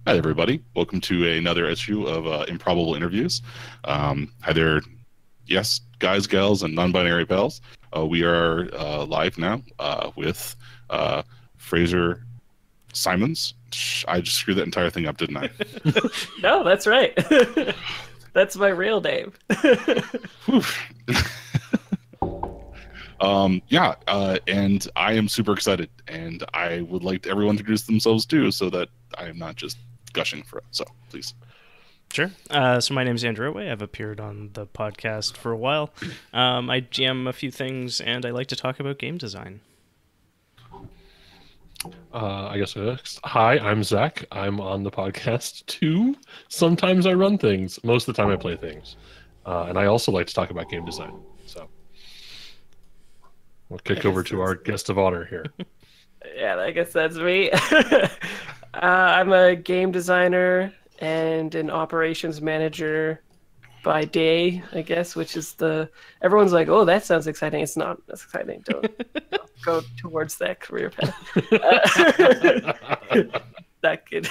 Hi, everybody. Welcome to another issue of Improbable Interviews. Hi there, yes, guys, gals, and non-binary pals. We are live now with Fraser Simons. I just screwed that entire thing up, didn't I? No, that's right. That's my real name. And I am super excited, and I would like everyone to introduce themselves too, so that I am not just gushing for it. So, please. Sure. So my name is Andrew Otway. I've appeared on the podcast for a while. I GM a few things, and I like to talk about game design. I guess next. Hi, I'm Zach. I'm on the podcast too. Sometimes I run things. Most of the time I play things. And I also like to talk about game design. So we'll kick over to our guest of honor here. Yeah, I guess that's me. I'm a game designer and an operations manager by day, I guess, which is everyone's like, oh, that sounds exciting. It's not as exciting. Don't go towards that career path. That kid.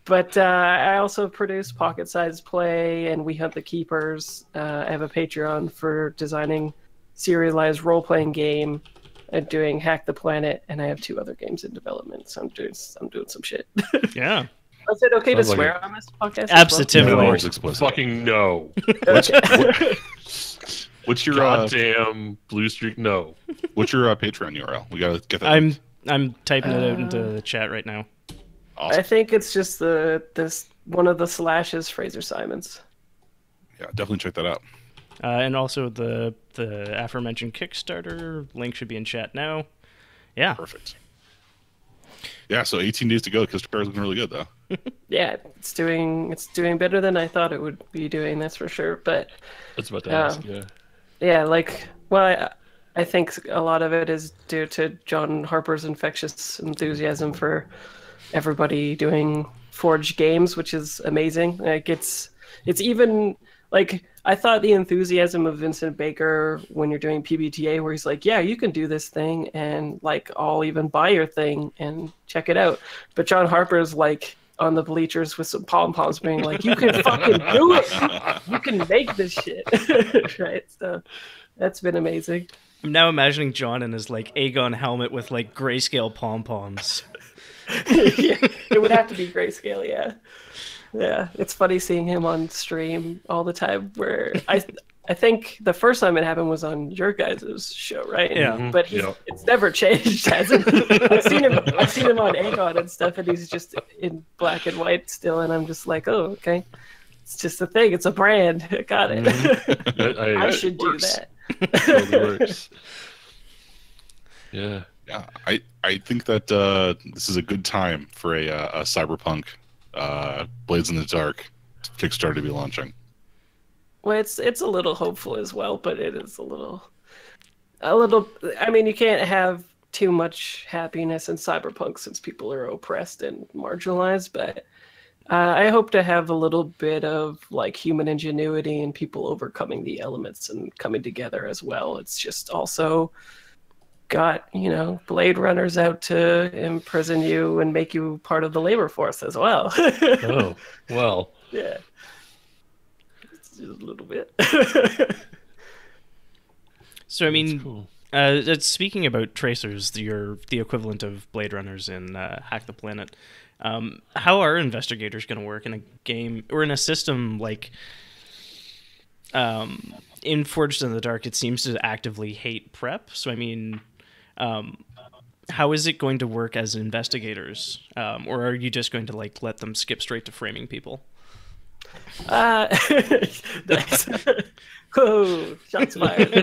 But I also produce Pocket Sized Play and We Hunt the Keepers. I have a Patreon for designing serialized role-playing game and doing Hack the Planet, and I have 2 other games in development, so I'm doing some shit. Yeah. Is it okay to Sounds like swear on this podcast? Absolutely. No, it's explicit. Fucking no. What's your goddamn blue streak? No. what's your Patreon URL? We gotta get that. I'm typing it out into the chat right now. Awesome. I think it's just this one of the slashes, Fraser Simons. Yeah, definitely check that out. And also the aforementioned Kickstarter link should be in chat now. Yeah. Perfect. Yeah, so 18 days to go. Kickstarter's looking really good, though. Yeah, it's doing better than I thought it would be doing. That's for sure. But That's about to ask, yeah. yeah, I think a lot of it is due to John Harper's infectious enthusiasm for everybody doing Forge games, which is amazing. Like it's even like I thought the enthusiasm of Vincent Baker when you're doing PBTA, where he's like, yeah, you can do this thing, and like I'll even buy your thing and check it out. But John Harper's like on the bleachers with some pom poms, being like, you can fucking do it, you can make this shit, right? So that's been amazing. I'm now imagining John in his like Aegon helmet with like grayscale pom poms. Yeah, it would have to be grayscale, yeah. Yeah, it's funny seeing him on stream all the time. Where I think the first time it happened was on your guys' show, right? Yeah. But it's never changed, has it? I've seen him on Aegon and stuff, and he's just in black and white still, and I'm just like, oh, okay, it's just a thing. It's a brand. I got it. I should do that. Totally works. Yeah. Yeah, I think that this is a good time for a cyberpunk Blades in the Dark Kickstarter to be launching. Well, it's a little hopeful as well, but it is a little. I mean, you can't have too much happiness in cyberpunk since people are oppressed and marginalized. But I hope to have a little bit of like human ingenuity and people overcoming the elements and coming together as well. It's just also got, Blade Runners out to imprison you and make you part of the labor force as well. Oh, well. Yeah. Just a little bit. So I mean, Cool. Speaking about tracers, you're the equivalent of Blade Runners in Hack the Planet. How are investigators going to work in a game or in a system like in Forged in the Dark? It seems to actively hate prep. So I mean, how is it going to work as investigators, or are you just going to like let them skip straight to framing people? Nice. Oh, shots fired.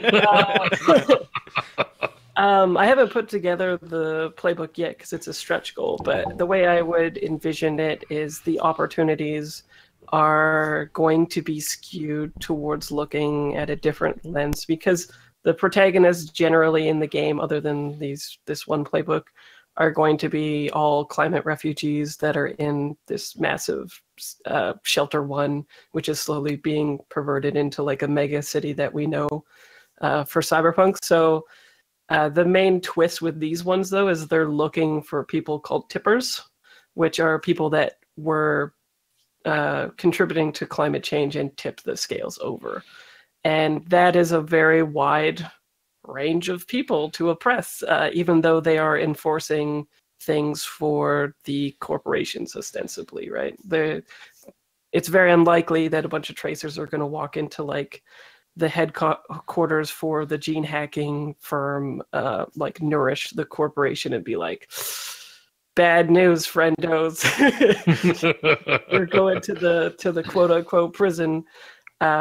I haven't put together the playbook yet because it's a stretch goal, but the way I would envision it is the opportunities are going to be skewed towards looking at a different lens, because the protagonists generally in the game, other than this one playbook, are going to be all climate refugees that are in this massive shelter one, which is slowly being perverted into like a mega city that we know for cyberpunk. So the main twist with these ones, though, is they're looking for people called tippers, which are people that were contributing to climate change and tipped the scales over. And that is a very wide range of people to oppress, even though they are enforcing things for the corporations ostensibly, right? It's very unlikely that a bunch of tracers are going to walk into like the headquarters for the gene hacking firm, like Nourish, the corporation, and be like, bad news, friendos. You're going to the quote unquote prison,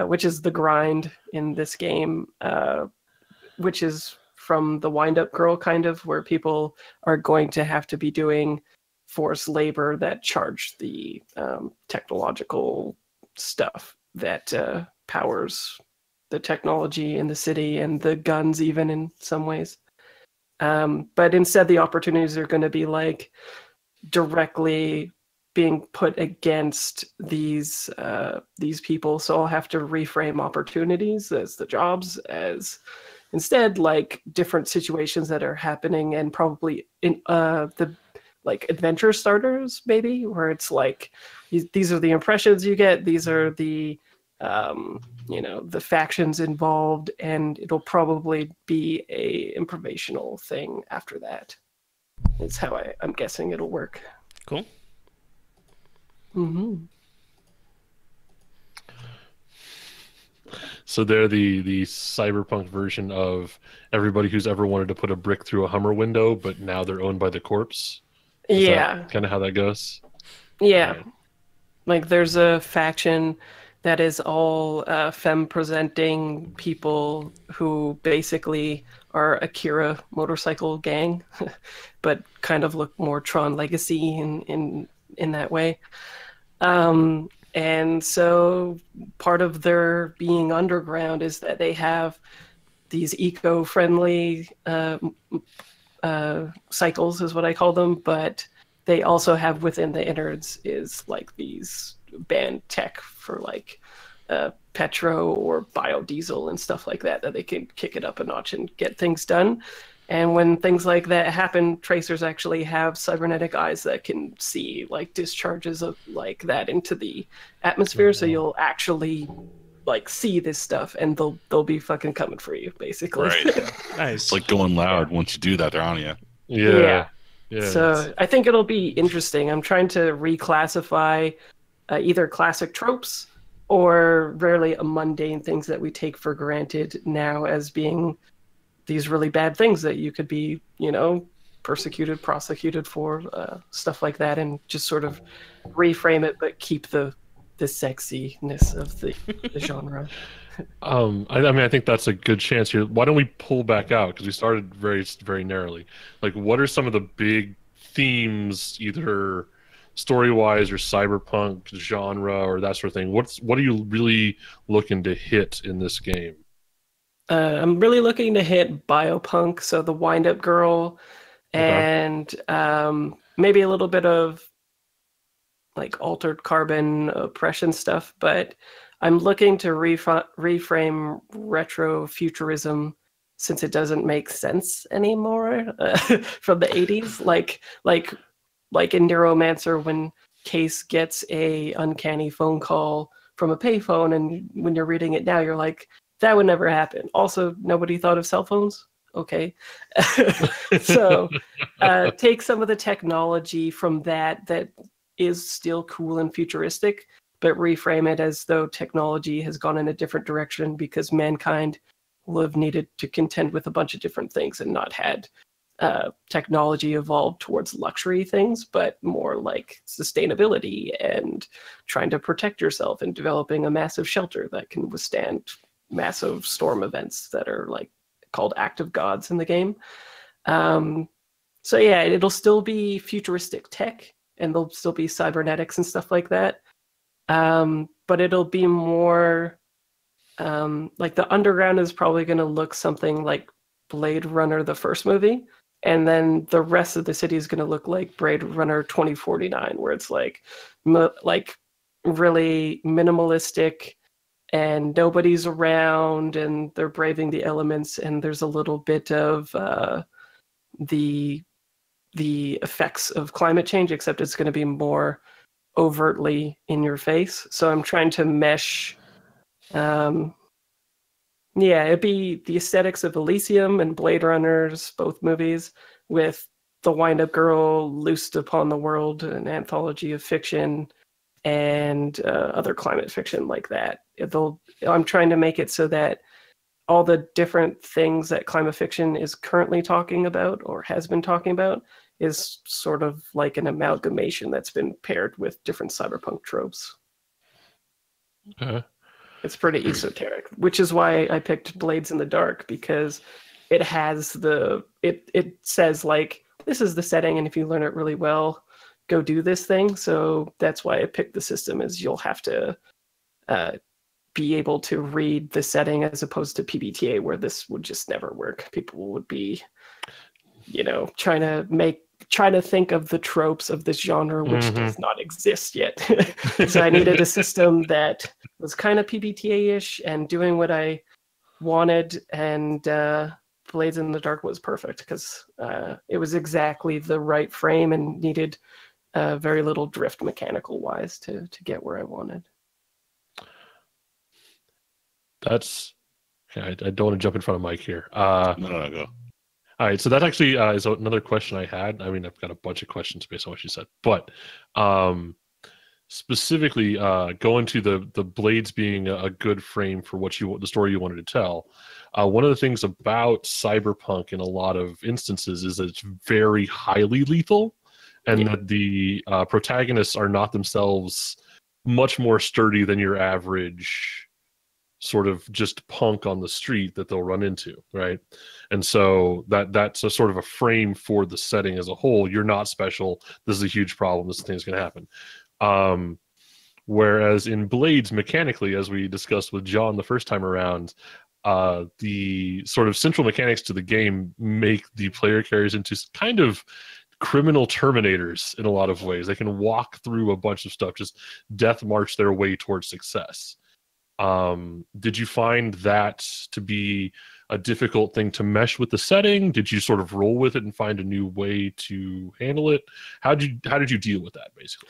which is the grind in this game, which is from the wind-up girl kind of, where people are going to have to be doing forced labor that charge the technological stuff that powers the technology in the city and the guns even in some ways. But instead the opportunities are going to be like directly being put against these people. So I'll have to reframe opportunities as the jobs, as instead like different situations that are happening, and probably in the like adventure starters maybe, where it's like these are the impressions you get, these are the the factions involved, and it'll probably be a improvisational thing after that. It's how I'm guessing it'll work. Cool. Mm-hmm. So they're the cyberpunk version of everybody who's ever wanted to put a brick through a Hummer window, but now they're owned by the corpse. Is that kind of how that goes? Yeah. Right. Like there's a faction that is all femme-presenting people who basically are Akira motorcycle gang, but kind of look more Tron Legacy in that way. And so part of their being underground is that they have these eco-friendly cycles, is what I call them, but they also have within the innards is like these banned tech for like petro or biodiesel and stuff like that they can kick it up a notch and get things done. And when things like that happen, tracers actually have cybernetic eyes that can see like discharges of like that into the atmosphere. So you'll actually like see this stuff, and they'll be fucking coming for you, basically. Right. Nice. It's like going loud. Once you do that, they're on you. Yeah. So I think it'll be interesting. I'm trying to reclassify either classic tropes or rarely mundane things that we take for granted now as being these really bad things that you could be, persecuted, prosecuted for, stuff like that, and just sort of reframe it, but keep the sexiness of the genre. I think that's a good chance here. Why don't we pull back out, because we started very, very narrowly. Like, what are some of the big themes, either story-wise or cyberpunk genre or that sort of thing? What are you really looking to hit in this game? I'm really looking to hit biopunk, so the wind-up girl, and maybe a little bit of like altered carbon oppression stuff, but I'm looking to reframe retro futurism, since it doesn't make sense anymore from the 80s. Like in Neuromancer, when Case gets a uncanny phone call from a payphone, and when you're reading it now, you're like, that would never happen. Also, nobody thought of cell phones. Okay. So take some of the technology from that is still cool and futuristic, but reframe it as though technology has gone in a different direction because mankind will have needed to contend with a bunch of different things and not had technology evolved towards luxury things, but more like sustainability and trying to protect yourself and developing a massive shelter that can withstand massive storm events that are like called active gods in the game. So yeah, it'll still be futuristic tech, and there'll still be cybernetics and stuff like that. But it'll be more like the underground is probably going to look something like Blade Runner, the first movie, and then the rest of the city is going to look like Blade Runner 2049, where it's like really minimalistic, and nobody's around, and they're braving the elements, and there's a little bit of the effects of climate change, except it's going to be more overtly in your face. So I'm trying to mesh. Yeah, it'd be the aesthetics of Elysium and Blade Runners, both movies, with the wind-up girl loosed upon the world, an anthology of fiction, and other climate fiction like that. I'm trying to make it so that all the different things that climate fiction is currently talking about or has been talking about is sort of like an amalgamation that's been paired with different cyberpunk tropes. Okay. It's pretty esoteric, which is why I picked Blades in the Dark, because it has it says like, this is the setting, and if you learn it really well, go do this thing. So that's why I picked the system, is you'll have to be able to read the setting, as opposed to PBTA, where this would just never work. People would be, trying to think of the tropes of this genre, which does not exist yet. So I needed a system that was kind of PBTA-ish and doing what I wanted, and Blades in the Dark was perfect, because it was exactly the right frame and needed very little drift mechanical-wise to get where I wanted. That's... I don't want to jump in front of Mike here. No, go. All right, so that actually is another question I had. I mean, I've got a bunch of questions based on what you said, but specifically going to the Blades being a good frame for the story you wanted to tell. One of the things about cyberpunk in a lot of instances is that it's very highly lethal, and that the protagonists are not themselves much more sturdy than your average sort of just punk on the street that they'll run into, right? And so that's a sort of a frame for the setting as a whole. You're not special. This is a huge problem. This thing's going to happen. Whereas in Blades, mechanically, as we discussed with John the first time around, the sort of central mechanics to the game make the player characters into kind of criminal terminators in a lot of ways. They can walk through a bunch of stuff, just death march their way towards success. Did you find that to be a difficult thing to mesh with the setting? Did you sort of roll with it and find a new way to handle it? How did you deal with that, basically?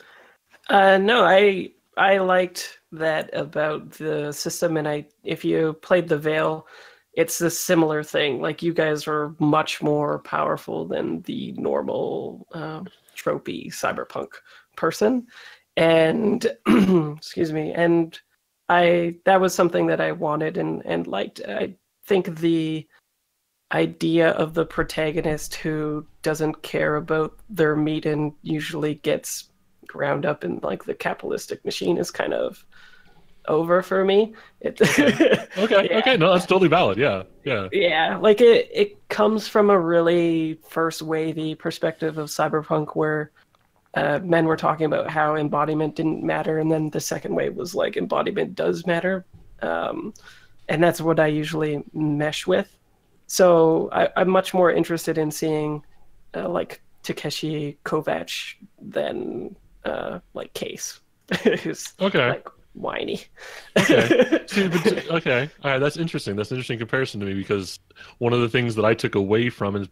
No, I liked that about the system, and if you played the Veil, it's a similar thing. Like, you guys are much more powerful than the normal tropey cyberpunk person, and excuse me, and that was something that I wanted and liked. I think the idea of the protagonist who doesn't care about their meat and usually gets ground up in like the capitalistic machine is kind of over for me. Okay, no, that's totally valid. Yeah, like it comes from a really first wavy perspective of cyberpunk, where men were talking about how embodiment didn't matter, and then the second wave was like, embodiment does matter, and that's what I usually mesh with. So I'm much more interested in seeing like Takeshi Kovacs than like Case, who's like whiny. Okay. See, okay. All right. That's interesting. That's an interesting comparison to me, because one of the things that I took away from, and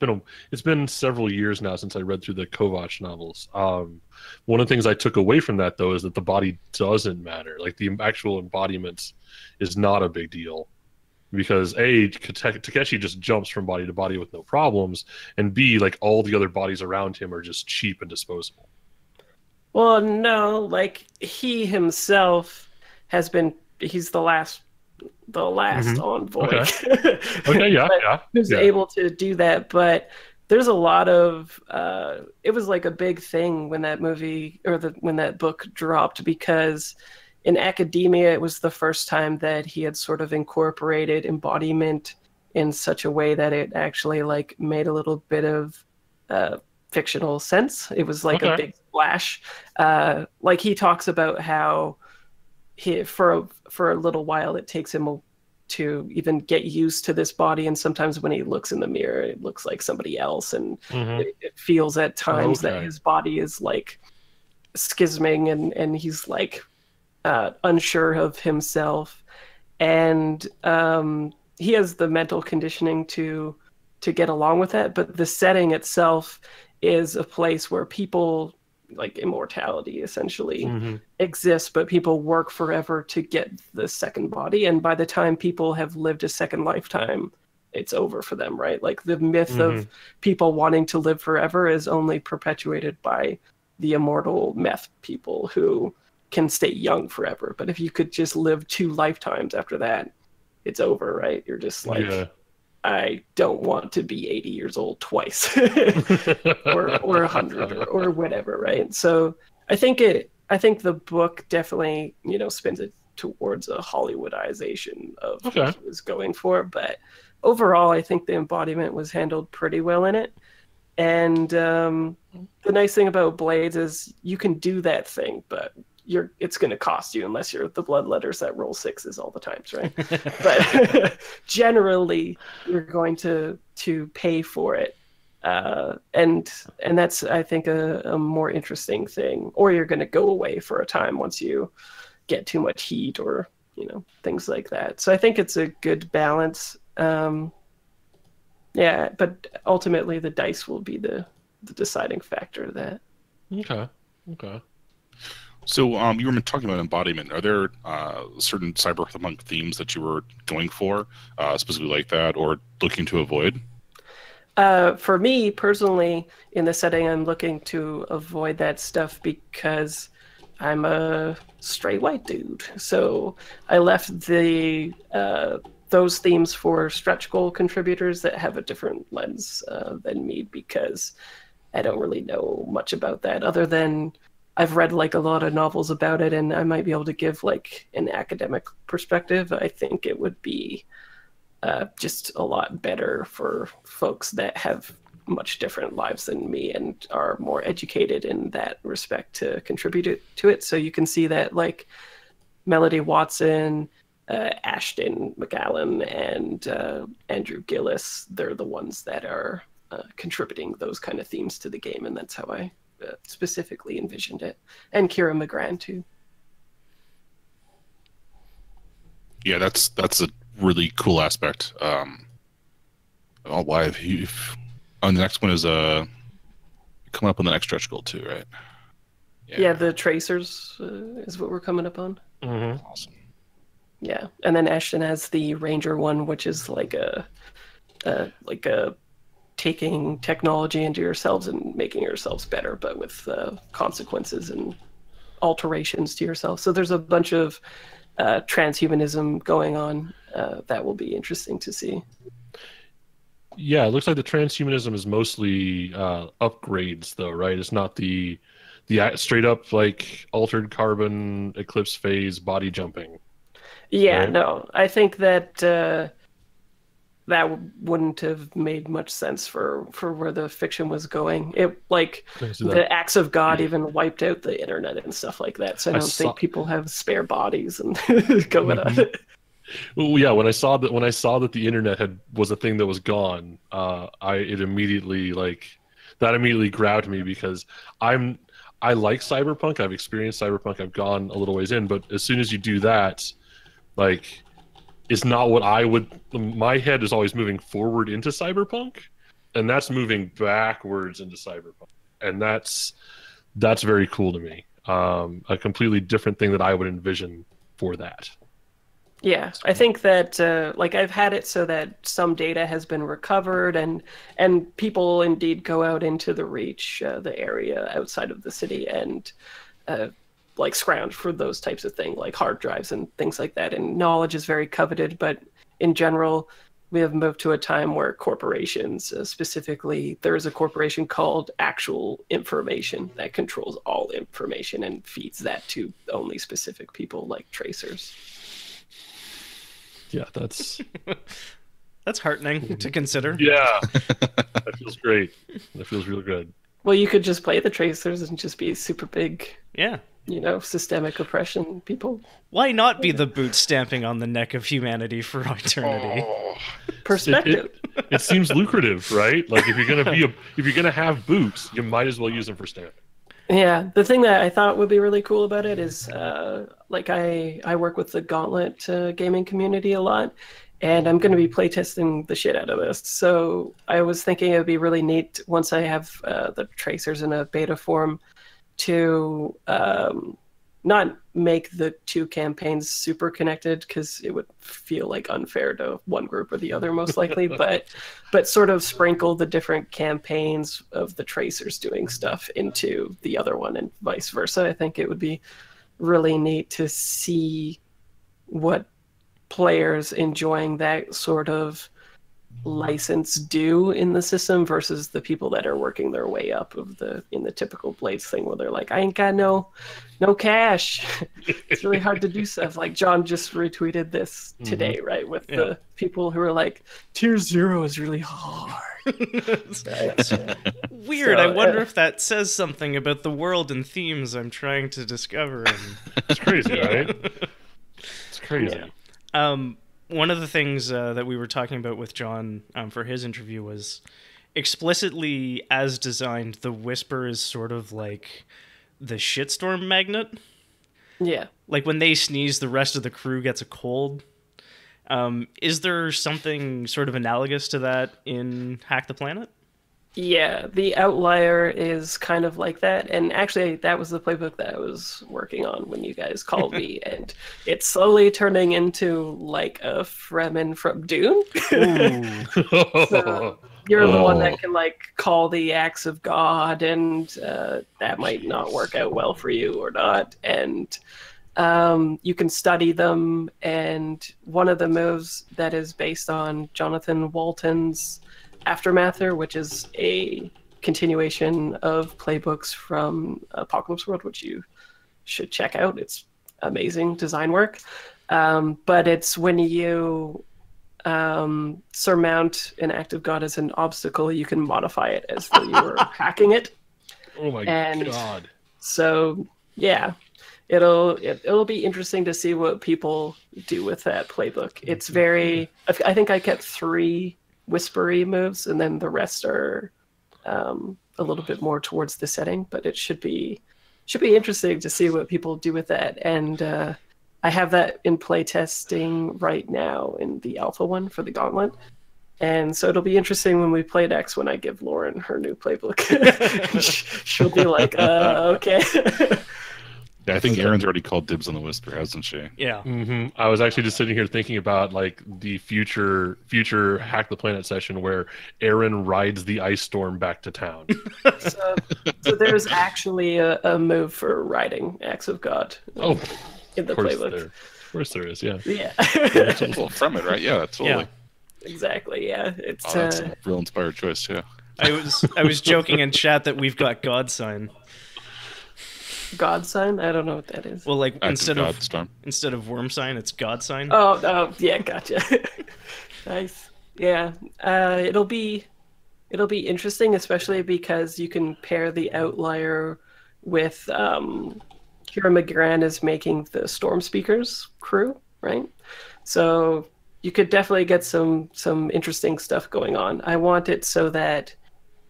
it's been several years now since I read through the Kovacs novels. One of the things I took away from that, though, is that the body doesn't matter. Like, the actual embodiment is not a big deal, because A, Takeshi just jumps from body to body with no problems, and B, like, all the other bodies around him are just cheap and disposable. Well, no, like, he himself he's the last envoy. Okay, yeah. Who's able to do that, but there's a lot of it was like a big thing when that movie when that book dropped, because in academia it was the first time that he had sort of incorporated embodiment in such a way that it actually like made a little bit of fictional sense. It was like a big splash. Like, he talks about how for a little while it takes him to even get used to this body, and sometimes when he looks in the mirror it looks like somebody else, and it feels at times that his body is like schisming, and he's like unsure of himself, and he has the mental conditioning to get along with that. But the setting itself is a place where people like immortality essentially Mm-hmm. exists, but people work forever to get the second body, and by the time people have lived a second lifetime, it's over for them, right? Like the myth of people wanting to live forever is only perpetuated by the immortal meth people who can stay young forever. But if you could just live 2 lifetimes after that, it's over, right? You're just like, Yeah. I don't want to be 80 years old twice or 100 or whatever, right? So I think the book definitely, you know, spins it towards a Hollywoodization of what he was going for, but overall I think the embodiment was handled pretty well in it. And the nice thing about Blades is you can do that thing, but it's going to cost you unless you're the bloodletters that roll 6s all the times, right? But generally, you're going to pay for it, and that's, I think, a more interesting thing. Or you're going to go away for a time once you get too much heat, or you know, things like that. So I think it's a good balance. Yeah, but ultimately the dice will be the deciding factor of that. Okay. So you were talking about embodiment. Are there certain cyberpunk themes that you were going for, specifically like that, or looking to avoid? For me personally, in the setting, I'm looking to avoid that stuff because I'm a straight white dude. So I left those themes for stretch goal contributors that have a different lens than me, because I don't really know much about that other than I've read like a lot of novels about it, and I might be able to give like an academic perspective. I think it would be just a lot better for folks that have much different lives than me and are more educated in that respect to contribute to it. So you can see that like Melody Watson, Ashton McGowan, and Andrew Gillis, they're the ones that are contributing those kind of themes to the game, and that's how I specifically envisioned it. And Kira McGran too. Yeah, that's a really cool aspect. The next one is coming up on the next stretch goal too, right? Yeah, the Tracers is what we're coming up on. Mm-hmm. Awesome. Yeah, and then Ashton has the Ranger one, which is like a taking technology into yourselves and making yourselves better, but with consequences and alterations to yourself. So there's a bunch of transhumanism going on that will be interesting to see. Yeah, it looks like the transhumanism is mostly upgrades, though, right? It's not the straight up like altered carbon eclipse phase body jumping. Yeah, right? No, I think that that wouldn't have made much sense for where the fiction was going. It like the acts of God even wiped out the internet and stuff like that. So I don't think people have spare bodies and going on it. Well, yeah, when I saw that the internet was a thing that was gone, it immediately immediately grabbed me, because I like cyberpunk. I've experienced cyberpunk. I've gone a little ways in, but as soon as you do that, like, it's not what my head is always moving forward into cyberpunk, and that's moving backwards into cyberpunk, and that's very cool to me. A completely different thing that I would envision for that. Yeah, I think that like I've had it so that some data has been recovered, and people indeed go out into the Reach, the area outside of the city, and like scrounge for those types of things, like hard drives and things like that. And knowledge is very coveted, but in general, we have moved to a time where corporations, specifically, there is a corporation called Actual Information that controls all information and feeds that to only specific people like tracers. Yeah, that's heartening to consider. Yeah, that feels great. That feels real good. Well, you could just play the tracers and just be super big. Yeah. You know, systemic oppression people. Why not be the boot stamping on the neck of humanity for eternity? Perspective. It seems lucrative, right? Like, if you're gonna have boots, you might as well use them for stamping. Yeah, the thing that I thought would be really cool about it is, like I work with the Gauntlet gaming community a lot, and I'm going to be playtesting the shit out of this. So I was thinking it would be really neat once I have the tracers in a beta form to not make the two campaigns super connected, because it would feel like unfair to one group or the other most likely, but sort of sprinkle the different campaigns of the tracers doing stuff into the other one and vice versa. I think it would be really neat to see what players enjoying that sort of license do in the system versus the people that are working their way up in the typical Blades thing, where they're like, I ain't got no cash. It's really hard to do stuff. Like John just retweeted this today, right? With the people who are like, Tier 0 is really hard. Weird. So, I wonder if that says something about the world and themes I'm trying to discover. It's crazy, right? It's crazy. Yeah. One of the things that we were talking about with John for his interview was explicitly, as designed, the Whisper is sort of like the shitstorm magnet. Yeah. Like when they sneeze, the rest of the crew gets a cold. Is there something sort of analogous to that in Hack the Planet? Yeah, the Outlier is kind of like that. And actually, that was the playbook that I was working on when you guys called me. And it's slowly turning into like a Fremen from Dune. So you're the one that can like call the acts of God, and that might not work out well for you or not. And you can study them. And one of the moves that is based on Jonathan Walton's Aftermather, which is a continuation of playbooks from Apocalypse World, which you should check out. It's amazing design work. But it's when you surmount an act of God as an obstacle, you can modify it as though you were hacking it. Oh my god. So yeah, it'll be interesting to see what people do with that playbook. It's very, I think I kept 3 whispery moves, and then the rest are a little bit more towards the setting, but it should be interesting to see what people do with that. And I have that in play testing right now in the alpha one for the Gauntlet, and so it'll be interesting when we play next, when I give Lauren her new playbook. She'll be like, okay. Yeah, I think Erin's already called dibs on the Whisper, hasn't she? Yeah. Mm-hmm. I was actually just sitting here thinking about like the future Hack the Planet session where Erin rides the ice storm back to town. So there's actually a move for riding Acts of God in the playbook. Of course there is, yeah. Yeah. Well, from it, right? Yeah, totally. Yeah. Exactly, yeah. It's that's a real inspired choice, yeah. I was joking in chat that we've got God sign. God sign? I don't know what that is. Well, like instead of worm sign, it's God sign. Oh, yeah, gotcha. Nice. Yeah, it'll be interesting, especially because you can pair the Outlier with Kira McGran is making the Storm Speakers crew, right? So you could definitely get some interesting stuff going on. I want it so that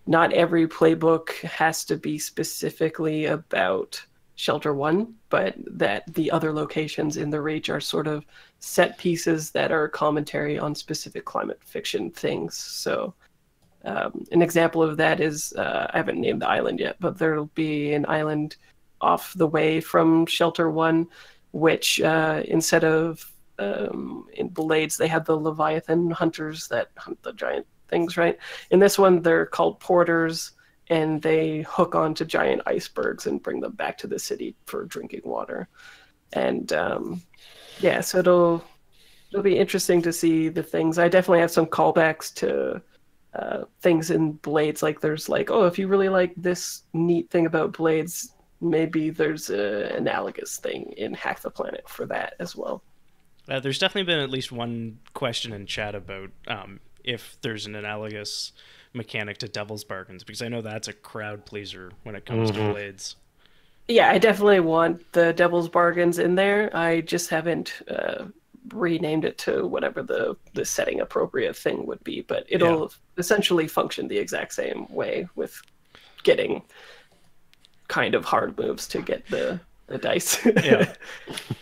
not every playbook has to be specifically about Shelter 1, but that the other locations in the Reach are sort of set pieces that are commentary on specific climate fiction things. So an example of that is, I haven't named the island yet, but there'll be an island off the way from Shelter 1, which instead of in Blades, they have the Leviathan hunters that hunt the giant things, right? In this one, they're called porters, and they hook onto giant icebergs and bring them back to the city for drinking water. And yeah, so it'll be interesting to see the things. I definitely have some callbacks to things in Blades. Like there's like, oh, if you really like this neat thing about Blades, maybe there's an analogous thing in Hack the Planet for that as well. There's definitely been at least one question in chat about if there's an analogous mechanic to Devil's Bargains, because I know that's a crowd pleaser when it comes to Blades. Yeah, I definitely want the Devil's Bargains in there. I just haven't renamed it to whatever the setting appropriate thing would be, but it'll essentially function the exact same way, with getting kind of hard moves to get the the dice. Yeah.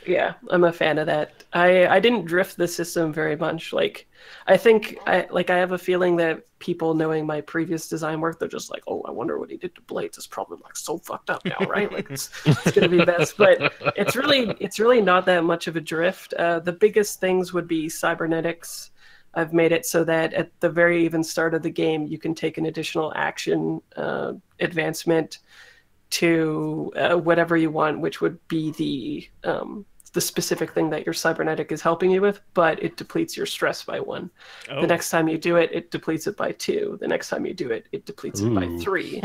Yeah, I'm a fan of that. I didn't drift the system very much. Like, I think I have a feeling that people knowing my previous design work, they're just like, oh, I wonder what he did to blades. It's probably like so fucked up now, right? Like it's gonna be best, but it's really not that much of a drift. The biggest things would be cybernetics. I've made it so that at the very even start of the game, you can take an additional action advancement to whatever you want, which would be the specific thing that your cybernetic is helping you with, but it depletes your stress by 1. Oh. The next time you do it, it depletes it by 2. The next time you do it, it depletes it by 3.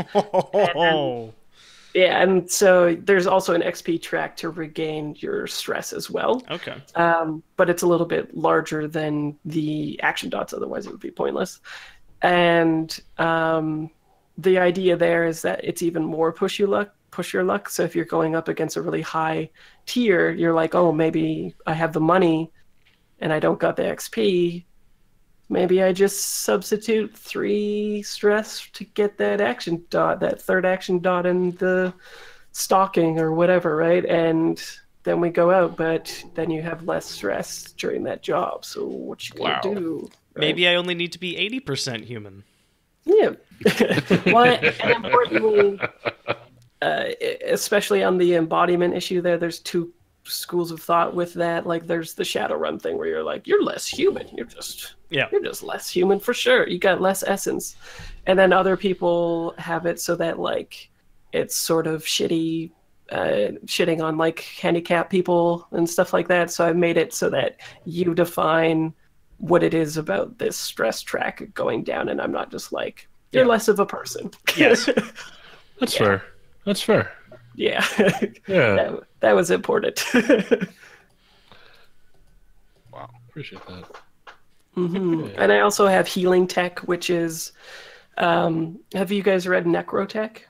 Yeah, and so there's also an XP track to regain your stress as well. Okay. But it's a little bit larger than the action dots, otherwise it would be pointless. And the idea there is that it's even more push your luck. So if you're going up against a really high tier, you're like, oh, maybe I have the money and I don't got the XP. Maybe I just substitute 3 stress to get that action dot, that third action dot in the stalking or whatever, right? And then we go out, but then you have less stress during that job. So what you gonna do? Right? Maybe I only need to be 80% human. Yeah. Well, and importantly, especially on the embodiment issue there's 2 schools of thought with that. Like there's the Shadowrun thing where you're like, you're less human. You're just less human for sure. You got less essence. And then other people have it so that like it's sort of shitting on like handicapped people and stuff like that. So I made it so that you define what it is about this stress track going down, and I'm not just like, you're less of a person. Yes. That's fair. That's fair. Yeah. Yeah. That was important. Wow. Appreciate that. Mm-hmm. Yeah. And I also have healing tech, which is, have you guys read Necrotech?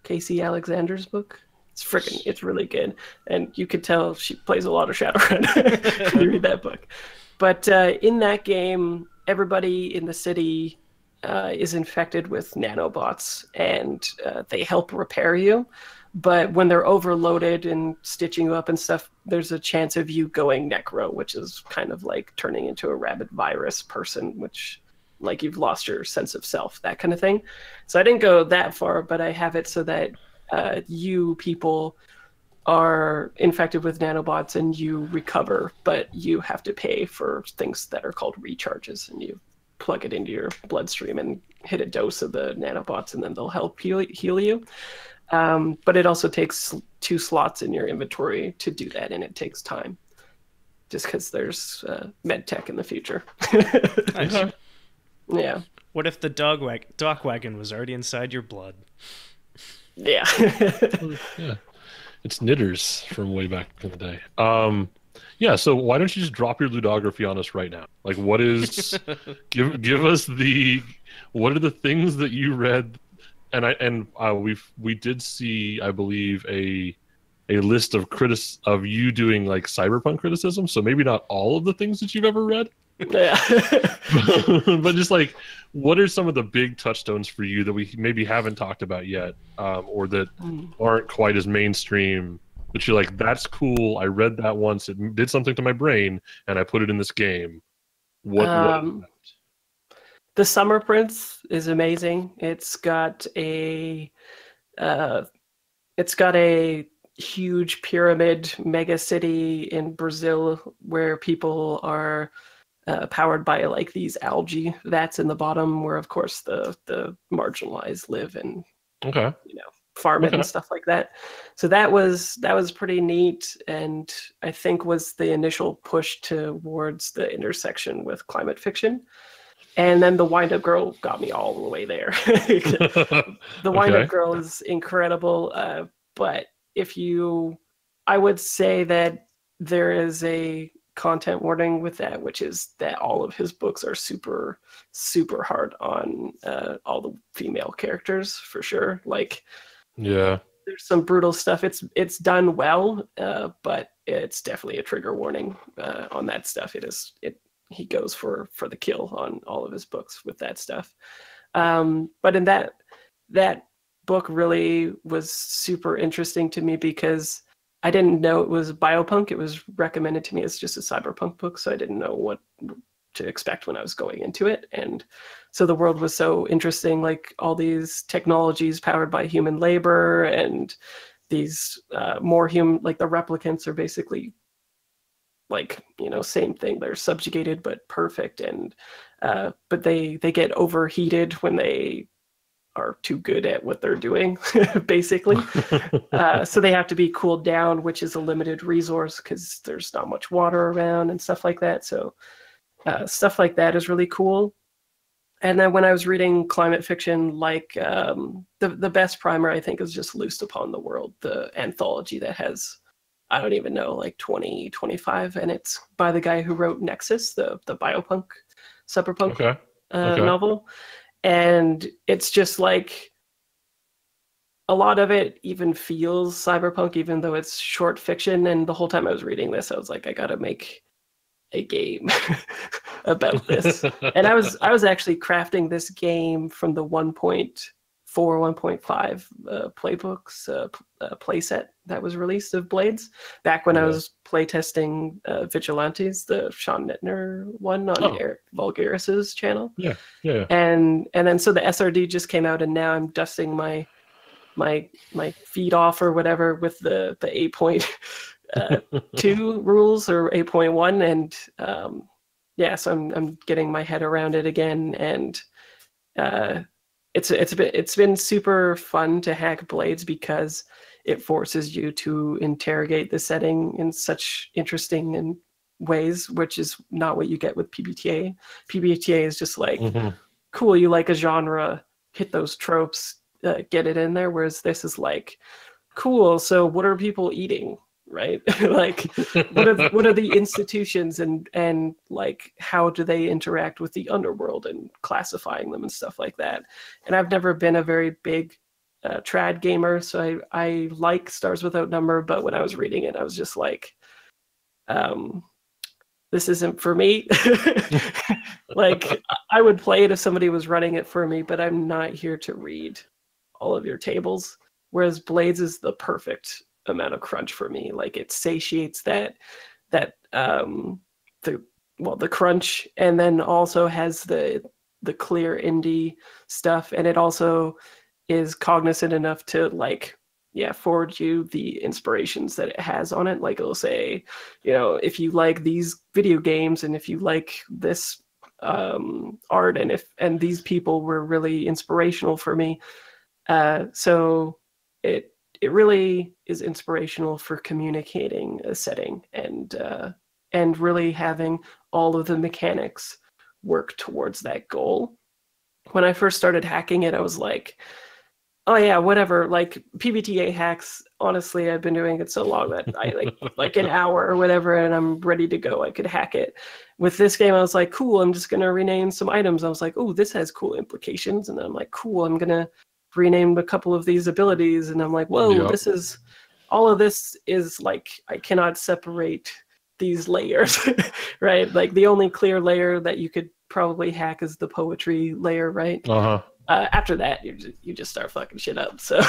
Casey Alexander's book? It's really good. And you could tell she plays a lot of Shadowrun when you read that book. But in that game, everybody in the city is infected with nanobots, and they help repair you. But when they're overloaded and stitching you up and stuff, there's a chance of you going necro, which is kind of like turning into a rabid virus person, which like you've lost your sense of self, that kind of thing. So I didn't go that far, but I have it so that you people are infected with nanobots and you recover, but you have to pay for things that are called recharges, and you plug it into your bloodstream and hit a dose of the nanobots, and then they'll help heal you. But it also takes 2 slots in your inventory to do that, and it takes time, just because there's med tech in the future. Nice. Yeah. What if the dock wagon was already inside your blood? Yeah. Yeah. It's knitters from way back in the day. Yeah, so why don't you just drop your ludography on us right now? Like, what is give us what are the things that you read? And we did see, I believe, a list of you doing like cyberpunk criticism. So maybe not all of the things that you've ever read. Yeah. But just like, what are some of the big touchstones for you that we maybe haven't talked about yet, or that aren't quite as mainstream, that you're like, that's cool, I read that once, it did something to my brain, and I put it in this game. What The Summer Prince is amazing. It's got a huge pyramid mega city in Brazil where people are powered by like these algae vats in the bottom, where of course the marginalized live and farm it and stuff like that. So that was pretty neat, and I think was the initial push towards the intersection with climate fiction. And then the Wind Up Girl got me all the way there. The Wind Up Girl is incredible, but I would say that there is a content warning with that, which is that all of his books are super, super hard on all the female characters, for sure. Like, yeah, there's some brutal stuff. It's done well, but it's definitely a trigger warning on that stuff. He goes for the kill on all of his books with that stuff. But in that book really was super interesting to me because I didn't know it was biopunk. It was recommended to me as just a cyberpunk book, so I didn't know what to expect when I was going into it. And so the world was so interesting, like all these technologies powered by human labor, and these more human, like the replicants are basically like, you know, same thing. They're subjugated but perfect, and but they get overheated when they are too good at what they're doing, basically. So they have to be cooled down, which is a limited resource because there's not much water around and stuff like that. So stuff like that is really cool. And then when I was reading climate fiction, like the best primer, I think, is just Loosed Upon the World, the anthology that has, I don't even know, like 20, 25, and it's by the guy who wrote Nexus, the biopunk, cyberpunk novel. And it's just like a lot of it even feels cyberpunk, even though it's short fiction. And the whole time I was reading this, I was like, I gotta make a game about this. And I was actually crafting this game from the 1.4, 1.5 playbooks playset that was released of Blades back when I was playtesting Vigilantes, the Sean Nittner one on Eric Vulgaris's channel. And then so the SRD just came out, and now I'm dusting my feet off or whatever with the 8.2 rules or 8.1, and so I'm getting my head around it again, and it's been super fun to hack Blades because it forces you to interrogate the setting in such interesting ways, which is not what you get with PBTA. PBTA is just like, cool, you like a genre, hit those tropes, get it in there. Whereas this is like, cool, so what are people eating, right? Like, what are the institutions, and like, how do they interact with the underworld and classifying them and stuff like that. And I've never been a very big trad gamer, so I like Stars Without Number, but when I was reading it, I was just like, this isn't for me. Like, I would play it if somebody was running it for me, but I'm not here to read all of your tables. Whereas Blades is the perfect amount of crunch for me. Like, it satiates the crunch, and then also has the clear indie stuff, and it also is cognizant enough to like forward you the inspirations that it has on it. Like, it'll say, you know, if you like these video games, and if you like this art, and these people were really inspirational for me. So it really is inspirational for communicating a setting, and really having all of the mechanics work towards that goal. When I first started hacking it, I was like, oh yeah, whatever. Like, PBTA hacks, honestly, I've been doing it so long that I like an hour or whatever, and I'm ready to go. I could hack it. With this game, I was like, cool, I'm just going to rename some items. I was like, oh, this has cool implications. And then I'm like, cool, I'm going to rename a couple of these abilities. And I'm like, whoa, all of this is like, I cannot separate these layers, right? Like, the only clear layer that you could probably hack is the poetry layer, right? After that, you just start fucking shit up. So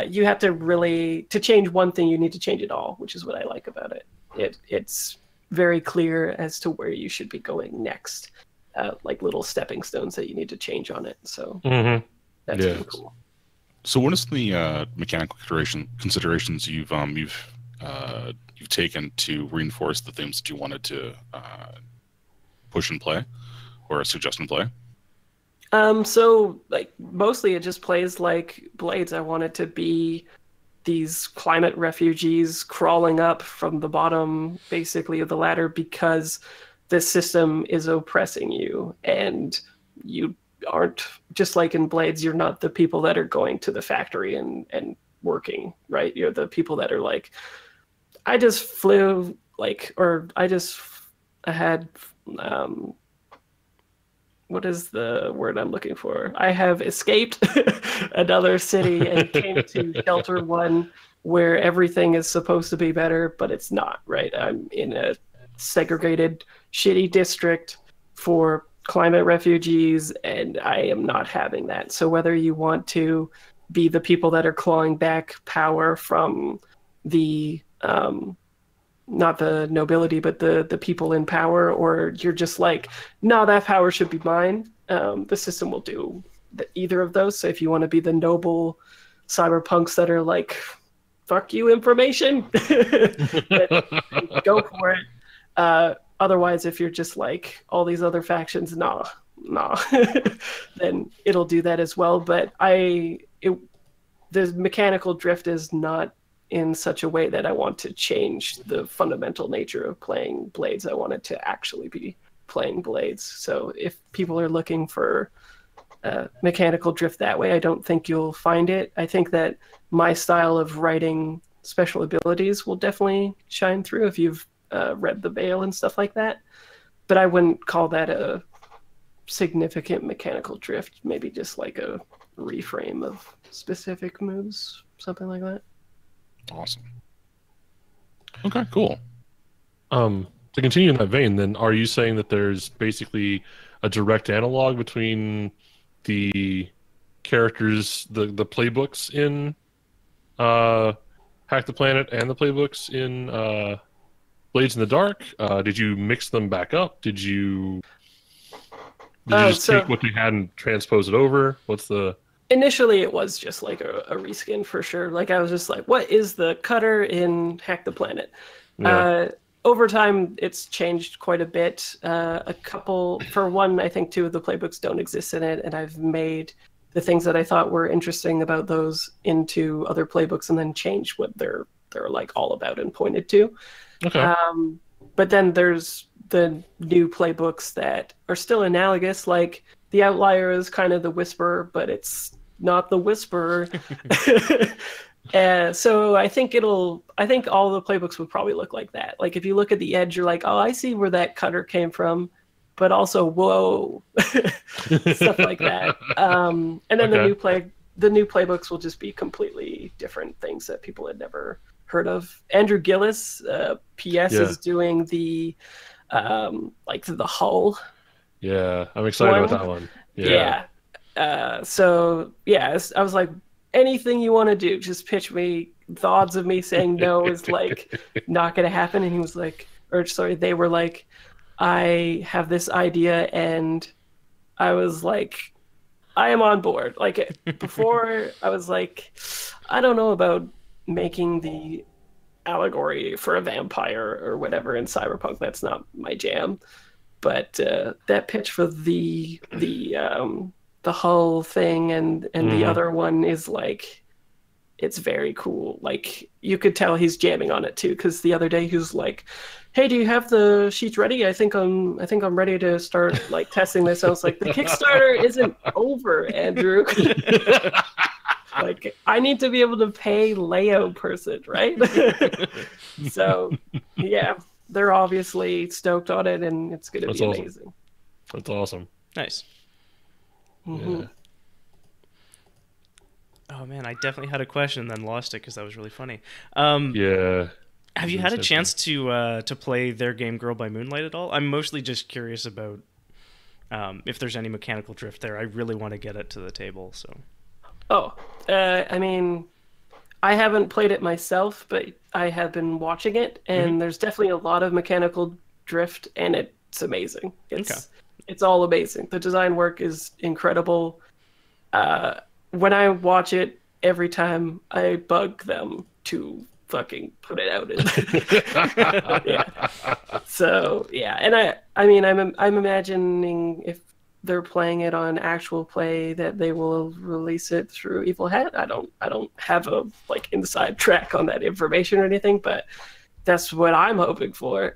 you have to really, to change one thing, you need to change it all, which is what I like about it. It's very clear as to where you should be going next, like little stepping stones that you need to change on it. So that's really cool. So what is the mechanical considerations you've taken to reinforce the themes that you wanted to push and play, or suggest and play? So like, mostly it just plays like Blades. I want it to be these climate refugees crawling up from the bottom, basically, of the ladder, because this system is oppressing you, and you aren't, just like in Blades, you're not the people that are going to the factory and working, right? You're the people that are like, I just flew, like, or I had what is the word I'm looking for? I have escaped another city and came to shelter one where everything is supposed to be better, but it's not, right? I'm in a segregated, shitty district for climate refugees, and I am not having that. So whether you want to be the people that are clawing back power from the not the nobility, but the people in power, or you're just like, no, that power should be mine. The system will do either of those. So if you want to be the noble cyberpunks that are like, fuck you, information, go for it. Otherwise, if you're just like all these other factions, nah, then it'll do that as well. But the mechanical drift is not in such a way that I want to change the fundamental nature of playing Blades. I want it to actually be playing Blades. So if people are looking for mechanical drift that way, I don't think you'll find it. I think that my style of writing special abilities will definitely shine through if you've read The Veil and stuff like that. But I wouldn't call that a significant mechanical drift. Maybe just like a reframe of specific moves, something like that. Awesome. Okay, cool. To continue in that vein, then, are you saying that there's basically a direct analog between the characters, the playbooks in Hack the Planet and the playbooks in Blades in the Dark? Did you mix them back up? Did you just take what they had and transpose it over? What's the... Initially, it was just like a reskin for sure. Like, I was just like, what is the cutter in Hack the Planet? Yeah. Over time, it's changed quite a bit. For one, I think 2 of the playbooks don't exist in it, and I've made the things that I thought were interesting about those into other playbooks and then changed what they're like all about and pointed to. Okay. But then there's the new playbooks that are still analogous. Like, the Outlier is kind of the Whisperer, but it's not the Whisperer. So I think all the playbooks would probably look like that. Like, if you look at the edge, you're like, oh, I see where that cutter came from, but also, whoa, stuff like that. And then the new playbooks will just be completely different things that people had never heard of. Andrew Gillis, PS, is doing the the hull. Yeah, I'm excited about that one. Yeah. So yeah, I was like, anything you want to do, just pitch me. The odds of me saying no is like not going to happen. And he was like, they were like, I have this idea, and I was like, I am on board. Like, before, I was like, I don't know about making the allegory for a vampire or whatever in Cyberpunk. That's not my jam. But that pitch for the hull thing and the other one is like, it's very cool. Like, you could tell he's jamming on it too, because the other day he was like, hey, do you have the sheets ready? I think I'm ready to start like testing this. I was like, the Kickstarter isn't over, Andrew. Like, I need to be able to pay layout person, right? So yeah, they're obviously stoked on it, and it's going to be awesome. Amazing. That's awesome. Nice. Mm-hmm. Yeah. Oh man, I definitely had a question and then lost it because that was really funny. Yeah. Have you had a chance to play their game Girl by Moonlight at all? I'm mostly just curious about if there's any mechanical drift there. I really want to get it to the table. So. Oh, I mean, I haven't played it myself, but I have been watching it, and there's definitely a lot of mechanical drift, and it's amazing. It's all amazing. The design work is incredible. When I watch it, every time I bug them to fucking put it out. Yeah. So yeah, and I mean, I'm imagining if they're playing it on actual play that they will release it through Evil Hat. I don't have a like inside track on that information or anything, but that's what I'm hoping for.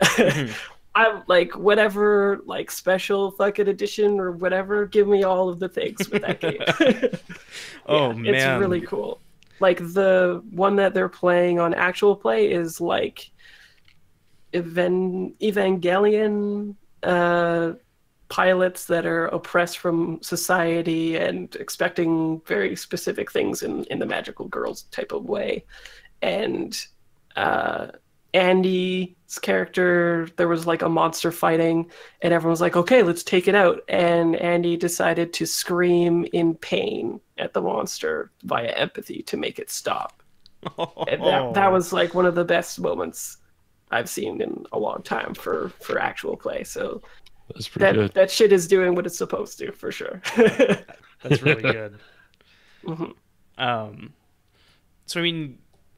I'm like, whatever, like special fucking edition or whatever, give me all of the things with that game. Man, it's really cool. Like, the one that they're playing on actual play is like Evangelion pilots that are oppressed from society and expecting very specific things in the magical girls type of way. And Andy's character, there was like a monster fighting, and everyone was like, okay, let's take it out. And Andy decided to scream in pain at the monster via empathy to make it stop. And that was like one of the best moments I've seen in a long time for actual play. So That's pretty good. that shit is doing what it's supposed to, for sure. That's really good. Mm-hmm. So, I mean,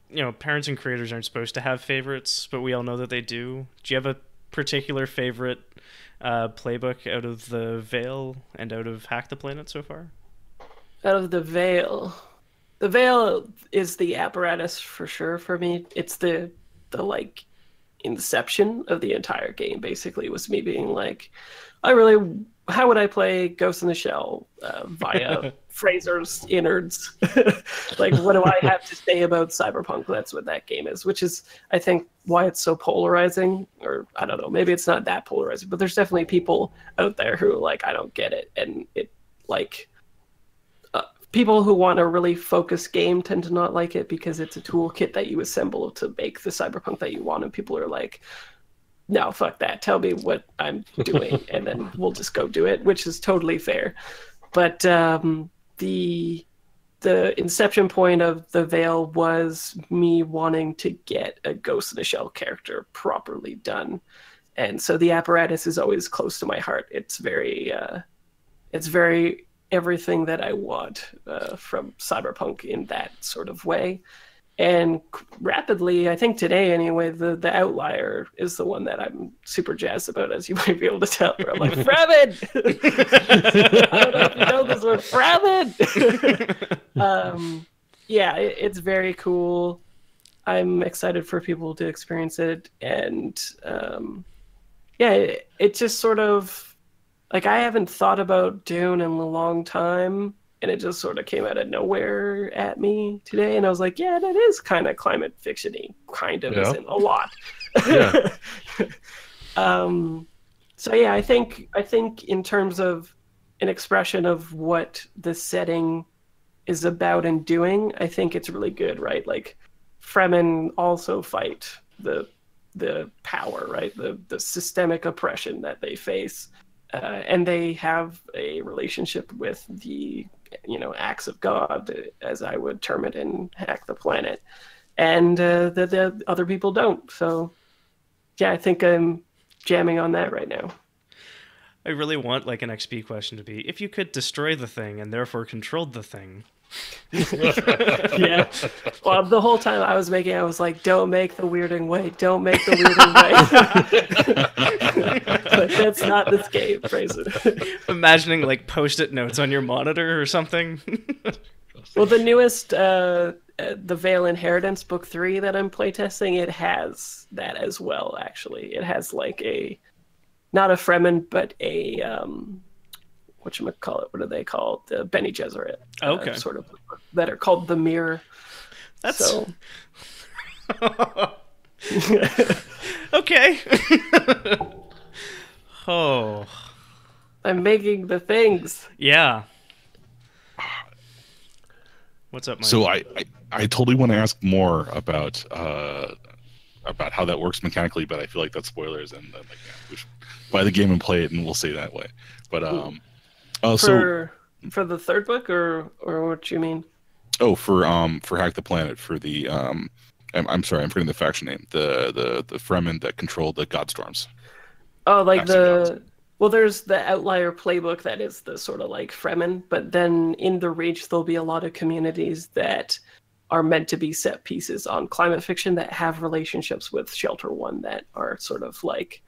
you know, parents and creators aren't supposed to have favorites, but we all know that they do. Do you have a particular favorite playbook out of the Veil and out of Hack the Planet so far? Out of the Veil is the apparatus for sure for me. It's the like inception of the entire game, basically, was me being like, how would I play Ghost in the Shell via Fraser's innards? Like, what do I have to say about Cyberpunk? That's what that game is, which is, I think, why it's so polarizing. Or, I don't know, maybe it's not that polarizing, but there's definitely people out there who, like, I don't get it. And it, like, people who want a really focused game tend to not like it because it's a toolkit that you assemble to make the Cyberpunk that you want. And people are like, no, fuck that. Tell me what I'm doing, and then we'll just go do it, which is totally fair. But the inception point of the Veil was me wanting to get a Ghost in the Shell character properly done, and so the apparatus is always close to my heart. It's very everything that I want from Cyberpunk in that sort of way. And rapidly, I think today anyway, the Outlier is the one that I'm super jazzed about, as you might be able to tell. Where I'm like, Fremen! I don't know if you know this word, Fremen! Yeah, it's very cool. I'm excited for people to experience it. And yeah, it just sort of, like, I haven't thought about Dune in a long time. And it just sort of came out of nowhere at me today. And I was like, yeah, that is kind of climate fiction-y. Kind of, Yeah. isn't a lot. Yeah. So yeah, I think in terms of an expression of what the setting is about and doing, I think it's really good, right? Like, Fremen also fight the power, right? The systemic oppression that they face. And they have a relationship with the, acts of God, as I would term it in Hack the Planet, and the other people don't. So, yeah, I think I'm jamming on that right now. I really want like an XP question to be, if you could destroy the thing and therefore controlled the thing. Yeah. Well, the whole time I was like, don't make the weirding way. Don't make the weirding way. But that's not this game, Fraser. Imagining like post-it notes on your monitor or something. Well, the newest, the Veil Inheritance Book 3 that I'm playtesting, it has that as well, actually. It has like not a Fremen, but a, whatchamacallit, what are they called? The Bene Gesserit. Okay. Sort of, that are called the Mirror. That's... So... Okay. Oh. I'm making the things. Yeah. What's up, Mike? So I totally want to ask more about how that works mechanically, but I feel like that's spoilers, and like, yeah, we should buy the game and play it, and we'll say that way. But for the third book, or what you mean? Oh, for Hack the Planet, for the I'm sorry, I'm forgetting the faction name. The Fremen that control the Godstorms. Oh, like there's the Outlier playbook that is the sort of like Fremen, but then in the Reach there'll be a lot of communities that are meant to be set pieces on climate fiction that have relationships with Shelter One that are sort of like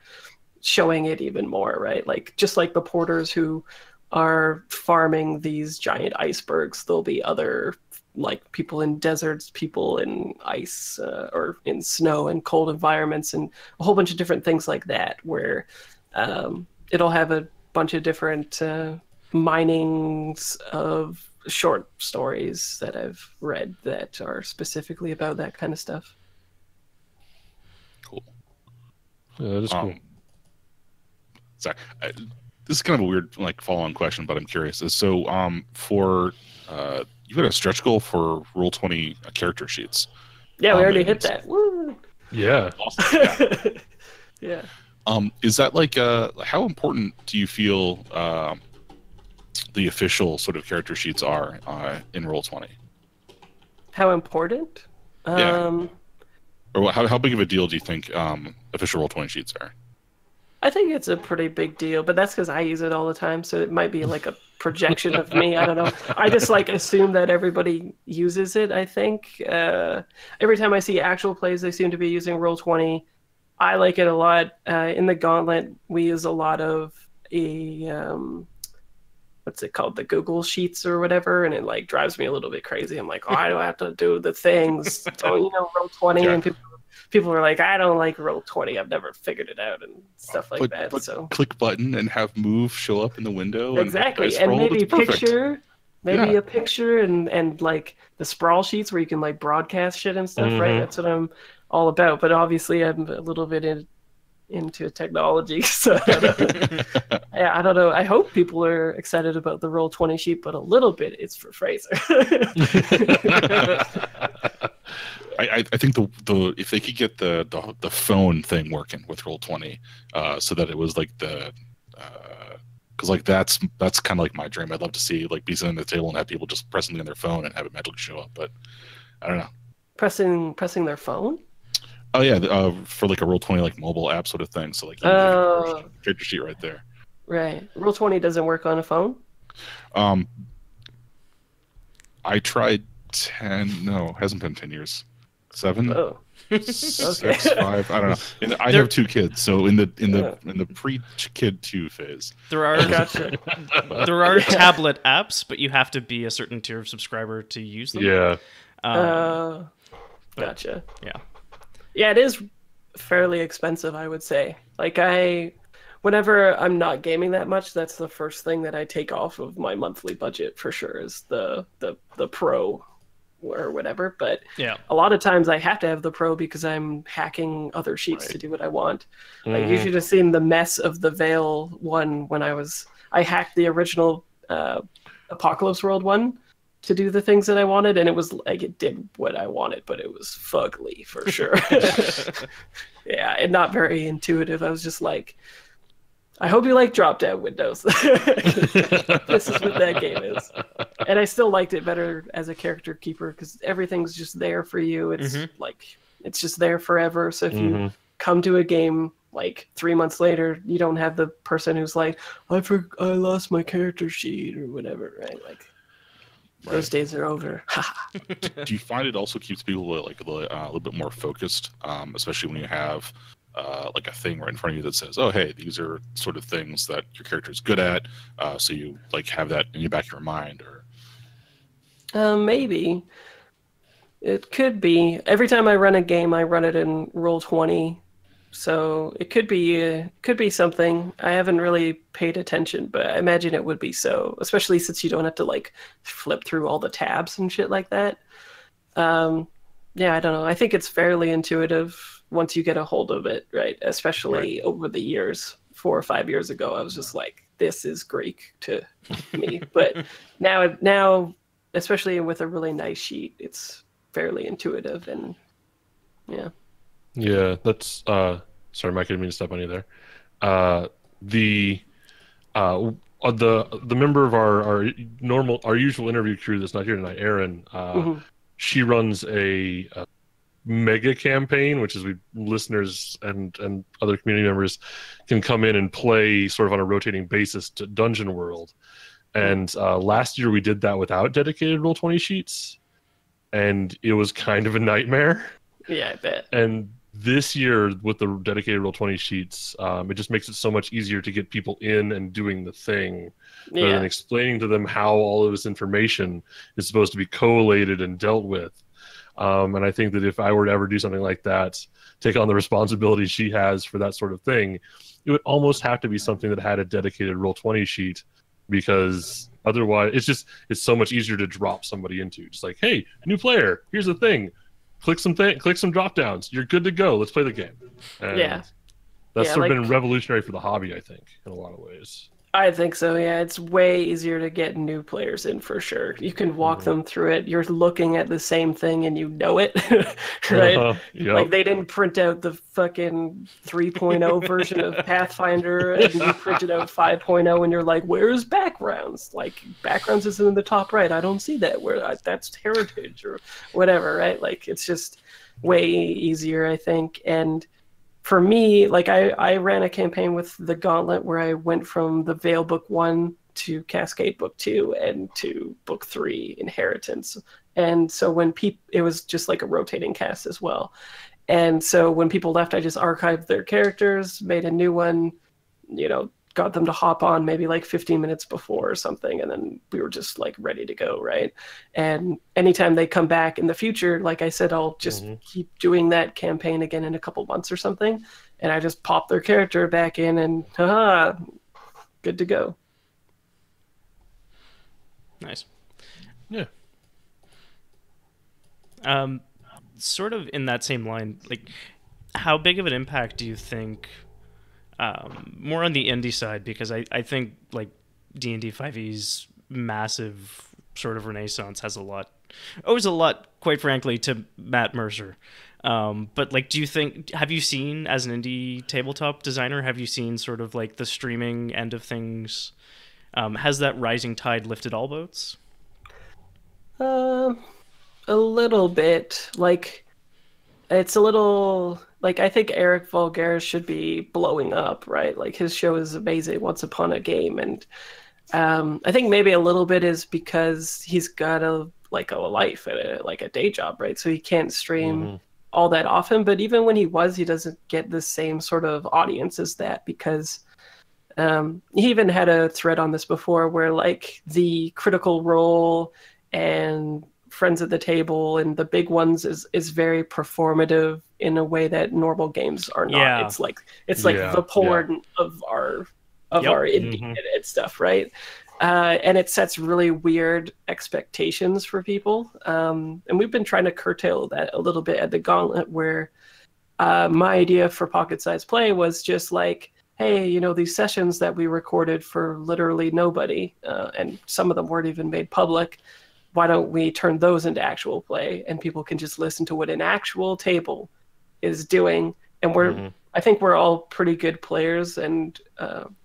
showing it even more, right? Like, just like the porters who are farming these giant icebergs, there'll be other like people in deserts, people in ice or in snow and cold environments, and a whole bunch of different things like that, where it'll have a bunch of different minings of short stories that I've read that are specifically about that kind of stuff. Cool. Yeah, that is cool. Sorry, this is kind of a weird like follow-on question, but I'm curious. So, for you had a stretch goal for Roll20 character sheets. Yeah, we already hit that. Woo! Yeah. Awesome. Yeah. Yeah. Is that like how important do you feel the official sort of character sheets are in Roll20? How important? Yeah. Or how big of a deal do you think official Roll20 sheets are? I think it's a pretty big deal, but that's because I use it all the time, so it might be like a projection of me. I don't know. I just like assume that everybody uses it. I think every time I see actual plays, they seem to be using Roll20. I like it a lot. In the Gauntlet, we use a lot of what's it called, the Google Sheets or whatever, and it like drives me a little bit crazy. I'm like, why do I have to do the things? Don't you know Roll20? Yeah. And people are like, I don't like Roll20. I've never figured it out and stuff like that. But So click button and have move show up in the window. exactly, and maybe it's perfect. maybe Yeah. a picture, and like the sprawl sheets where you can like broadcast shit and stuff, right? That's what I'm all about. But obviously, I'm a little bit into technology, so yeah, I don't know. I hope people are excited about the Roll20 sheet, but a little bit it's for Fraser. I think the if they could get the phone thing working with Roll20, so that it was like the because like that's kind of like my dream. I'd love to see like be sitting at the table and have people just press something on their phone and have it magically show up. But I don't know. pressing their phone. Oh yeah, for like a Roll20 like mobile app sort of thing. So like you Oh, can character sheet right there. right. Roll20 doesn't work on a phone. I tried 10. No, hasn't been 10 years. 7. Oh, 6, okay. 5. I don't know. And I have 2 kids, so in the pre-kid 2 phase. There are Gotcha. there are tablet apps, but you have to be a certain tier of subscriber to use them. Yeah. Gotcha. Yeah. Yeah, it is fairly expensive, I would say. Like whenever I'm not gaming that much, that's the first thing that I take off of my monthly budget for sure is the Pro or whatever. But Yeah. a lot of times I have to have the Pro because I'm hacking other sheets to do what I want. Like you should have seen the mess of the Veil one when I hacked the original Apocalypse World one to do the things that I wanted, and it was like it did what I wanted, but it was fugly for sure. Yeah, and not very intuitive. I was just like, I hope you like drop-down windows. This is what that game is. And I still liked it better as a character keeper because everything's just there for you. It's like it's just there forever. So if you come to a game like 3 months later, you don't have the person who's like, I lost my character sheet or whatever, right? Like those days are over. Do you find it also keeps people like a little bit more focused, especially when you have like a thing right in front of you that says, "Oh, hey, these are sort of things that your character is good at," so you like have that in the back of your mind, or Maybe it could be. Every time I run a game, I run it in Roll20, so it could be something. I haven't really paid attention, but I imagine it would be so, especially since you don't have to like flip through all the tabs and shit like that. Yeah, I don't know. I think it's fairly intuitive once you get a hold of it, right? Especially over the years. 4 or 5 years ago, I was just like, this is Greek to me. But now, especially with a really nice sheet, it's fairly intuitive, and yeah. Yeah, that's sorry, Mike, I didn't mean to step on you there. The member of our usual interview crew that's not here tonight, Erin, she runs a mega campaign, which is listeners and other community members can come in and play sort of on a rotating basis to Dungeon World. And last year we did that without dedicated Roll20 sheets, and it was kind of a nightmare. Yeah, I bet. And this year with the dedicated Roll20 sheets, it just makes it so much easier to get people in and doing the thing, rather than explaining to them how all of this information is supposed to be collated and dealt with. And I think that if I were to ever do something like that, take on the responsibility she has for that sort of thing, it would almost have to be something that had a dedicated Roll20 sheet, because otherwise it's so much easier to drop somebody into. Just like, hey, new player, here's the thing. Click some drop downs. You're good to go. Let's play the game. And that's sort of been revolutionary for the hobby, I think, in a lot of ways. I think so, yeah. It's way easier to get new players in for sure. You can walk them through it. You're looking at the same thing and you know it, right? Like Yep. they didn't print out the fucking 3.0 version of Pathfinder and you printed out 5.0 and you're like, where's backgrounds? Like backgrounds is in the top right. I don't see that. That's heritage or whatever, right? Like it's just way easier, I think. And for me, like I ran a campaign with the Gauntlet where I went from the Veil Book 1 to Cascade Book 2 and to Book 3 Inheritance. And so when it was just like a rotating cast as well. And so when people left, I just archived their characters, made a new one, got them to hop on maybe like 15 minutes before or something, and then we were just like ready to go, right? And anytime they come back in the future, like I said, I'll just keep doing that campaign again in a couple months or something, and I just pop their character back in and good to go. Nice. Yeah. Sort of in that same line, like how big of an impact do you think, more on the indie side, because I think like D&D 5e's massive sort of renaissance owes a lot, quite frankly, to Matt Mercer. But like, have you seen, as an indie tabletop designer, have you seen sort of like the streaming end of things? Has that rising tide lifted all boats? A little bit. Like, it's a little like I think Eric Vulgaris should be blowing up, right? Like his show is amazing, Once Upon a Game, and I think maybe a little bit is because he's got a life and a day job, right? So he can't stream all that often. But even when he doesn't get the same sort of audience as that, because he even had a thread on this before where like the Critical Role and Friends at the Table and the big ones is very performative in a way that normal games are not. Yeah. It's like the porn of our indie and stuff, right? And it sets really weird expectations for people. And we've been trying to curtail that a little bit at the Gauntlet, where my idea for Pocket Size Play was just like, hey, these sessions that we recorded for literally nobody, and some of them weren't even made public, why don't we turn those into actual play and people can just listen to what an actual table is doing? And I think we're all pretty good players and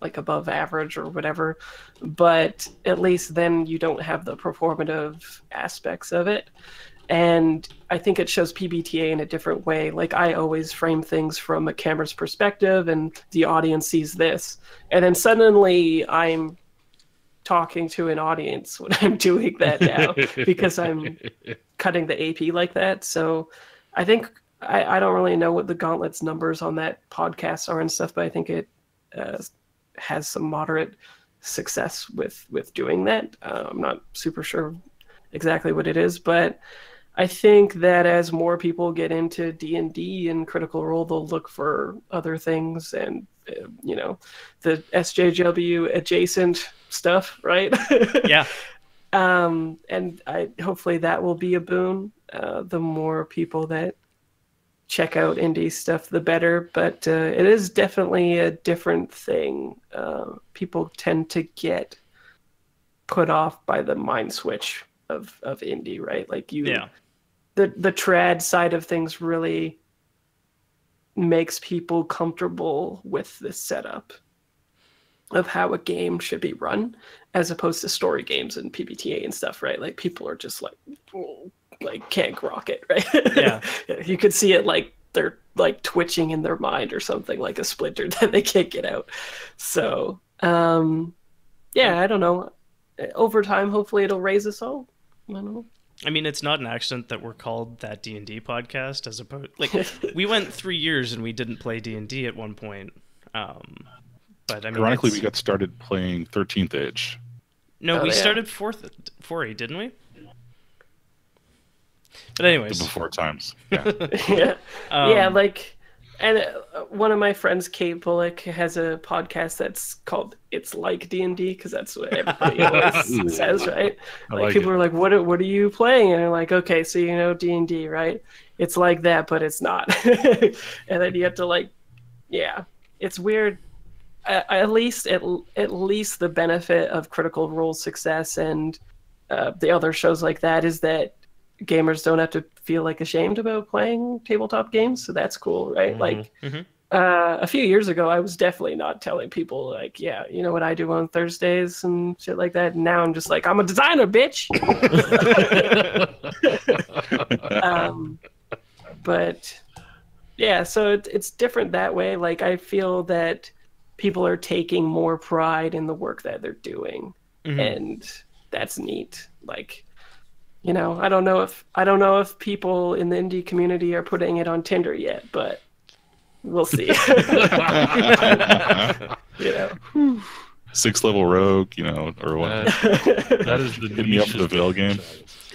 like above average or whatever, but at least then you don't have the performative aspects of it. And I think it shows PBTA in a different way. Like I always frame things from a camera's perspective and the audience sees this. And then suddenly I'm talking to an audience when I'm doing that now because I'm cutting the AP like that. So I think I don't really know what the Gauntlet's numbers on that podcast are and stuff, but I think it has some moderate success with doing that. I'm not super sure exactly what it is, but I think that as more people get into D&D and Critical Role, they'll look for other things and the SJW adjacent stuff, right? Yeah. And hopefully that will be a boon. The more people that check out indie stuff, the better. But it is definitely a different thing. People tend to get put off by the mind switch of indie, right? Like the trad side of things really makes people comfortable with the setup of how a game should be run, as opposed to story games and PBTA and stuff, right? Like people are just like can't grok it, right? Yeah. You could see it like they're like twitching in their mind or something, like a splinter that they can't get out. So I don't know. Over time, hopefully it'll raise us all. I don't know. I mean, it's not an accident that we're called That D&D Podcast, as opposed, like, we went 3 years and we didn't play D&D at one point. But I mean, ironically, we got started playing 13th Age. No, we started 4E, didn't we? But anyways, The before times. Yeah. And one of my friends, Kate Bullock, has a podcast that's called "It's Like D&D" because that's what everybody always says, right? Like people are like, "What are you playing?" And they're like, "Okay, so D&D, right? It's like that, but it's not." And then you have to it's weird at least the benefit of Critical Role's success and the other shows like that is that gamers don't have to feel like ashamed about playing tabletop games. So that's cool, right? Like a few years ago, I was definitely not telling people like, yeah, you know what I do on Thursdays and shit like that. And now I'm just like, I'm a designer, bitch. But yeah, so it's different that way. Like I feel that people are taking more pride in the work that they're doing, and that's neat. Like, you know, I don't know if people in the indie community are putting it on Tinder yet, but we'll see. You know, 6th level rogue, you know, or what? That is the Hit me up for the Veil game.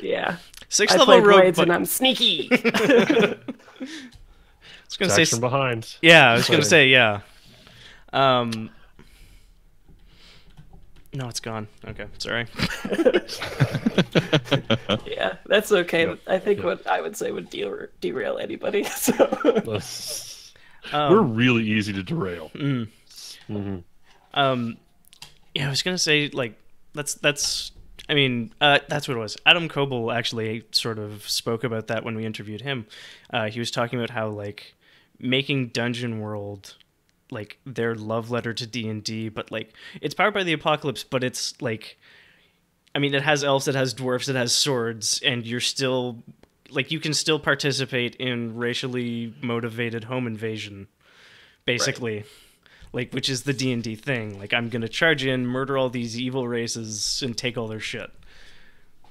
Yeah. 6th I level play rogue, Blades and I'm sneaky. I was gonna say from behind. Yeah, I was gonna say yeah. No, it's gone. Okay, sorry. Yeah, that's okay. I think what I would say would derail anybody. So. We're really easy to derail. Yeah, I was gonna say like that's. I mean, that's what it was. Adam Coble actually sort of spoke about that when we interviewed him. He was talking about how like making Dungeon World like their love letter to D&D, but like it's powered by the apocalypse, but it's like, I mean, it has elves, it has dwarves, it has swords, and you're still like you can still participate in racially motivated home invasion, basically. Right. Like, which is the D&D thing. Like, I'm gonna charge in, murder all these evil races, and take all their shit.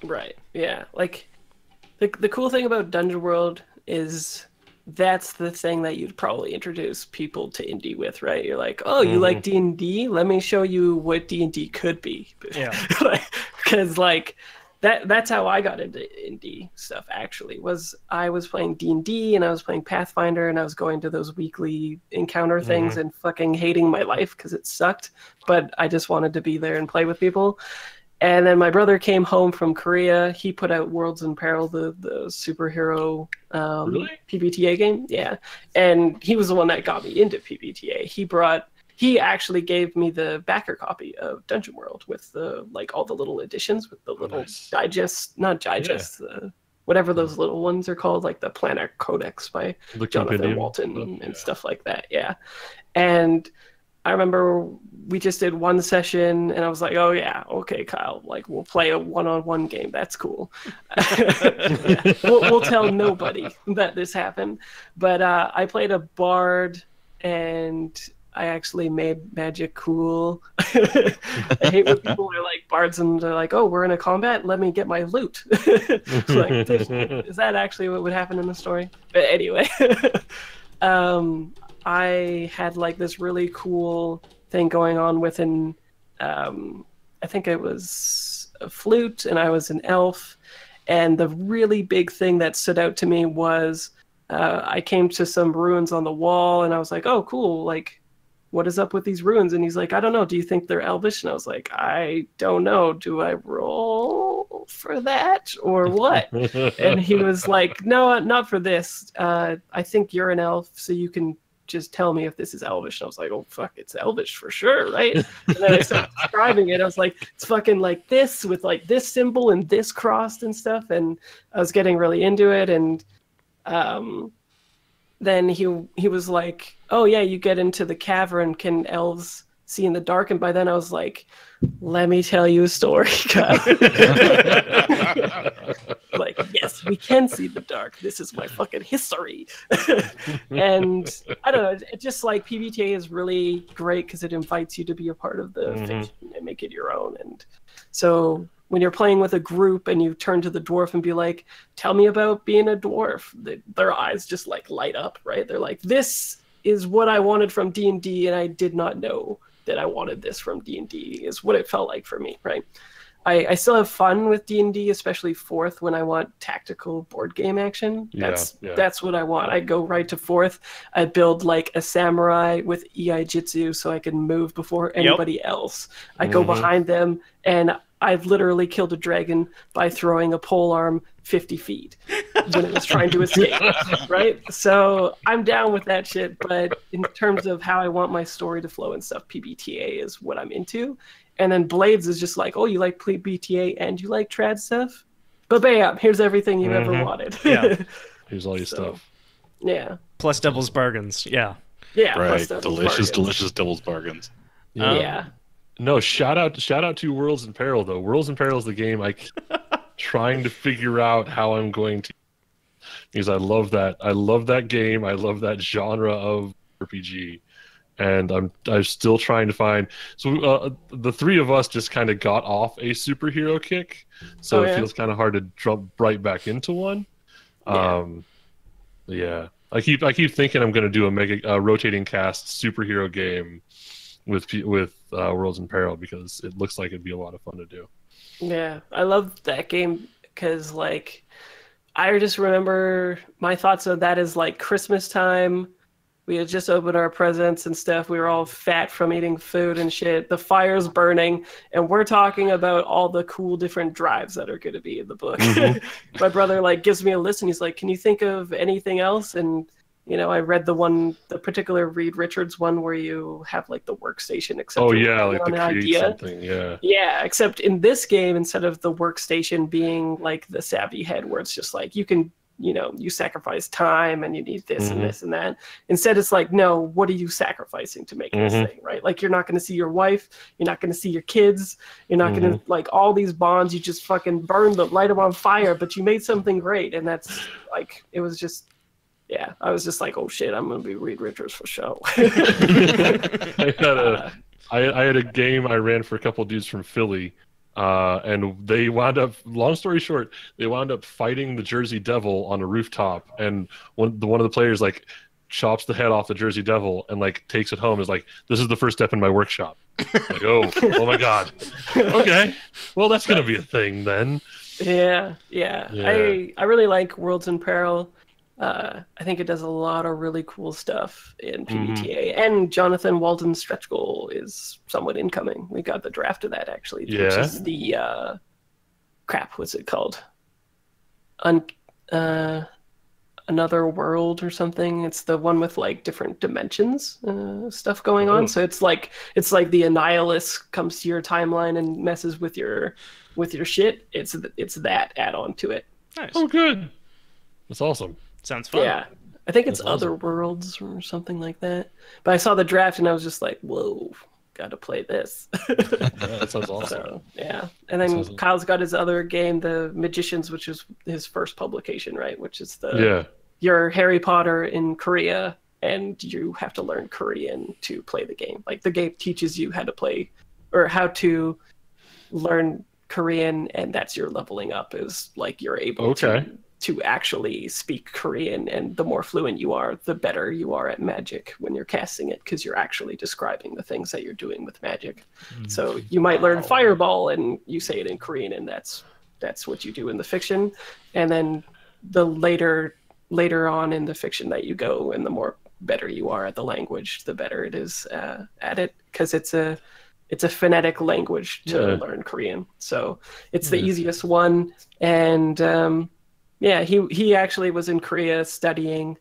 Right. Yeah. Like, the cool thing about Dungeon World is that's the thing that you'd probably introduce people to indie with, right? You're like, oh, you like D&D? Let me show you what D&D could be. Yeah. Because like that's how I got into indie stuff. Actually, I was playing D&D and I was playing Pathfinder and I was going to those weekly encounter things and fucking hating my life because it sucked. But I just wanted to be there and play with people. And then my brother came home from Korea. He put out Worlds in Peril, the superhero PBTA game. Yeah. And he was the one that got me into PBTA. He actually gave me the backer copy of Dungeon World with the like all the little editions with the little whatever those little ones are called, like the Planar Codex by Jonathan Walton and stuff like that. Yeah. And I remember we just did one session and I was like, oh yeah, okay, Kyle, like we'll play a one-on-one game. That's cool. Yeah. We'll tell nobody that this happened. But I played a bard and I actually made magic cool. I hate when people are like bards and they're like, oh, we're in a combat, let me get my loot. Like, is that actually what would happen in the story? But anyway, I had like this really cool thing going on with I think it was a flute and I was an elf. And the really big thing that stood out to me was I came to some ruins on the wall and I was like, oh, cool. Like, what is up with these ruins? And he's like, I don't know. Do you think they're elvish? And I was like, I don't know. Do I roll for that or what? And he was like, no, not for this. I think you're an elf, so you can just tell me if this is elvish. And I was like, oh, fuck, it's elvish for sure, right? And then I started describing it. I was like, it's fucking like this with like this symbol and this crossed and stuff. And I was getting really into it. And then he was like, oh yeah, you get into the cavern, can elves see in the dark? And by then I was like, let me tell you a story, Kyle. Like, yes, we can see the dark. This is my fucking history. And I don't know, it's just like PBTA is really great because it invites you to be a part of the fiction and make it your own. And so when you're playing with a group and you turn to the dwarf and be like, tell me about being a dwarf, their eyes just like light up, right? They're like, this is what I wanted from D&D and I did not know that I wanted this from D&D is what it felt like for me, right? I still have fun with D&D, especially 4th when I want tactical board game action. That's what I want. I go right to 4th. I build like a samurai with EI Jitsu so I can move before anybody else. I go behind them and I've literally killed a dragon by throwing a pole arm 50 feet when it was trying to escape, right? So I'm down with that shit, but in terms of how I want my story to flow and stuff, PBTA is what I'm into. And then Blades is just like, oh, you like PBTA and you like trad stuff? But bam, here's everything you ever wanted. Yeah. Here's all your stuff. Yeah. Plus devil's bargains. Yeah. Yeah. Right. Delicious devil's bargains. Yeah. No, shout out to Worlds in Peril though. Worlds in Peril is the game trying to figure out how I'm going to, because I love that game. I love that genre of RPG, and I'm still trying to find. So the three of us just kind of got off a superhero kick, so it feels kind of hard to jump right back into one. Yeah. I keep thinking I'm going to do a rotating cast superhero game with Worlds in Peril, because it looks like it'd be a lot of fun to do. Yeah, I love that game because, like, I just remember my thoughts of that is like Christmas time. We had just opened our presents and stuff. We were all fat from eating food and shit. The fire's burning, and we're talking about all the cool different drives that are going to be in the book. Mm-hmm. My brother like gives me a list, and he's like, "Can you think of anything else?" And I read the particular Reed Richards one where you have like the workstation, except like to create idea. Something, yeah. Except in this game, instead of the workstation being like the savvy head, where it's just like you can, you sacrifice time and you need this and this and that. Instead, it's like, no, what are you sacrificing to make this thing, right? Like you're not going to see your wife, you're not going to see your kids, you're not going to like all these bonds. You just fucking burn them, light them on fire, but you made something great, and that's like it was just. Yeah, I was just like, oh shit, I'm gonna be Reed Richards for show. I had a game I ran for a couple of dudes from Philly, and they wound up. Long story short, they wound up fighting the Jersey Devil on a rooftop, and one of the players like chops the head off the Jersey Devil and like takes it home. Is like, this is the first step in my workshop. Like, oh my god. Okay, well that's gonna be a thing then. Yeah. I really like Worlds in Peril. I think it does a lot of really cool stuff in PBTA, and Jonathan Walden's stretch goal is somewhat incoming. We got the draft of that actually, which is the what's it called? Another World or something. It's the one with like different dimensions stuff going on. So it's like the Annihilus comes to your timeline and messes with your shit. It's that add-on to it. Nice. Oh, good. That's awesome. Sounds fun. Yeah, I think it's Other Worlds or something like that. But I saw the draft and I was just like, whoa, got to play this. That sounds awesome. So, yeah, and then Kyle's got his other game, The Magicians, which is his first publication, right? Which is your Harry Potter in Korea, and you have to learn Korean to play the game. Like the game teaches you how to play or how to learn Korean, and that's your leveling up. Is like you're able to actually speak Korean, and the more fluent you are, the better you are at magic when you're casting it, because you're actually describing the things that you're doing with magic. So you might learn fireball and you say it in Korean, and that's what you do in the fiction. And then the later on in the fiction that you go, and the more better you are at the language, the better it is at it, because it's a phonetic language to learn Korean. So it's the easiest one. And he actually was in Korea studying,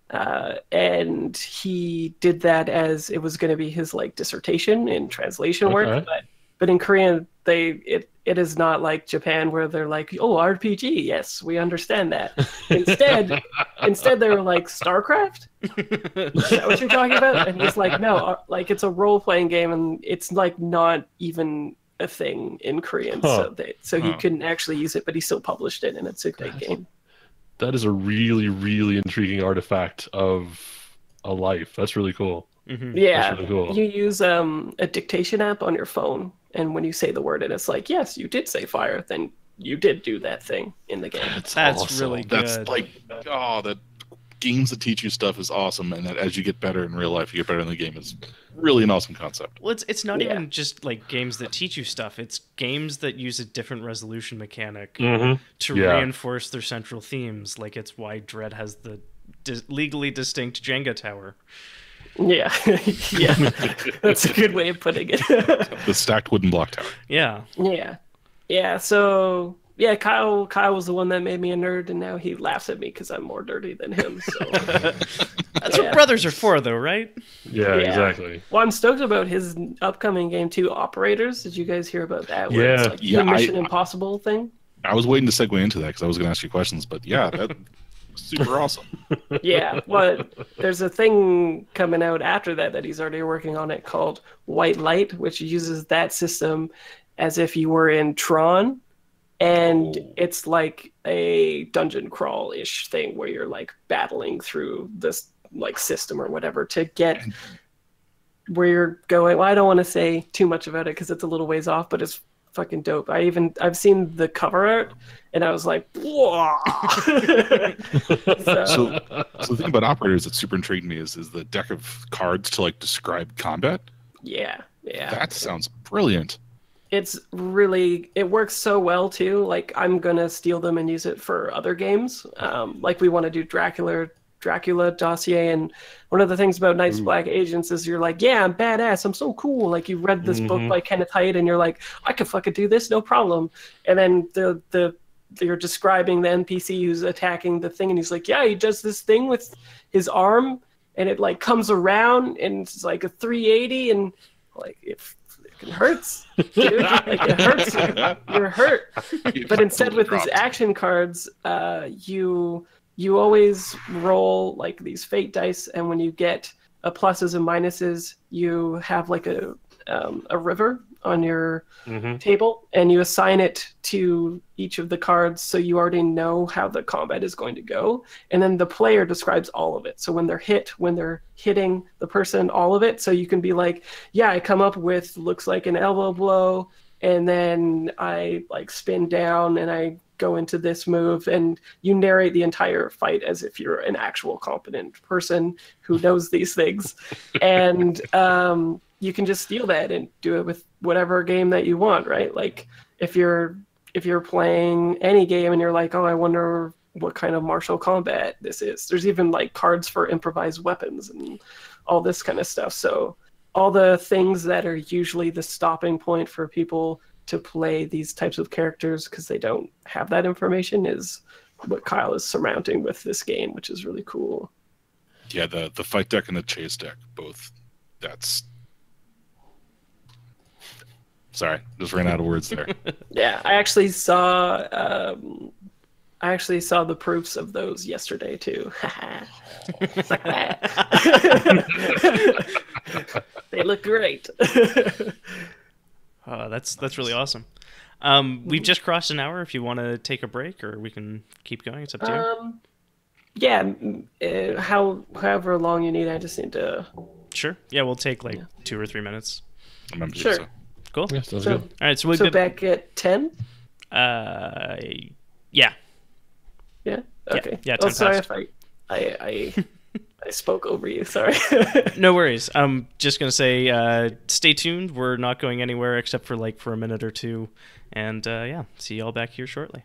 and he did that as it was going to be his like dissertation in translation work. But in Korean, it is not like Japan where they're like, oh, RPG, yes, we understand that. Instead they were like, StarCraft? Is that what you're talking about? And he's like, no, like it's a role-playing game, and it's like not even a thing in Korean, so he couldn't actually use it, but he still published it, and it's a great game. That is a really, really intriguing artifact of a life. That's really cool. Yeah, really cool. You use a dictation app on your phone, and when you say the word and it's like, yes, you did say fire, then you did do that thing in the game. That's awesome. really good. That's like, that games that teach you stuff is awesome, and that as you get better in real life, you get better in the game is really an awesome concept. Well, it's not even just like games that teach you stuff. It's games that use a different resolution mechanic to reinforce their central themes. Like it's why Dread has the legally distinct Jenga tower. Yeah, that's a good way of putting it. The stacked wooden block tower. Yeah. Yeah. Yeah, so yeah, Kyle was the one that made me a nerd, and now he laughs at me because I'm more nerdy than him. So That's what yeah, brothers are for, though, right? Yeah, yeah. exactly. Well, I'm stoked about his upcoming game too, Operators. Did you guys hear about that? Where it's Yeah. like Yeah, the Mission Impossible thing. I was waiting to segue into that because I was going to ask you questions, but yeah, that super awesome. Yeah, well, there's a thing coming out after that that he's already working on it called White Light, which uses that system as if you were in Tron, and Oh. it's like a dungeon crawl ish thing where you're like battling through this like system or whatever to get where you're going. Well, I don't want to say too much about it because it's a little ways off, but it's fucking dope. I've seen the cover art and I was like, whoa. So, So so the thing about operators that super intrigued me is the deck of cards to like describe combat. yeah, yeah. That sounds brilliant. It's really, it works so well too. Like I'm gonna steal them and use it for other games. Like we want to do Dracula dossier, and one of the things about Night's Ooh. Black Agents is you're like, yeah, I'm badass, I'm so cool. Like you read this book by Kenneth Haidt, and you're like, I could fucking do this, no problem. And then the you're describing the NPC who's attacking the thing, and he's like, yeah, he does this thing with his arm, and it like comes around, and it's like a 380, and like if it hurts, dude. Like it hurts. You're hurt. But instead, with these action cards, you always roll like these fate dice, and when you get a pluses and minuses, you have like a river on your table, and you assign it to each of the cards, so you already know how the combat is going to go, and then the player describes all of it. So when they're hitting the person, all of it, so you can be like, yeah, I come up with looks like an elbow blow, and then I like spin down and I go into this move, and you narrate the entire fight as if you're an actual competent person who knows these things. And you can just steal that and do it with whatever game that you want, right? Like if you're playing any game and you're like, oh, I wonder what kind of martial combat this is. There's even like cards for improvised weapons and all this kind of stuff. So all the things that are usually the stopping point for people to play these types of characters because they don't have that information is what Kyle is surmounting with this game, which is really cool. Yeah, the fight deck and the chase deck, both. That's. Sorry, just ran out of words there. Yeah, I actually saw the proofs of those yesterday too. They look great. Oh, that's really awesome. We've just crossed an hour. If you want to take a break, or we can keep going, it's up to you. Yeah, however long you need. I just need to. Sure. Yeah, we'll take like 2 or 3 minutes. Sure. So. Cool. Yeah, sounds So, good. All right. So we'll so get back at 10. Yeah. Yeah. Okay. Yeah, Oh, 10 sorry past. if I spoke over you. Sorry. No worries. I'm just gonna say, stay tuned. We're not going anywhere except for like for a minute or two, and yeah, see y'all back here shortly.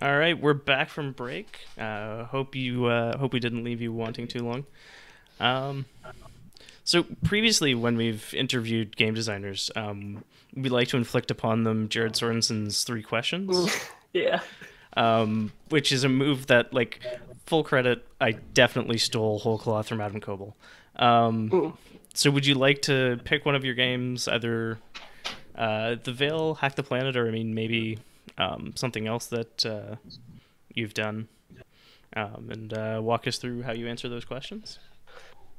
All right, we're back from break. Hope we didn't leave you wanting too long. So previously, when we've interviewed game designers, we like to inflict upon them Jared Sorensen's 3 questions. Yeah. Which is a move that, like, full credit, I definitely stole whole cloth from Adam Coble. So would you like to pick one of your games, either The Veil, Hack the Planet, or maybe something else that you've done, and walk us through how you answer those questions?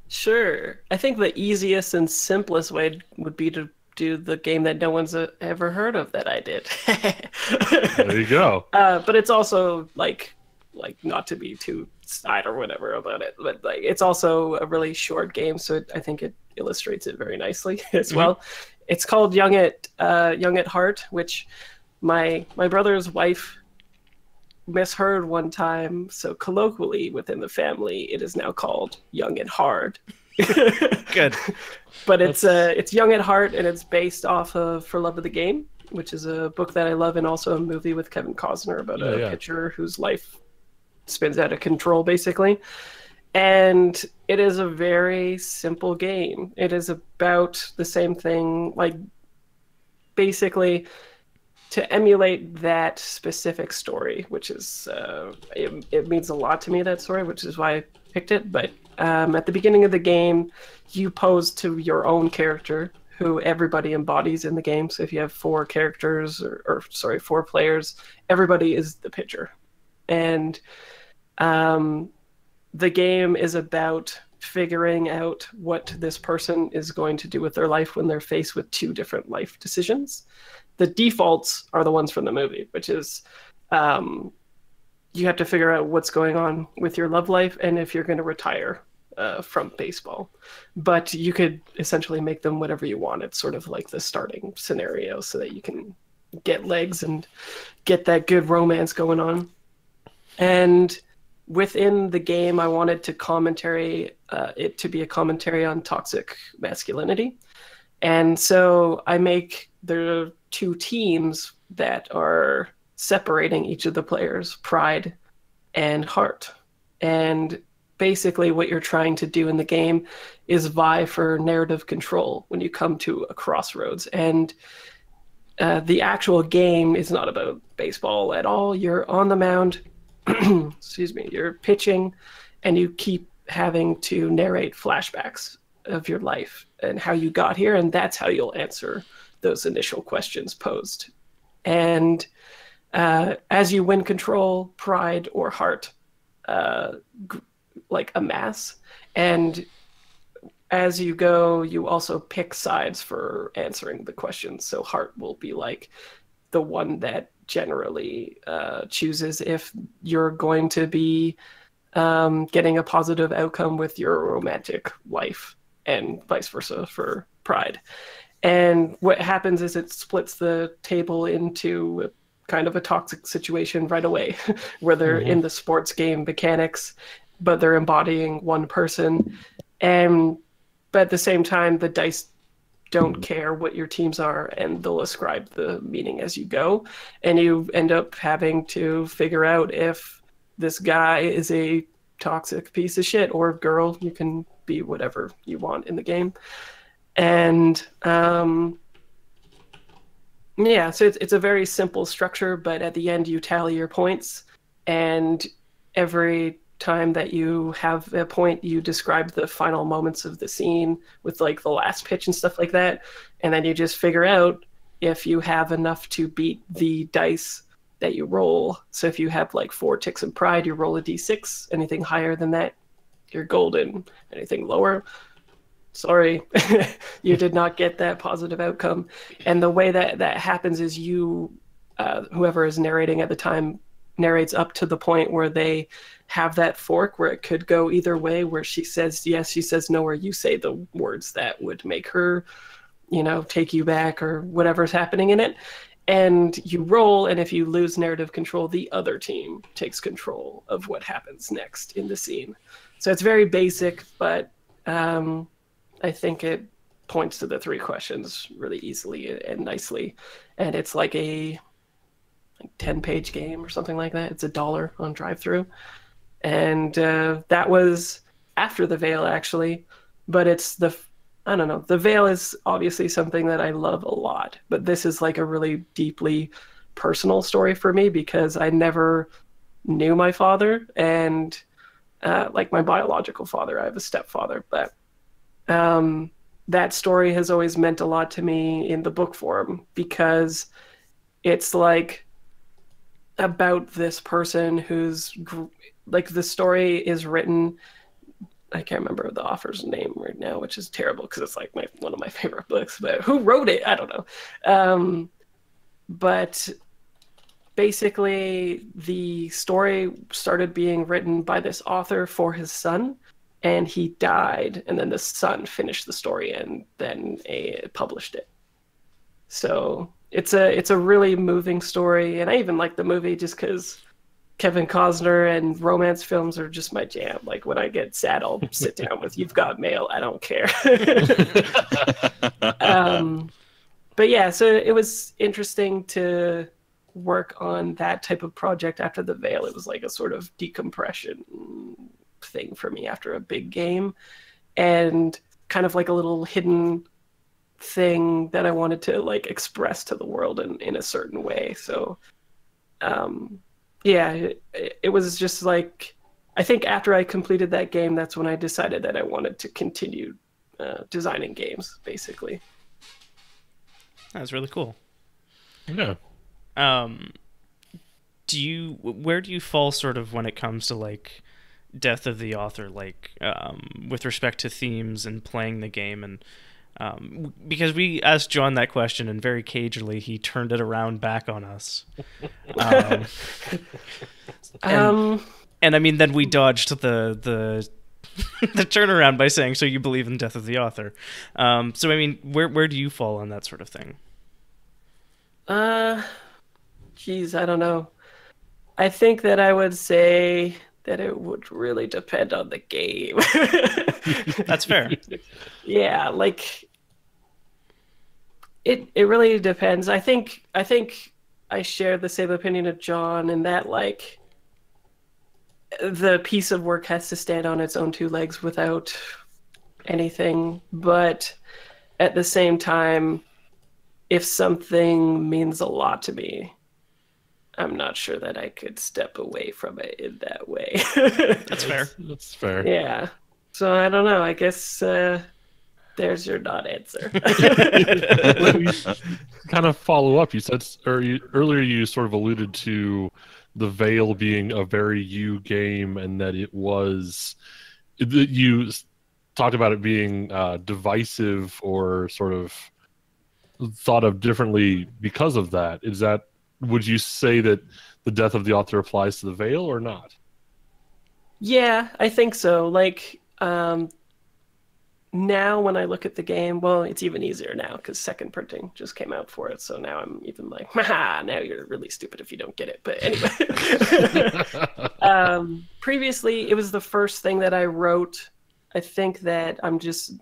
Sure. I think the easiest and simplest way would be to do the game that no one's ever heard of that I did. There you go. But it's also like not to be too snide or whatever about it, but like it's also a really short game, so I think it illustrates it very nicely as well. It's called Young at Heart, which my brother's wife misheard one time, so colloquially within the family it is now called Young at Hard. Good. But it's Young at Heart, and it's based off of For Love of the Game, which is a book that I love, and also a movie with Kevin Costner about a pitcher whose life spins out of control, basically. And it is a very simple game. It is about the same thing, like basically to emulate that specific story, which is it means a lot to me, that story, which is why I picked it. But at the beginning of the game, you pose to your own character, who everybody embodies in the game. So if you have 4 characters, or 4 players, everybody is the pitcher. And the game is about figuring out what this person is going to do with their life when they're faced with 2 different life decisions. The defaults are the ones from the movie, which is you have to figure out what's going on with your love life and if you're going to retire from baseball. But you could essentially make them whatever you want. It's sort of like the starting scenario so that you can get legs and get that good romance going on. And within the game, I wanted to it to be a commentary on toxic masculinity. And so there are 2 teams that are separating each of the players, Pride and Heart. And basically what you're trying to do in the game is vie for narrative control when you come to a crossroads. And the actual game is not about baseball at all. You're on the mound, excuse me, you're pitching, and you keep having to narrate flashbacks of your life and how you got here, and that's how you'll answer those initial questions posed. And as you win control, Pride or Heart like amass, and as you go, you also pick sides for answering the questions. So Heart will be like the one that generally chooses if you're going to be getting a positive outcome with your romantic life, and vice versa for Pride. And what happens is it splits the table into kind of a toxic situation right away, where they're in the sports game mechanics, but they're embodying one person. But at the same time, the dice don't care what your teams are, and they'll ascribe the meaning as you go. And you end up having to figure out if this guy is a toxic piece of shit, or girl. You can be whatever you want in the game. And yeah, so it's a very simple structure, but at the end you tally your points, and every time that you have a point, you describe the final moments of the scene with like the last pitch and stuff like that, and then you just figure out if you have enough to beat the dice that you roll. So if you have like 4 ticks in Pride, you roll a d6. Anything higher than that, you're golden. Anything lower, sorry, you did not get that positive outcome. And the way that happens is you, whoever is narrating at the time, narrates up to the point where they have that fork where it could go either way, where she says yes, she says no, or you say the words that would make her, take you back or whatever's happening in it. And you roll, and if you lose narrative control, the other team takes control of what happens next in the scene. So it's very basic, but I think it points to the 3 questions really easily and nicely. And it's like like 10-page game or something like that. It's $1 on drive-thru, and that was after the Veil actually, but I don't know. The Veil is obviously something that I love a lot, but this is like a really deeply personal story for me because I never knew my father, and like my biological father. I have a stepfather, but that story has always meant a lot to me in the book form because it's like about this person who's like the story is written. I can't remember the author's name right now, which is terrible because it's like one of my favorite books. But who wrote it? I don't know. But basically, the story started being written by this author for his son, and he died, and then the son finished the story and then published it. So it's a really moving story, and I even like the movie just because Kevin Costner and romance films are just my jam. Like when I get sad, I'll sit down with You've Got Mail. I don't care. But yeah, so it was interesting to work on that type of project after the Veil. It was like a sort of decompression thing for me after a big game, and kind of like a little hidden thing that I wanted to like express to the world in a certain way. So yeah, it was just like, I think after I completed that game, that's when I decided that I wanted to continue designing games, basically. That's really cool. Yeah. Where do you fall sort of when it comes to like death of the author, like with respect to themes and playing the game? And because we asked John that question and very cagily he turned it around back on us. And I mean, then we dodged the the turnaround by saying, so you believe in death of the author. So I mean, where do you fall on that sort of thing? Geez, I don't know. I think that I would say that it would really depend on the game. That's fair. Yeah, like it really depends. I think I share the same opinion of John in that like the piece of work has to stand on its own two legs without anything, but at the same time, if something means a lot to me, I'm not sure that I could step away from it in that way. That's fair. That's fair. Yeah. So I don't know. I guess there's your non-answer. Kind of follow up. You said earlier you sort of alluded to the Veil being a very you game, and that you talked about it being divisive or sort of thought of differently because of that. Would you say that the death of the author applies to the Veil or not? Yeah, I think so. Like now when I look at the game, well, it's even easier now because second printing just came out for it. So now I'm even like, haha, now you're really stupid if you don't get it. But anyway, previously it was the first thing that I wrote. I think that I'm just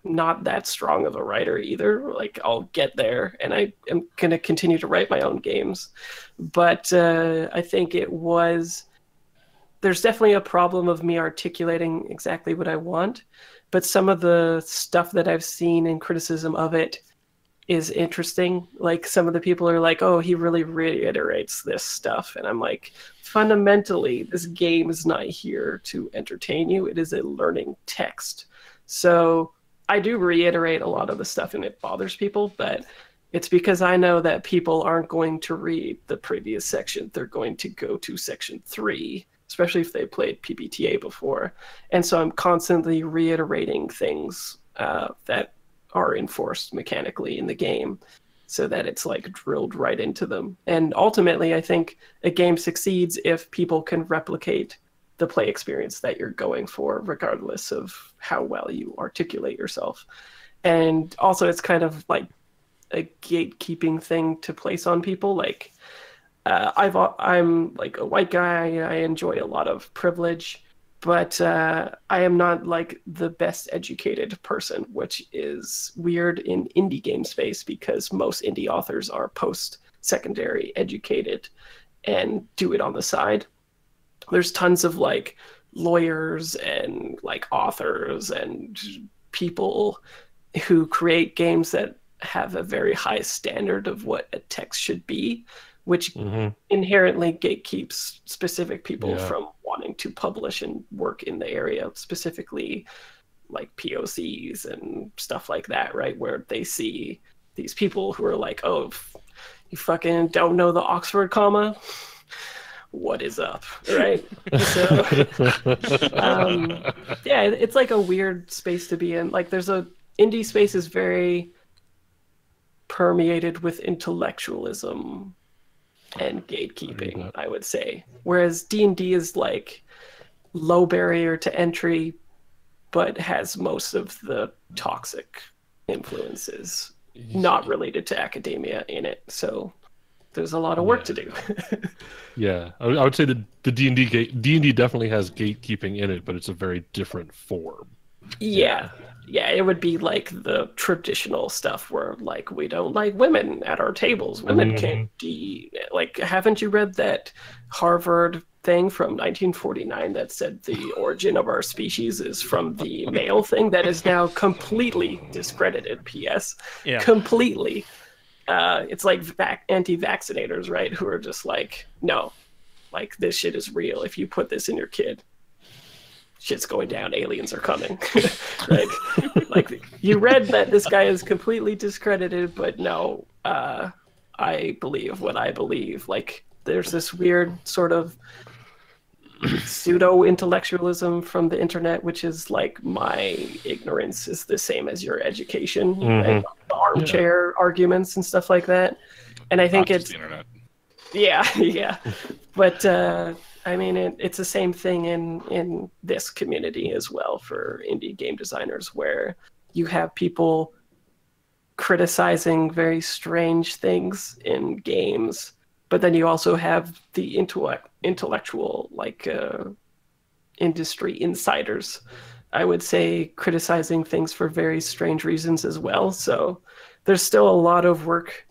not that strong of a writer either. Like I'll get there and I am going to continue to write my own games. But I think there's definitely a problem of me articulating exactly what I want. But some of the stuff that I've seen in criticism of it is interesting. Like some of the people are like, oh, he really reiterates this stuff. And I'm like, fundamentally, this game is not here to entertain you. It is a learning text. So I do reiterate a lot of the stuff and it bothers people, but it's because I know that people aren't going to read the previous section. They're going to go to section 3, especially if they played PBTA before. And so I'm constantly reiterating things that are enforced mechanically in the game so that it's like drilled right into them. And ultimately, I think a game succeeds if people can replicate the play experience that you're going for, regardless of how well you articulate yourself. And also it's kind of like a gatekeeping thing to place on people. Like I'm like a white guy. I enjoy a lot of privilege, but I am not like the best educated person, which is weird in indie game space because most indie authors are post post-secondary educated and do it on the side. There's tons of like lawyers and like authors and people who create games that have a very high standard of what a text should be, which inherently gatekeeps specific people from wanting to publish and work in the area, specifically like POCs and stuff like that, right? Where they see these people who are like, oh, you fucking don't know the Oxford comma? What is up, right? So, yeah, it's like a weird space to be in. Like, indie space is very permeated with intellectualism and gatekeeping, I would say. Whereas D&D is like low barrier to entry, but has most of the toxic influences not related to academia in it. So there's a lot of work to do. Yeah, I would say that the D&D definitely has gatekeeping in it, but it's a very different form. Yeah, it would be like the traditional stuff where like we don't like women at our tables. Women can't like. Haven't you read that Harvard thing from 1949 that said the origin of our species is from the male thing? That is now completely discredited. P.S. Yeah. Completely. It's like anti-vaccinators, right? Who are just like, no, like this shit is real. If you put this in your kid, shit's going down. Aliens are coming. Right? Like you read that this guy is completely discredited, but no, I believe what I believe. Like there's this weird sort of pseudo-intellectualism from the internet, which is like my ignorance is the same as your education, right? The armchair arguments and stuff like that. And I think it's the internet. Yeah. But I mean, it's the same thing in this community as well for indie game designers, where you have people criticizing very strange things in games, but then you also have the intellectual, like industry insiders, I would say, criticizing things for very strange reasons as well. So there's still a lot of work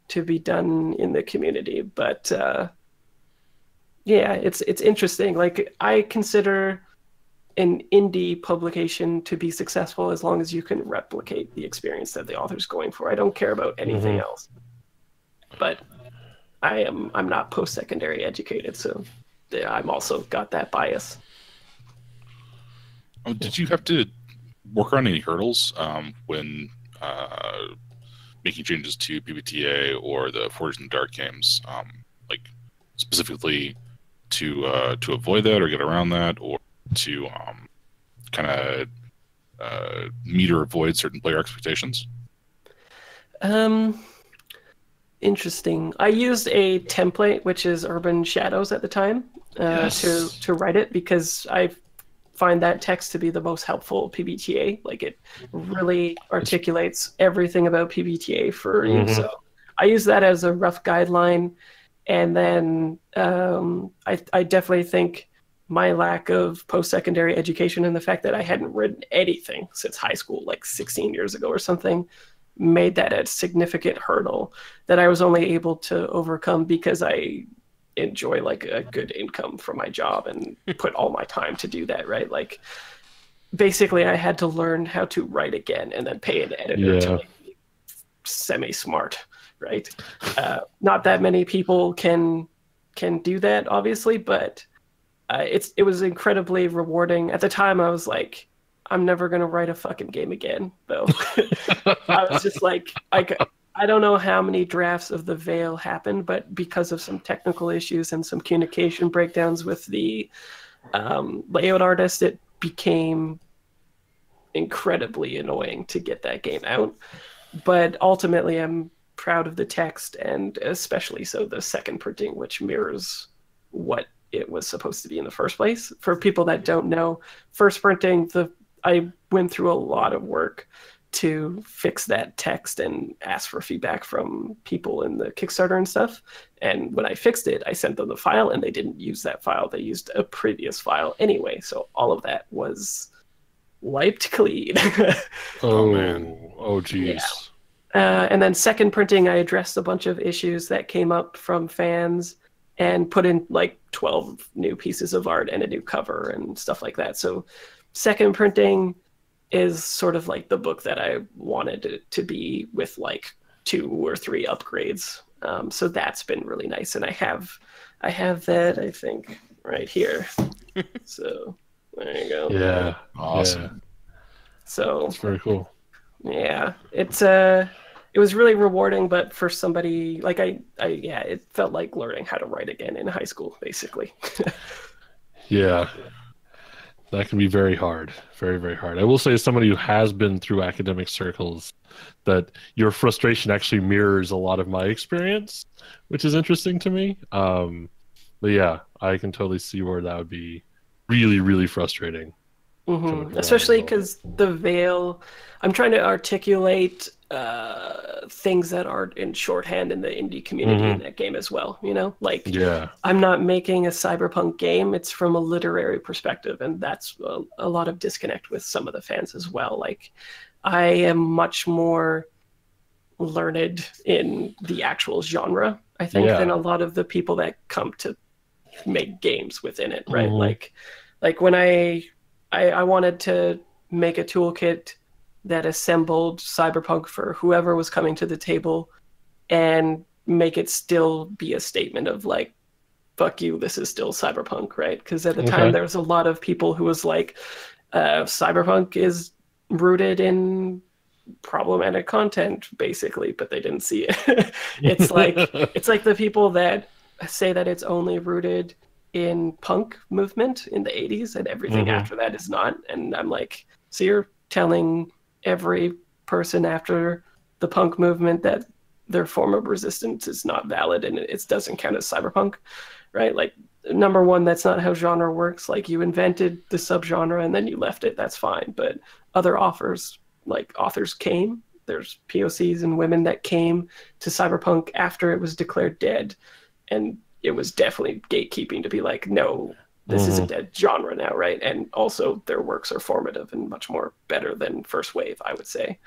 to be done in the community, but yeah, it's interesting. Like I consider an indie publication to be successful as long as you can replicate the experience that the author's going for. I don't care about anything else. But I'm not post-secondary educated, so I'm also got that bias. Oh, did you have to work around any hurdles when making changes to PBTA or the Forged in the Dark games, like specifically to avoid that or get around that, or to kind of meet or avoid certain player expectations? Interesting. I used a template, which is Urban Shadows at the time, to write it, because I find that text to be the most helpful PBTA. Like it really articulates everything about PBTA for you. So I use that as a rough guideline. And then I definitely think my lack of post-secondary education and the fact that I hadn't written anything since high school, like 16 years ago or something, made that a significant hurdle that I was only able to overcome because I enjoy like a good income from my job and put all my time to do that, right? Like basically I had to learn how to write again and then pay an editor to make me semi-smart, right? Not that many people can do that, obviously, but it was incredibly rewarding. At the time I was like, I'm never going to write a fucking game again, though. I was just like, I don't know how many drafts of The Veil happened, but because of some technical issues and some communication breakdowns with the layout artist, it became incredibly annoying to get that game out. But ultimately, I'm proud of the text, and especially so the second printing, which mirrors what it was supposed to be in the first place. For people that don't know, first printing, I went through a lot of work to fix that text and ask for feedback from people in the Kickstarter and stuff. And when I fixed it, I sent them the file and they didn't use that file. They used a previous file anyway. So all of that was wiped clean. Oh, man. Oh, geez. And then second printing, I addressed a bunch of issues that came up from fans and put in like 12 new pieces of art and a new cover and stuff like that. So second printing is sort of like the book that I wanted it to be, with like 2 or 3 upgrades. So that's been really nice. And I have that, I think, right here. So there you go. Yeah. Awesome. Yeah. So It's very cool. yeah, it was really rewarding, but for somebody like yeah, it felt like learning how to write again in high school, basically. Yeah. That can be very hard. Very, very hard. I will say, as somebody who has been through academic circles, that your frustration actually mirrors a lot of my experience, which is interesting to me. But yeah, I can totally see where that would be really, really frustrating. Especially because the Veil, I'm trying to articulate things that are in shorthand in the indie community in that game as well. You know, like Yeah. I'm not making a cyberpunk game; it's from a literary perspective, and that's a lot of disconnect with some of the fans as well. Like, I am much more learned in the actual genre, I think, than a lot of the people that come to make games within it. Right? Like when I wanted to make a toolkit that assembled cyberpunk for whoever was coming to the table and make it still be a statement of like, fuck you, this is still cyberpunk, right? Because at the time there was a lot of people who was like, cyberpunk is rooted in problematic content, basically, but they didn't see it. It's like the people that say that it's only rooted in punk movement in the 80s and everything after that is not. And I'm like, so you're telling every person after the punk movement that their form of resistance is not valid and it doesn't count as cyberpunk, right? Like, number one, that's not how genre works. Like, you invented the subgenre and then you left it, that's fine. But other authors came, there's POCs and women that came to cyberpunk after it was declared dead, and it was definitely gatekeeping to be like, no, this is a dead genre now, right? And also their works are formative and much more better than First Wave, I would say.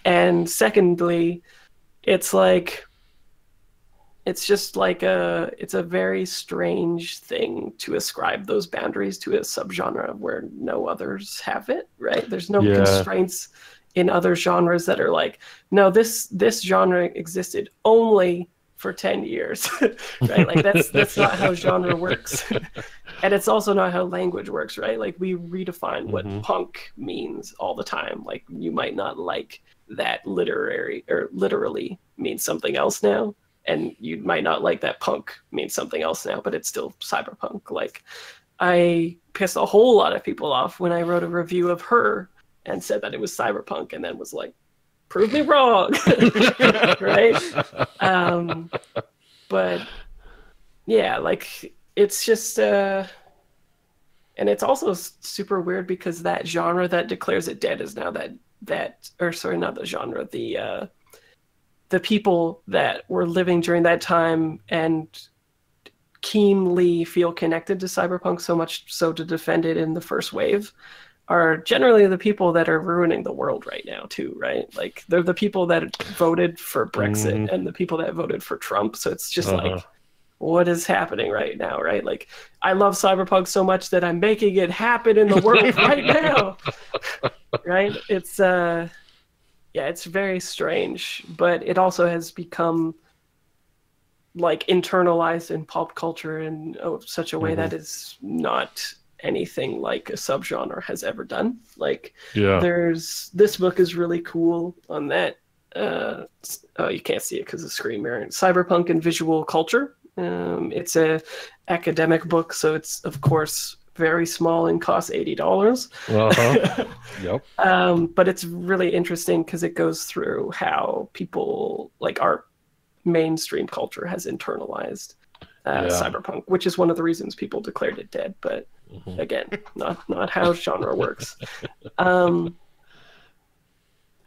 And secondly, it's just like it's a very strange thing to ascribe those boundaries to a subgenre where no others have it, right? There's no constraints in other genres that are like, no, this genre existed only for 10 years, right? Like that's not how genre works. And it's also not how language works, right? Like, we redefine what punk means all the time. Like, you might not like that literally means something else now, and you might not like that punk means something else now, but it's still cyberpunk. Like, I pissed a whole lot of people off when I wrote a review of Her and said that it was cyberpunk, and then was like, prove me wrong. Right? But yeah, like, it's just and it's also super weird because that genre that declares it dead is now or sorry, not the genre, the people that were living during that time and keenly feel connected to cyberpunk, so much so to defend it in the first wave, are generally the people that are ruining the world right now too, right? Like, they're the people that voted for Brexit and the people that voted for Trump. So it's just like, what is happening right now, right? Like, I love cyberpunk so much that I'm making it happen in the world right now, right? It's it's very strange, but it also has become like internalized in pop culture in such a way that is not anything like a subgenre has ever done. Like, this book is really cool on that. You can't see it because of screen mirroring. Cyberpunk and Visual Culture. It's a academic book, so it's of course very small and costs $80. Yep. But it's really interesting because it goes through how people, like, our mainstream culture has internalized cyberpunk, which is one of the reasons people declared it dead. But again, not how genre works.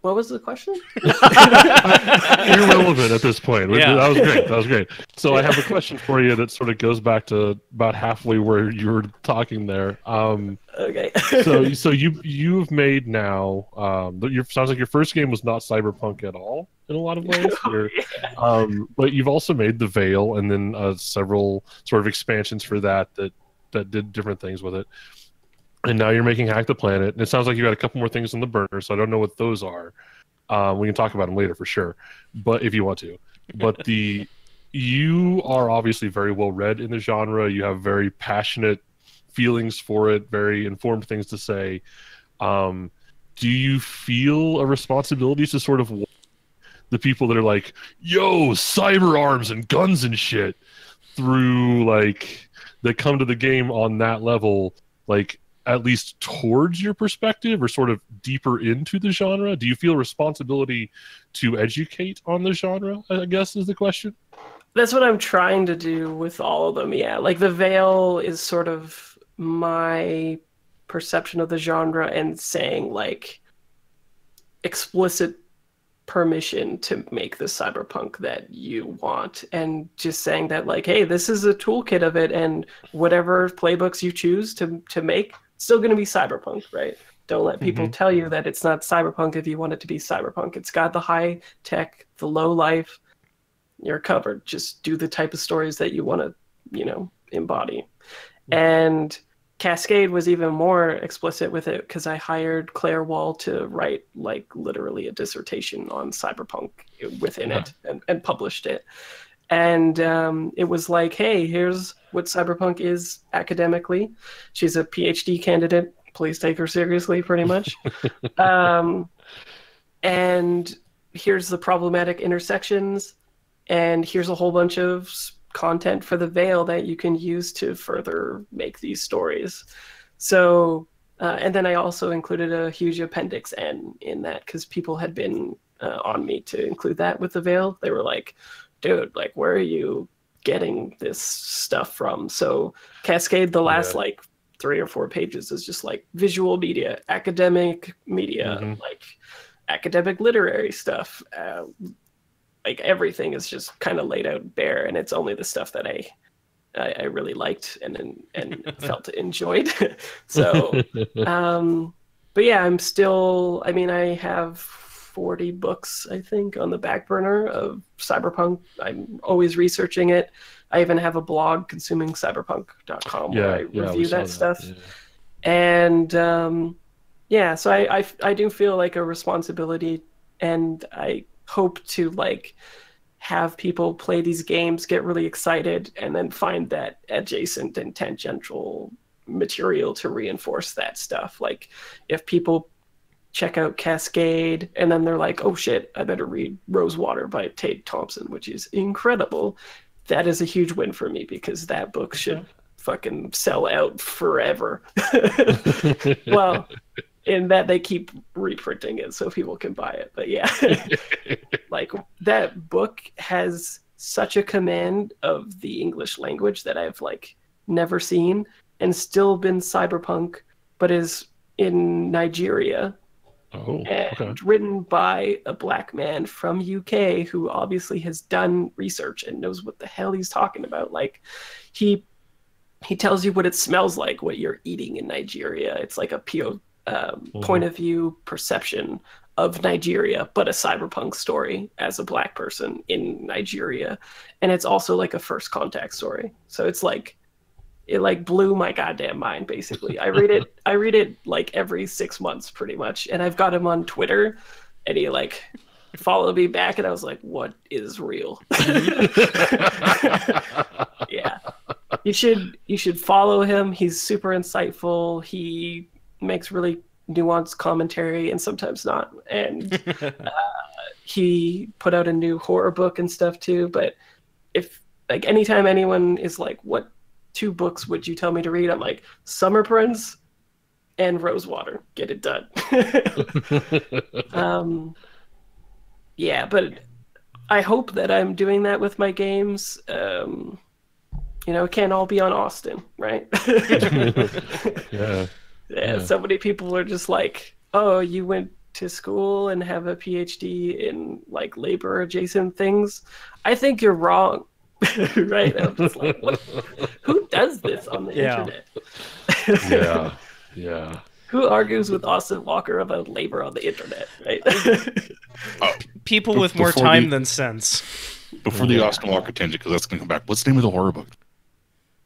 What was the question? Irrelevant at this point. Yeah. That was great. That was great. So I have a question for you that sort of goes back to about halfway where you were talking there. Okay. So you've made now. Sounds like your first game was not cyberpunk at all in a lot of ways. But you've also made the Veil, and then several sort of expansions for that did different things with it. And now you're making Hack the Planet, and it sounds like you got a couple more things on the burner, so I don't know what those are. We can talk about them later for sure, but if you want to. But you are obviously very well read in the genre. You have very passionate feelings for it, very informed things to say. Do you feel a responsibility to sort of the people that are like, yo, cyber arms and guns and shit, through like that come to the game on that level, like at least towards your perspective or sort of deeper into the genre? Do you feel responsibility to educate on the genre, I guess is the question? That's what I'm trying to do with all of them, yeah. Like the Veil is sort of my perception of the genre and saying like explicit permission to make the cyberpunk that you want, and just saying that like, hey, this is a toolkit of it, and whatever playbooks you choose to make, it's still going to be cyberpunk, right? Don't let people tell you that it's not cyberpunk if you want it to be cyberpunk. It's got the high tech, the low life. You're covered. Just do the type of stories that you want to, embody. And Cascade was even more explicit with it because I hired Claire Wall to write like literally a dissertation on cyberpunk within it and published it. And it was like, hey, here's what cyberpunk is academically. She's a PhD candidate. Please take her seriously, pretty much. And here's the problematic intersections. And here's a whole bunch of content for the Veil that you can use to further make these stories. So, and then I also included a huge appendix N in that because people had been on me to include that with the Veil. They were like, dude, like, where are you getting this stuff from? So Cascade, the last like 3 or 4 pages is just like visual media, academic media, like academic literary stuff. Like everything is just kind of laid out bare, and it's only the stuff that I really liked and felt enjoyed. So, but yeah, I'm still. I mean, I have 40 books, I think, on the back burner of cyberpunk. I'm always researching it. I even have a blog, consumingcyberpunk.com, where I review that stuff. Yeah. And so I do feel like a responsibility, and I hope to like have people play these games, get really excited, and then find that adjacent and tangential material to reinforce that stuff. Like if people check out Cascade and then they're like, oh shit, I better read Rosewater by Tate Thompson, which is incredible. That is a huge win for me because that book should fucking sell out forever. Well, in that they keep reprinting it so people can buy it. But yeah, like that book has such a command of the English language that I've like never seen, and still been cyberpunk, but is in Nigeria. And written by a black man from UK who obviously has done research and knows what the hell he's talking about. Like he tells you what it smells like, what you're eating in Nigeria. It's like a point of view perception of Nigeria, but a cyberpunk story as a black person in Nigeria. And it's also like a first contact story. So it's like, it like blew my goddamn mind, basically. I read it like every 6 months pretty much. And I've got him on Twitter and he like followed me back and I was like, what is real? Yeah. You should follow him. He's super insightful. He makes really nuanced commentary and sometimes not. And he put out a new horror book and stuff too. But if like anytime anyone is like, what 2 books would you tell me to read? I'm like, Summer Prince and Rosewater. Get it done. Yeah, but I hope that I'm doing that with my games. It can't all be on Austin, right? Yeah. So many people are just like, oh, you went to school and have a PhD in like labor adjacent things, I think you're wrong. Right? I'm just like, what? Who does this on the internet? Yeah. Yeah. Who argues with Austin Walker about labor on the internet, right? People with more time than sense. Before the Austin Walker tangent, because that's going to come back. What's the name of the horror book?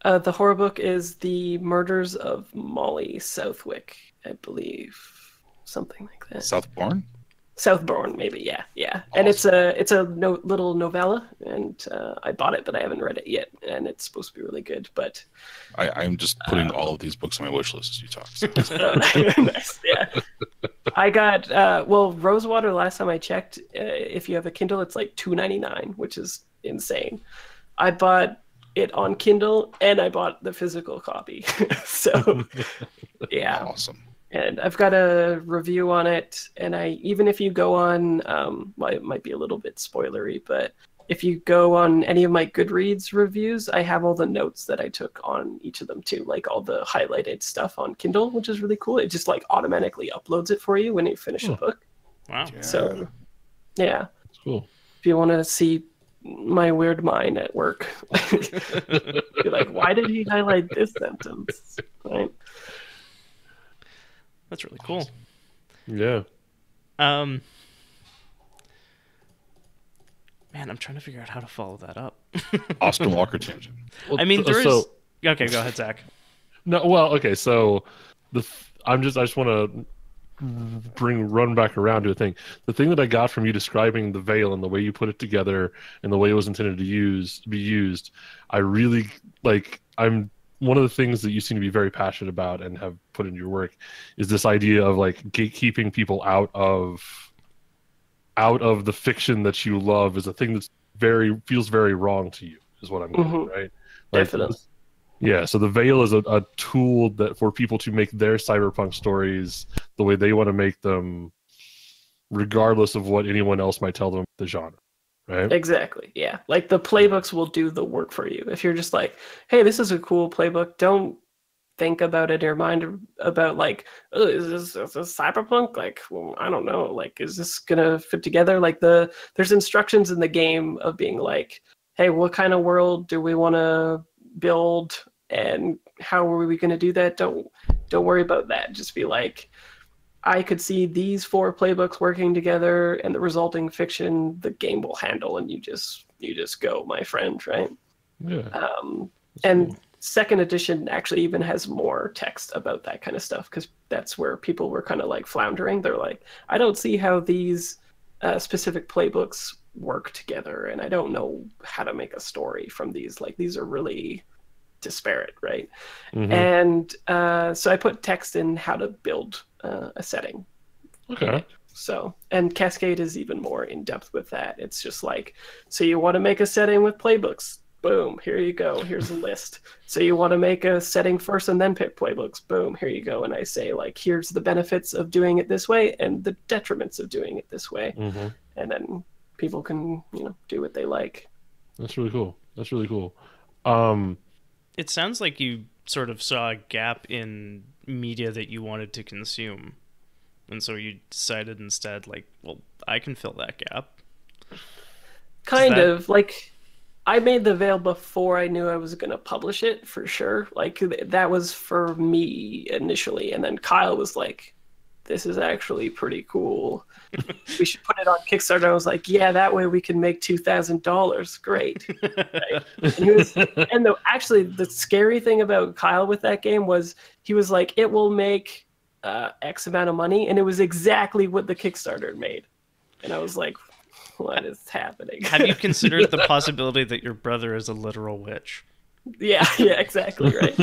The horror book is The Murders of Molly Southwick, I believe. Something like that. Southbourne? Southbourne, maybe, yeah. Awesome. And it's a little novella, and I bought it, but I haven't read it yet, and it's supposed to be really good, but... I'm just putting all of these books on my wish list as you talk. So. Nice, yeah. I got, Rosewater, last time I checked, if you have a Kindle, it's like $2.99, which is insane. I bought it on Kindle, and I bought the physical copy. So, yeah. Awesome. And I've got a review on it, and even if you go on, it might be a little bit spoilery, but if you go on any of my Goodreads reviews, I have all the notes that I took on each of them too, like all the highlighted stuff on Kindle, which is really cool. It just like automatically uploads it for you when you finish a book. Wow. Yeah. So, yeah. That's cool. If you want to see my weird mind at work, be like, why did he highlight this sentence? Right? That's really cool. Yeah. Man, I'm trying to figure out how to follow that up. Austin Walker tangent. Well, I mean, there so, is... Okay, go ahead, Zach. No, well, okay, so I just want to run back around to a thing. The thing that I got from you describing the veil and the way you put it together and the way it was intended to be used, I really like. I'm one of the things that you seem to be very passionate about and have put in your work is this idea of like gatekeeping people out of the fiction that you love is a thing that's feels very wrong to you, is what I'm getting, right? Like, Definitely. Yeah, so the veil is a tool that for people to make their cyberpunk stories the way they want to make them, regardless of what anyone else might tell them the genre, right? Exactly, yeah. Like the playbooks will do the work for you. If you're just like, hey, this is a cool playbook, don't think about it in your mind about like, oh, is this cyberpunk? Like, well, I don't know. Like, is this gonna fit together? Like there's instructions in the game of being like, hey, what kind of world do we want to build? And how are we going to do that? Don't worry about that. Just be like, I could see these 4 playbooks working together, and the resulting fiction the game will handle, and you just go, my friend, right? Yeah. And cool. Second edition actually even has more text about that kind of stuff, because that's where people were kind of like floundering. They're like, I don't see how these specific playbooks work together, and I don't know how to make a story from these. Like, these are really disparate, right? Mm-hmm. And so I put text in how to build a setting. Okay. So, and Cascade is even more in depth with that. It's just like, so you want to make a setting with playbooks? Boom, here you go. Here's a list. So you want to make a setting first and then pick playbooks? Boom, here you go. And I say, like, here's the benefits of doing it this way and the detriments of doing it this way. Mm-hmm. And then people can, do what they like. That's really cool. It sounds like you sort of saw a gap in media that you wanted to consume. And so you decided instead, like, well, I can fill that gap. Kind of. Like, I made the Veil before I knew I was going to publish it, for sure. Like, that was for me initially. And then Kyle was like, this is actually pretty cool. We should put it on Kickstarter. I was like, yeah, that way we can make $2,000. Great. Right? And actually, the scary thing about Kyle with that game was he was like, it will make X amount of money. And it was exactly what the Kickstarter made. And I was like, what is happening? Have you considered the possibility that your brother is a literal witch? Yeah, exactly, right.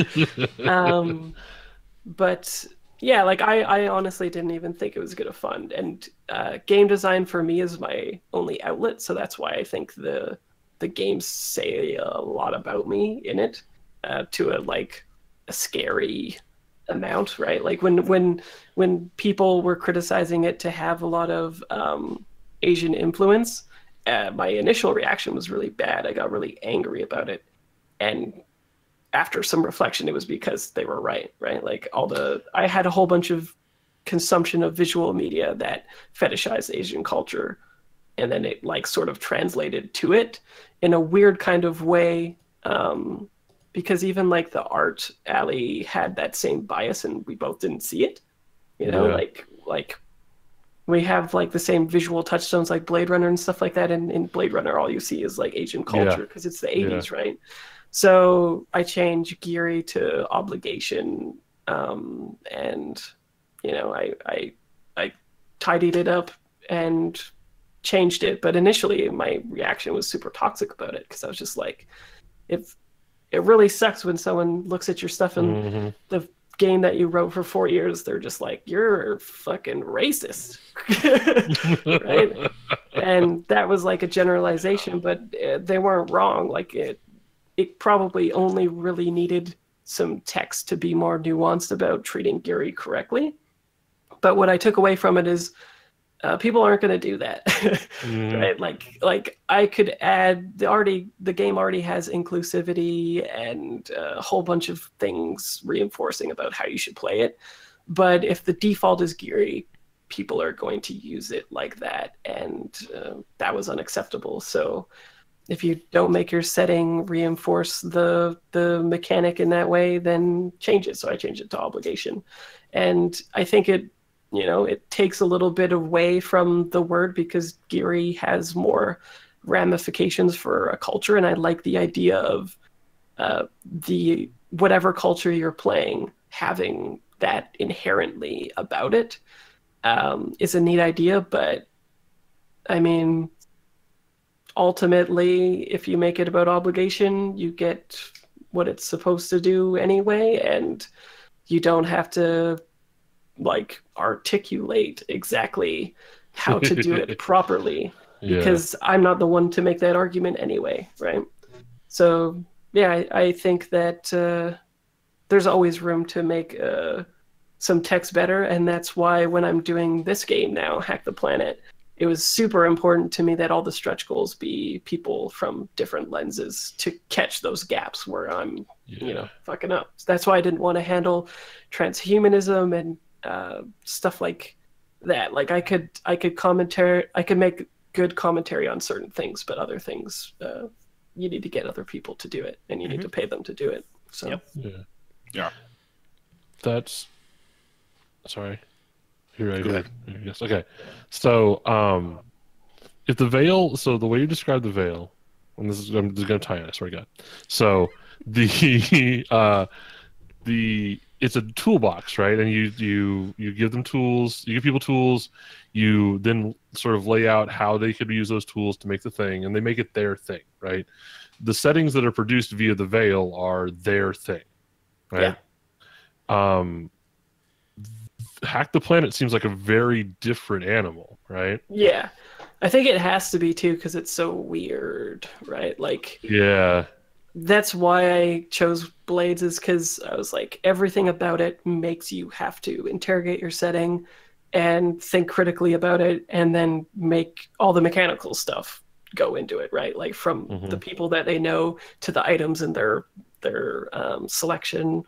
But yeah, like I honestly didn't even think it was going to fund. And game design for me is my only outlet, so that's why I think the games say a lot about me in it, to a scary amount, right? Like when people were criticizing it to have a lot of Asian influence, my initial reaction was really bad. I got really angry about it, and after some reflection, it was because they were right? Like I had a whole bunch of consumption of visual media that fetishized Asian culture, and then it like sort of translated to it in a weird kind of way, because even like the art alley had that same bias and we both didn't see it, you know. Like we have like the same visual touchstones like Blade Runner and stuff like that, and in Blade Runner all you see is like Asian culture because it's the 80s, right? So I changed Geary to obligation, and you know, I tidied it up and changed it. But initially my reaction was super toxic about it, because I was just like, if it really sucks when someone looks at your stuff and the game that you wrote for 4 years, they're just like, you're fucking racist. Right? And that was like a generalization, but they weren't wrong. Like it probably only really needed some text to be more nuanced about treating Geary correctly. But what I took away from it is people aren't going to do that. Right? Like I could add the game already has inclusivity and a whole bunch of things reinforcing about how you should play it. But if the default is Geary, people are going to use it like that, and that was unacceptable. So if you don't make your setting reinforce the mechanic in that way, then change it. So I changed it to obligation. And I think it takes a little bit away from the word, because Geary has more ramifications for a culture. And I like the idea of the whatever culture you're playing having that inherently about it is a neat idea. But I mean, ultimately, if you make it about obligation, you get what it's supposed to do anyway, and you don't have to like articulate exactly how to do it properly, because I'm not the one to make that argument anyway, right? So yeah, I think that there's always room to make some text better, and that's why when I'm doing this game now, Hack the Planet, it was super important to me that all the stretch goals be people from different lenses to catch those gaps where I'm, fucking up. So that's why I didn't want to handle transhumanism and stuff like that. Like I could make good commentary on certain things, but other things, you need to get other people to do it, and you need to pay them to do it. So that's sorry. Here. Yes. Okay. So, if the veil, so the way you describe the veil, and I'm just going to tie in, I swear to God. So it's a toolbox, right? And you give them tools, you give people tools, you then sort of lay out how they could use those tools to make the thing, and they make it their thing, right? The settings that are produced via the veil are their thing, right? Yeah. Hack the Planet seems like a very different animal, right? Yeah. I think it has to be too, because it's so weird, right? Like, yeah. That's why I chose Blades, is because I was like, everything about it makes you have to interrogate your setting and think critically about it, and then make all the mechanical stuff go into it, right? Like from the people that they know to the items and their selection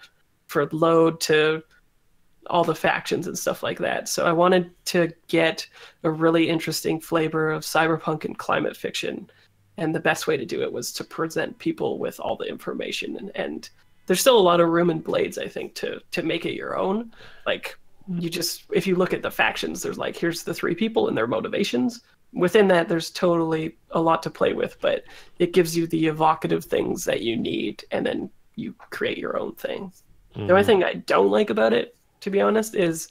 for load to all the factions and stuff like that. So I wanted to get a really interesting flavor of cyberpunk and climate fiction. And the best way to do it was to present people with all the information. And there's still a lot of room in Blades, I think, to make it your own. Like, if you look at the factions, there's like, here's the 3 people and their motivations. Within that, there's totally a lot to play with, but it gives you the evocative things that you need, and then you create your own thing. The only thing I don't like about it, to be honest, is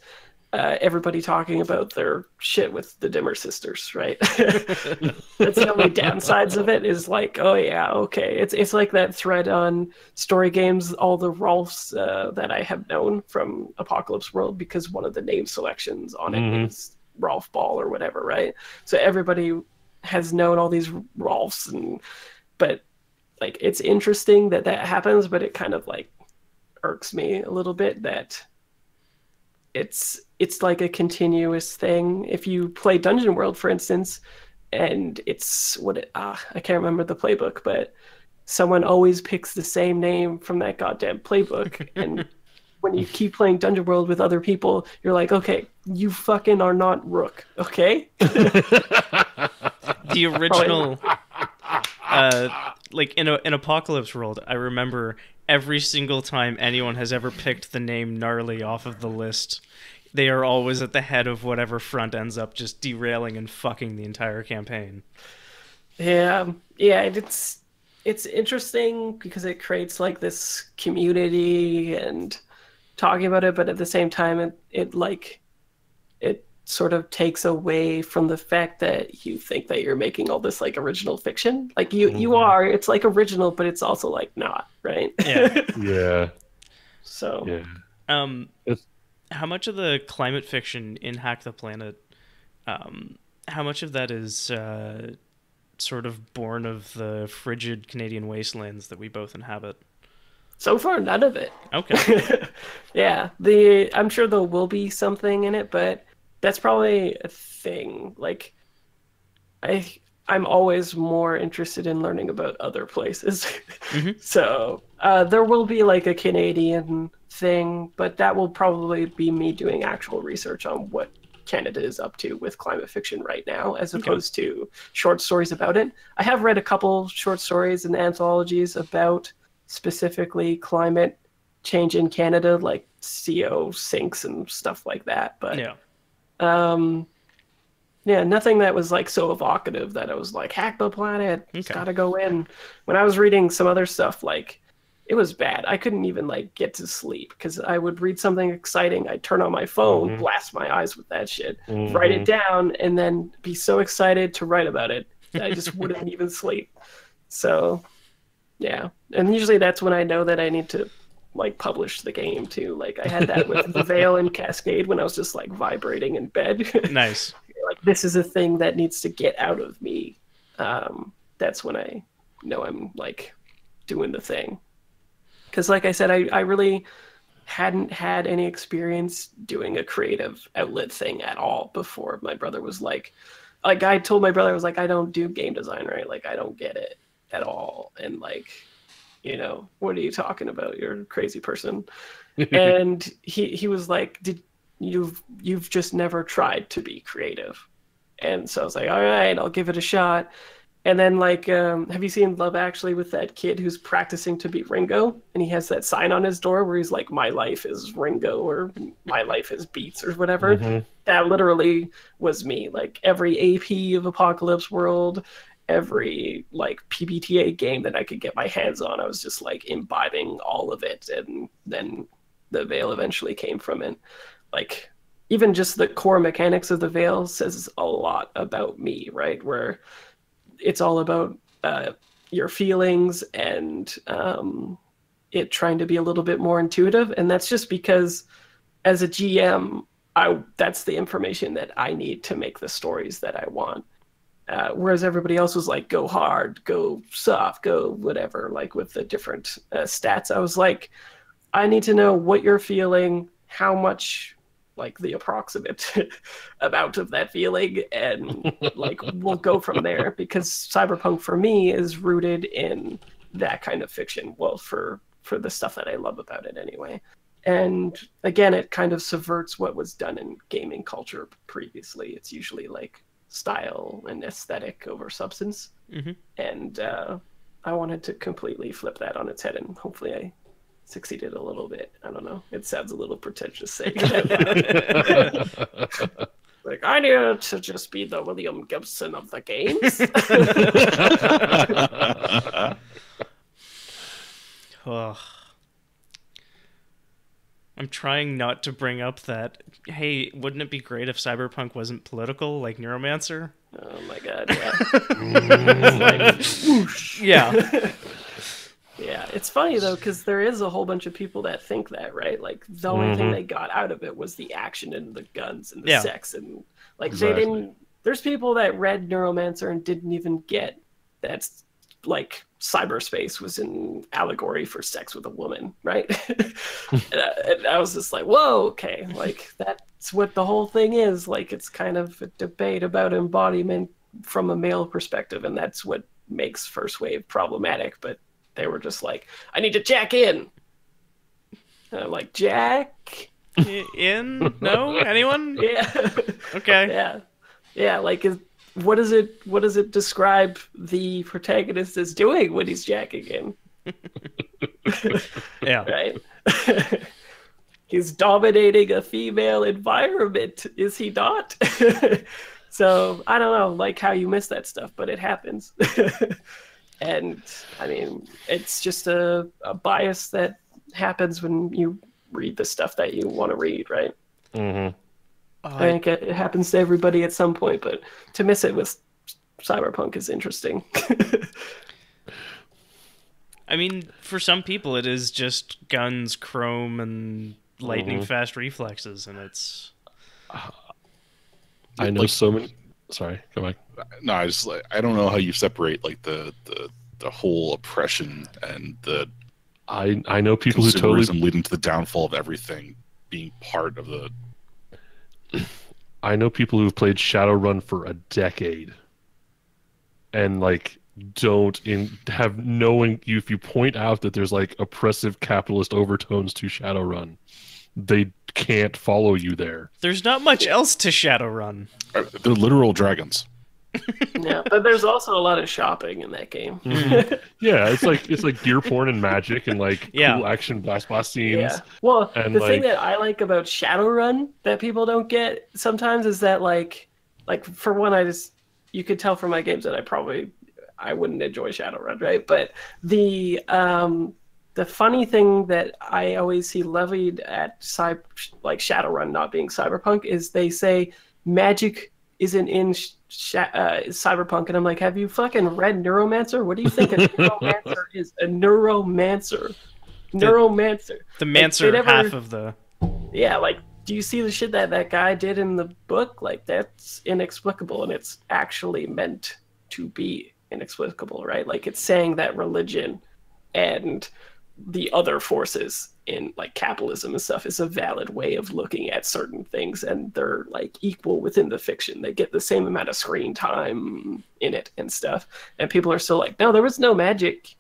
everybody talking about their shit with the Dimmer sisters, right? That's the only downsides of it, is like, oh yeah, okay. It's like that thread on Story Games, all the Rolfs that I have known from Apocalypse World, because one of the name selections on it is Rolf Ball or whatever, right? So everybody has known all these Rolfs, but like, it's interesting that happens, but it kind of like irks me a little bit that it's like a continuous thing. If you play Dungeon World, for instance, and it's I can't remember the playbook, but someone always picks the same name from that goddamn playbook. And when you keep playing Dungeon World with other people, you're like, okay, you fucking are not Rook, okay? The original, like in an Apocalypse World, I remember every single time anyone has ever picked the name Gnarly off of the list, they are always at the head of whatever front ends up just derailing and fucking the entire campaign. Yeah, it's interesting because it creates like this community and talking about it, but at the same time, it sort of takes away from the fact that you think that you're making all this like original fiction. Like you are. It's like original, but it's also like not, right? Yeah. Yeah. So Yeah. How much of the climate fiction in Hack the Planet, how much of that is sort of born of the frigid Canadian wastelands that we both inhabit? so far, none of it. Okay. Yeah, I'm sure there will be something in it, but that's probably a thing. Like, I'm always more interested in learning about other places. So there will be like a Canadian thing, but that will probably be me doing actual research on what Canada is up to with climate fiction right now, as opposed to short stories about it. I have read a couple short stories and anthologies about specifically climate change in Canada, like CO sinks and stuff like that. But yeah, nothing that was like so evocative that I was like, hack the planet, it's gotta go in. When I was reading some other stuff, like, it was bad. I couldn't even like get to sleep because I would read something exciting, I'd turn on my phone, blast my eyes with that shit, write it down, and then be so excited to write about it that I just wouldn't even sleep. So yeah, and usually that's when I know that I need to like publish the game too. Like I had that with the Veil and Cascade when I was just like vibrating in bed. Nice. Like, this is a thing that needs to get out of me. That's when I know I'm like doing the thing. Because like I said, I really hadn't had any experience doing a creative outlet thing at all before my brother was like I told my brother, I was like, I don't do game design, right? Like I don't get it at all. And like, you know, what are you talking about? You're a crazy person. And he was like, you've just never tried to be creative. And so I was like, all right, I'll give it a shot. And then like, have you seen Love Actually with that kid who's practicing to be Ringo? And he has that sign on his door where he's like, my life is Ringo, or my life is Beats, or whatever. That literally was me. Like every AP of Apocalypse World, every like PBTA game that I could get my hands on, I was just like imbibing all of it. And then the Veil eventually came from it. Like even just the core mechanics of the Veil says a lot about me, right? Where it's all about your feelings and it trying to be a little bit more intuitive. And that's just because as a GM, that's the information that I need to make the stories that I want. Whereas everybody else was like, go hard, go soft, go whatever, like with the different stats. I was like, I need to know what you're feeling, how much, like the approximate amount of that feeling, and like we'll go from there, because cyberpunk for me is rooted in that kind of fiction. Well, for the stuff that I love about it anyway. And again, it kind of subverts what was done in gaming culture previously. It's usually like style and aesthetic over substance. And I wanted to completely flip that on its head, and hopefully I succeeded a little bit. I don't know. It sounds a little pretentious saying that. Like, I need to just be the William Gibson of the games. I'm trying not to bring up that, hey, wouldn't it be great if Cyberpunk wasn't political like Neuromancer? Oh my god, yeah. Like, whoosh. Yeah. Yeah, it's funny though, because there is a whole bunch of people that think that, right? Like the only thing they got out of it was the action and the guns and the sex, and like they didn't. There's people that read Neuromancer and didn't even get that's like cyberspace was an allegory for sex with a woman, right? And I was just like, whoa, okay, like that's what the whole thing is. Like it's kind of a debate about embodiment from a male perspective, and that's what makes First Wave problematic. But they were just like, I need to jack in. And I'm like, Jack In? No? Anyone? Yeah. Okay. Yeah. Yeah, like what does it describe the protagonist as doing when he's jacking in? Yeah. Right? He's dominating a female environment, is he not? So I don't know, like how you miss that stuff, but it happens. And I mean, it's just a bias that happens when you read the stuff that you want to read, right? Mm-hmm. I think it happens to everybody at some point, but to miss it with Cyberpunk is interesting. I mean, for some people, it is just guns, chrome, and lightning fast reflexes, and it's. I know so many. Sorry, come back. No, I don't know how you separate like the whole oppression and the I know people who totally leading to the downfall of everything being part of the. I know people who've played Shadowrun for a decade, and like have knowing if you point out that there's like oppressive capitalist overtones to Shadowrun, they can't follow you there. There's not much else to Shadowrun. They're literal dragons. Yeah, but there's also a lot of shopping in that game. Yeah, it's like gear porn and magic and like cool action blast scenes. Yeah. Well, and the thing that I like about Shadowrun that people don't get sometimes is that like for one, you could tell from my games that I wouldn't enjoy Shadowrun, right? But the funny thing that I always see levied at Shadowrun not being Cyberpunk is they say magic isn't in Cyberpunk, and I'm like, have you fucking read Neuromancer? What do you think a Neuromancer is? A Neuromancer. Neuromancer. The Mancer half of the... Yeah, like, do you see the shit that guy did in the book? Like, that's inexplicable, and it's actually meant to be inexplicable, right? Like, it's saying that religion and the other forces in like capitalism and stuff is a valid way of looking at certain things, and they're like equal within the fiction. They get the same amount of screen time in it and stuff, and people are still like, no, there was no magic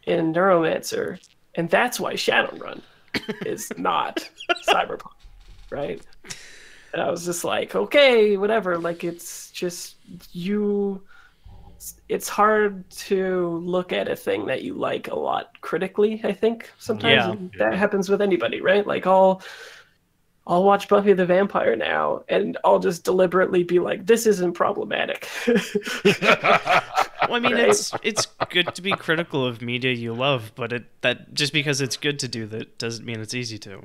in Neuromancer, and that's why Shadowrun is not Cyberpunk, right? And I was just like, okay, whatever. Like, it's just it's hard to look at a thing that you like a lot critically, I think, sometimes. Yeah. That happens with anybody, right? Like, I'll watch Buffy the Vampire now, and I'll just deliberately be like, this isn't problematic. Well, I mean, right? it's good to be critical of media you love, but that just because it's good to do that doesn't mean it's easy to.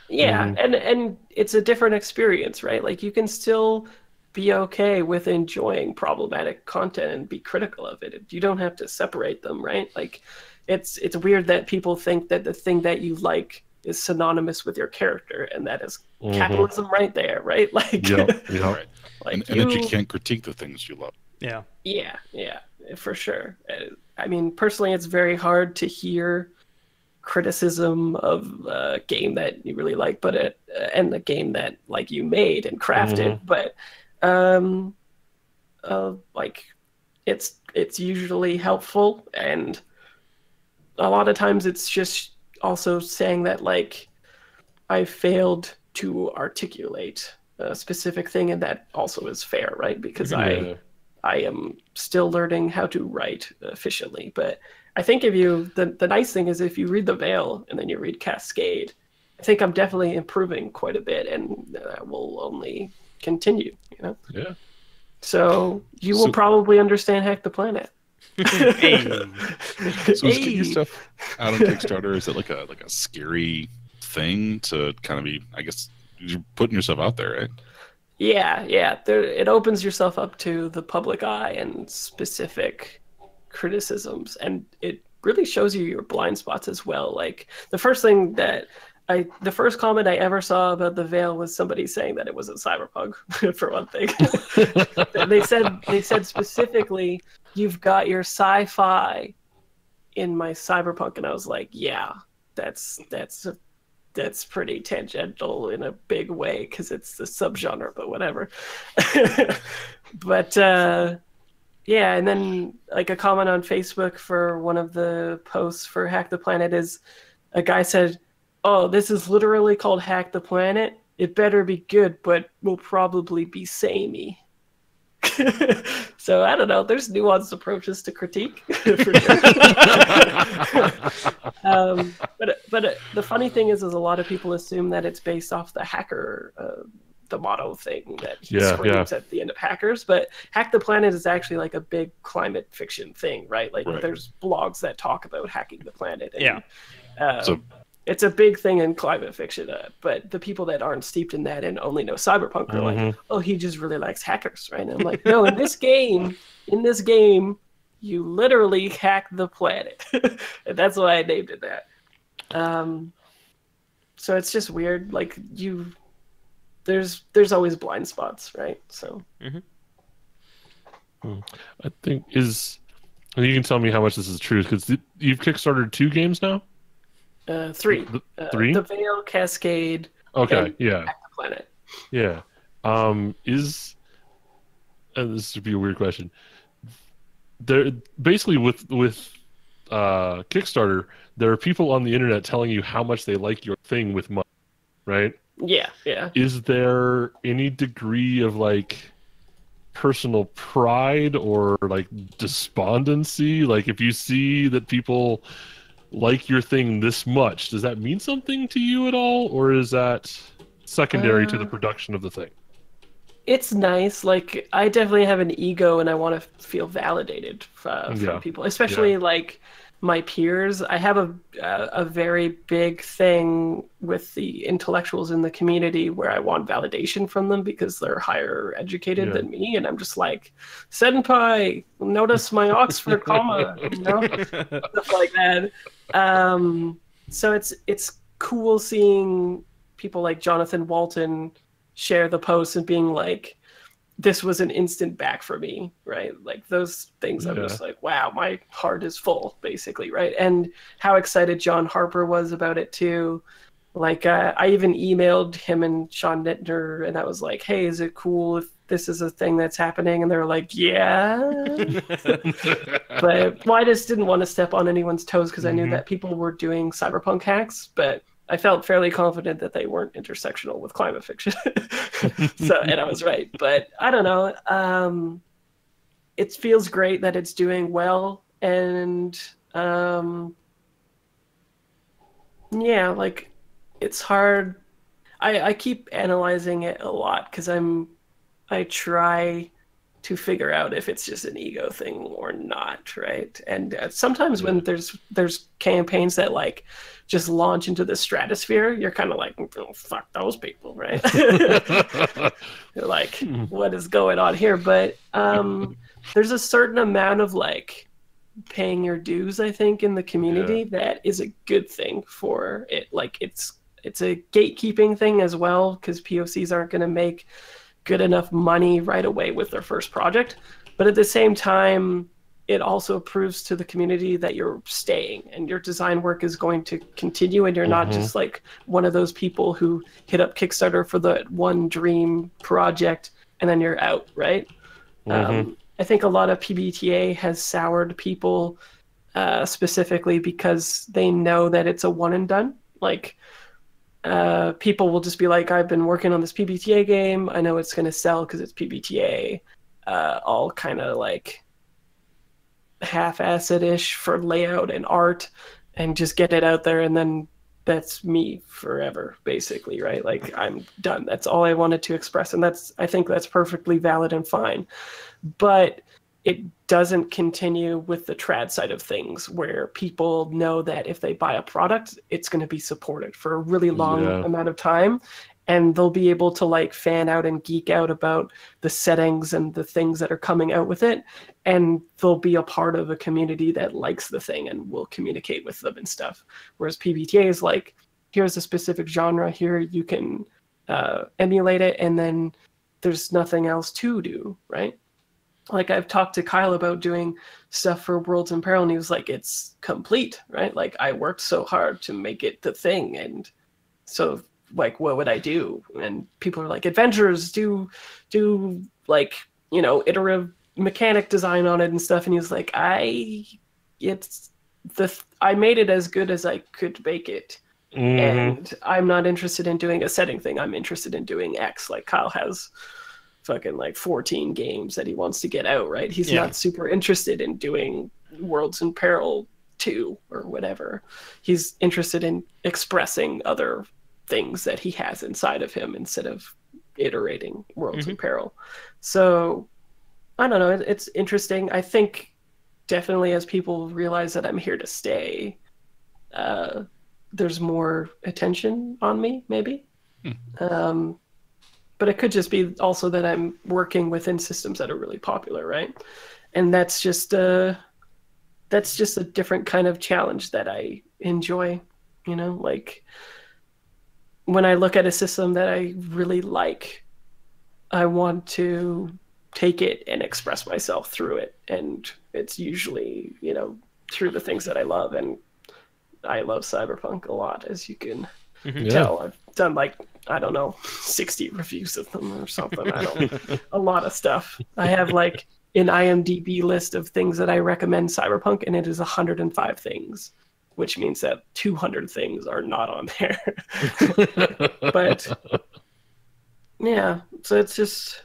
Yeah, and it's a different experience, right? Like, you can still be okay with enjoying problematic content and be critical of it. You don't have to separate them, right? Like, it's weird that people think that the thing that you like is synonymous with your character, and that is capitalism right there, right? Like, Right. Like, and that you can't critique the things you love. Yeah, for sure. I mean, personally, it's very hard to hear criticism of a game that you really like, but and the game that like you made and crafted, but like it's usually helpful, and a lot of times it's just also saying that like I failed to articulate a specific thing, and that also is fair, right? Because I am still learning how to write efficiently. But I think the nice thing is if you read The Veil and then you read Cascade, I think I'm definitely improving quite a bit, and that will only continue, you know? Yeah. So you will probably understand Hack the Planet. Hey. So is getting your stuff out on Kickstarter, is it like a scary thing to kind of be, I guess, you're putting yourself out there, right? Yeah. It opens yourself up to the public eye and specific criticisms, and it really shows you your blind spots as well. Like, the first comment I ever saw about The Veil was somebody saying that it wasn't cyberpunk, for one thing. they said specifically, you've got your sci-fi in my cyberpunk, and I was like, yeah, that's pretty tangential in a big way because it's the subgenre, but whatever. But yeah, and then like a comment on Facebook for one of the posts for Hack the Planet is a guy said, oh, this is literally called Hack the Planet. It better be good, but will probably be samey. So I don't know. There's nuanced approaches to critique, for sure. But the funny thing is a lot of people assume that it's based off the hacker, the motto thing that he screams at the end of Hackers. But Hack the Planet is actually like a big climate fiction thing, right? Like there's blogs that talk about hacking the planet. And, so it's a big thing in climate fiction, but the people that aren't steeped in that and only know cyberpunk are like, oh, he just really likes hackers, right? And I'm like, no, in this game, you literally hack the planet. And that's why I named it that. So it's just weird. Like there's always blind spots, right? So I think you can tell me how much this is true, because you've Kickstarted 2 games now? 3. 3? The Veil, Cascade. Okay, yeah. Hack the Planet. Yeah. This would be a weird question. There basically with Kickstarter, there are people on the internet telling you how much they like your thing with money, right? Yeah. Is there any degree of like personal pride or like despondency? Like if you see that people like your thing this much, does that mean something to you at all, or is that secondary to the production of the thing? It's nice. Like I definitely have an ego, and I want to feel validated from people, especially like my peers. I have a very big thing with the intellectuals in the community where I want validation from them because they're higher educated than me, and I'm just like, senpai, notice my Oxford comma, stuff like that. So it's cool seeing people like Jonathan Walton share the posts and being like, this was an instant back for me, right? Like those things, I'm just like, wow, my heart is full, basically, right? And how excited John Harper was about it too. Like I even emailed him and Sean Nittner, and I was like, hey, is it cool if this is a thing that's happening? And they were like, yeah. But I just didn't want to step on anyone's toes because I knew that people were doing cyberpunk hacks, but I felt fairly confident that they weren't intersectional with climate fiction. And I was right. But I don't know. It feels great that it's doing well. And like it's hard. I keep analyzing it a lot because I try to figure out if it's just an ego thing or not, right? And sometimes when there's campaigns that like just launch into the stratosphere, you're kind of like, oh, fuck those people, right? You're like, what is going on here? But there's a certain amount of like paying your dues, I think, in the community that is a good thing for it. Like it's a gatekeeping thing as well, because POCs aren't going to make good enough money right away with their first project. But at the same time, it also proves to the community that you're staying and your design work is going to continue, and you're not just like one of those people who hit up Kickstarter for the one dream project and then you're out, right? I think a lot of PBTA has soured people specifically because they know that it's a one and done. Like people will just be like, I've been working on this PBTA game, I know it's going to sell because it's PBTA. All kind of like half-assed-ish for layout and art, and just get it out there, and then that's me forever, basically, right? Like I'm done. That's all I wanted to express, and I think that's perfectly valid and fine. But it doesn't continue with the trad side of things, where people know that if they buy a product, it's going to be supported for a really long amount of time, and they'll be able to like fan out and geek out about the settings and the things that are coming out with it, and they'll be a part of a community that likes the thing and will communicate with them and stuff. Whereas PBTA is like, here's a specific genre, here you can emulate it, and then there's nothing else to do, right? Like I've talked to Kyle about doing stuff for Worlds in Peril, and he was like, it's complete, right? Like I worked so hard to make it the thing, and so like what would I do? And people are like, adventurers do like, you know, iterative mechanic design on it and stuff. And he was like, I made it as good as I could make it, And I'm not interested in doing a setting thing. I'm interested in doing X. Like Kyle has fucking like 14 games that he wants to get out, right? He's not super interested in doing Worlds in Peril 2 or whatever. He's interested in expressing other things that he has inside of him instead of iterating Worlds in Peril. So I don't know, it's interesting. I think definitely as people realize that I'm here to stay, there's more attention on me, maybe. But it could just be also that I'm working within systems that are really popular, right? And that's just a different kind of challenge that I enjoy, you know? Like, when I look at a system that I really like, I want to take it and express myself through it. And it's usually, you know, through the things that I love. And I love Cyberpunk a lot, as you can tell. I've done like, I don't know, 60 reviews of them or something. A lot of stuff. I have like an IMDb list of things that I recommend Cyberpunk, and it is 105 things, which means that 200 things are not on there. But yeah, so it's just,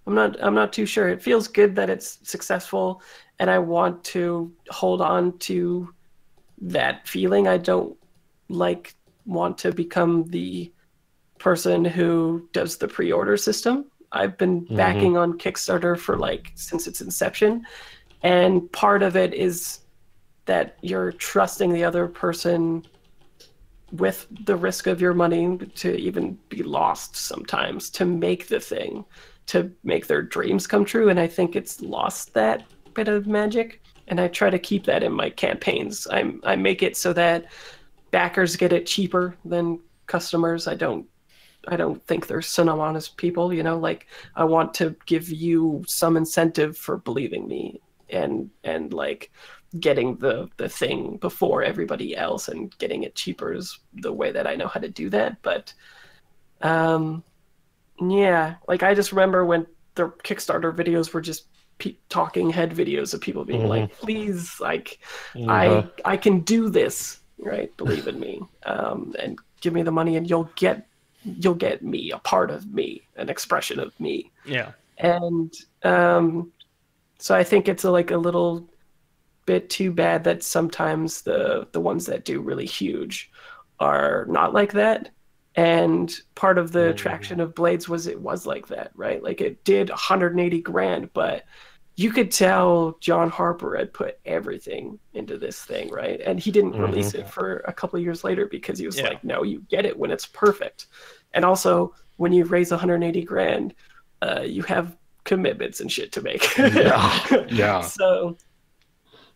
I'm not too sure. It feels good that it's successful, and I want to hold on to that feeling. I don't want to become the person who does the pre-order system. I've been backing on Kickstarter for like since its inception, and part of it is that you're trusting the other person with the risk of your money to even be lost sometimes, to make the thing, to make their dreams come true. And I think it's lost that bit of magic, and I try to keep that in my campaigns. I make it so that backers get it cheaper than customers. I don't think they're synonymous people, you know, like I want to give you some incentive for believing me and like getting the thing before everybody else, and getting it cheaper is the way that I know how to do that. But yeah, like I just remember when the Kickstarter videos were just talking head videos of people being like, please, like I can do this, right? Believe in me, and give me the money, and you'll get me, a part of me, an expression of me. Yeah. And so I think it's a little bit too bad that sometimes the ones that do really huge are not like that. And part of the attraction of Blades was it was like that, right? Like it did 180 grand, but you could tell John Harper had put everything into this thing, right? And he didn't release it for a couple of years later because he was like, no, you get it when it's perfect. And also, when you raise 180 grand, you have commitments and shit to make. Yeah. So,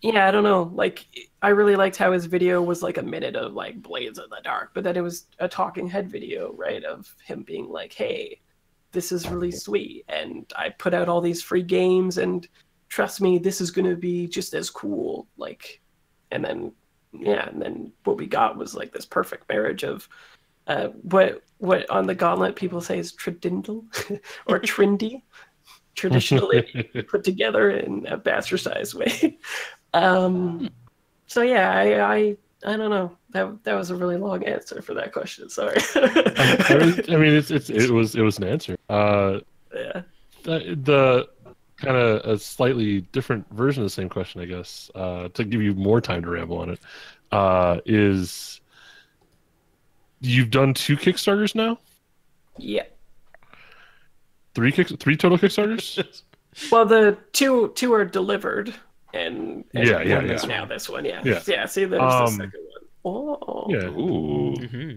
yeah, I don't know. Like, I really liked how his video was like a minute of like Blades in the Dark, but then it was a talking head video, right? Of him being like, hey, this is really sweet, and I put out all these free games, and trust me, this is going to be just as cool. Like, and then what we got was like this perfect marriage of what on the Gauntlet people say is tridindle or trindy, traditionally put together in a bastardized way. So yeah, I don't know. That was a really long answer for that question. Sorry. I mean, it was an answer. Yeah. The kind of a slightly different version of the same question, I guess, to give you more time to ramble on it, is you've done 2 Kickstarters now? Yeah. 3 total Kickstarters? Well, the two are delivered, and yeah. Now this one, yeah. See, there's the second one. Oh, yeah. Ooh,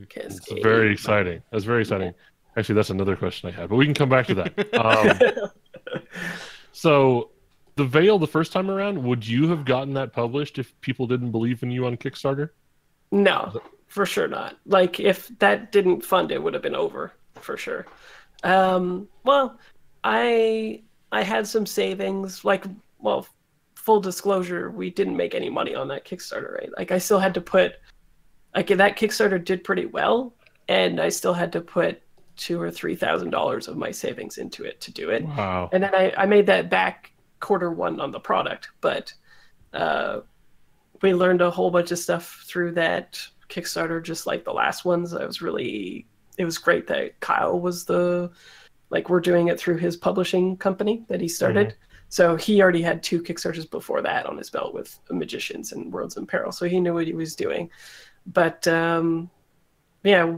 Cascade. that's very exciting. That's very exciting. Actually, that's another question I had, but we can come back to that. So, The Veil, the first time around, would you have gotten that published if people didn't believe in you on Kickstarter? No, for sure not. Like, if that didn't fund, it would have been over, for sure. Well, I had some savings. Like, well, full disclosure, we didn't make any money on that Kickstarter, right? Like, I still had to put, like, that Kickstarter did pretty well, and I still had to put $2,000 or $3,000 of my savings into it to do it. Wow. And then I made that back Q1 on the product, but we learned a whole bunch of stuff through that Kickstarter, just like the last ones. It was great that Kyle was we're doing it through his publishing company that he started. Mm-hmm. So he already had 2 Kickstarters before that on his belt with Magicians and Worlds in Peril. So he knew what he was doing. But yeah,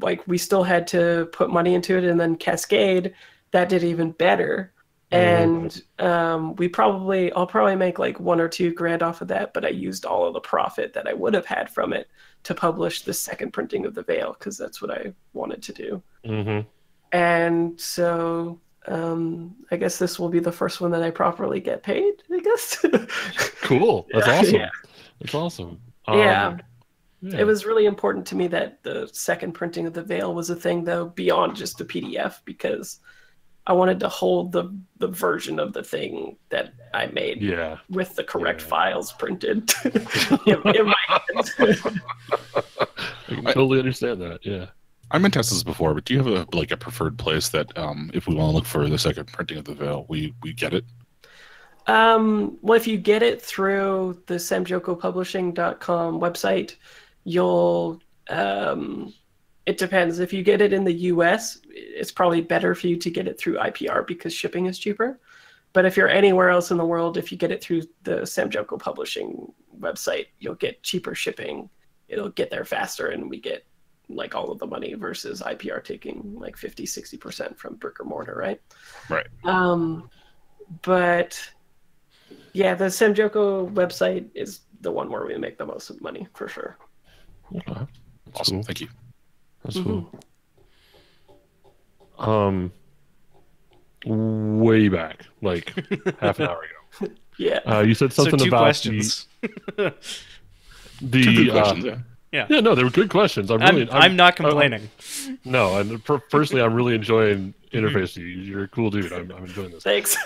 like we still had to put money into it. And then Cascade, that did even better. And I'll probably make like $1 or $2 grand off of that, but I used all of the profit that I would have had from it to publish the second printing of the Veil, because that's what I wanted to do. Mm-hmm. And so I guess this will be the first one that I properly get paid, I guess. Cool. That's awesome. Yeah. That's awesome. Yeah. Yeah. It was really important to me that the second printing of the Veil was a thing, though, beyond just the PDF, because I wanted to hold the version of the thing that I made with the correct files printed in my hands. I can totally understand that. Yeah. I meant to ask this before, but do you have a preferred place that if we want to look for the second printing of the Veil, we get it? Well, if you get it through the samjokopublishing.com website, you'll it depends. If you get it in the US, it's probably better for you to get it through IPR because shipping is cheaper. But if you're anywhere else in the world, if you get it through the Sam Joko Publishing website, you'll get cheaper shipping. It'll get there faster, and we get like all of the money versus IPR taking like 50-60% from brick or mortar, right? Right. But yeah, the Sam Joko website is the one where we make the most money for sure. Okay. Awesome. Cool. Thank you. That's cool. Way back, like half an hour ago. Yeah. You said something two about questions. Two good questions, yeah. Yeah, no, they were good questions. I'm not complaining. No, and personally, I'm really enjoying interfacing you. You're a cool dude. I'm enjoying this. Thanks.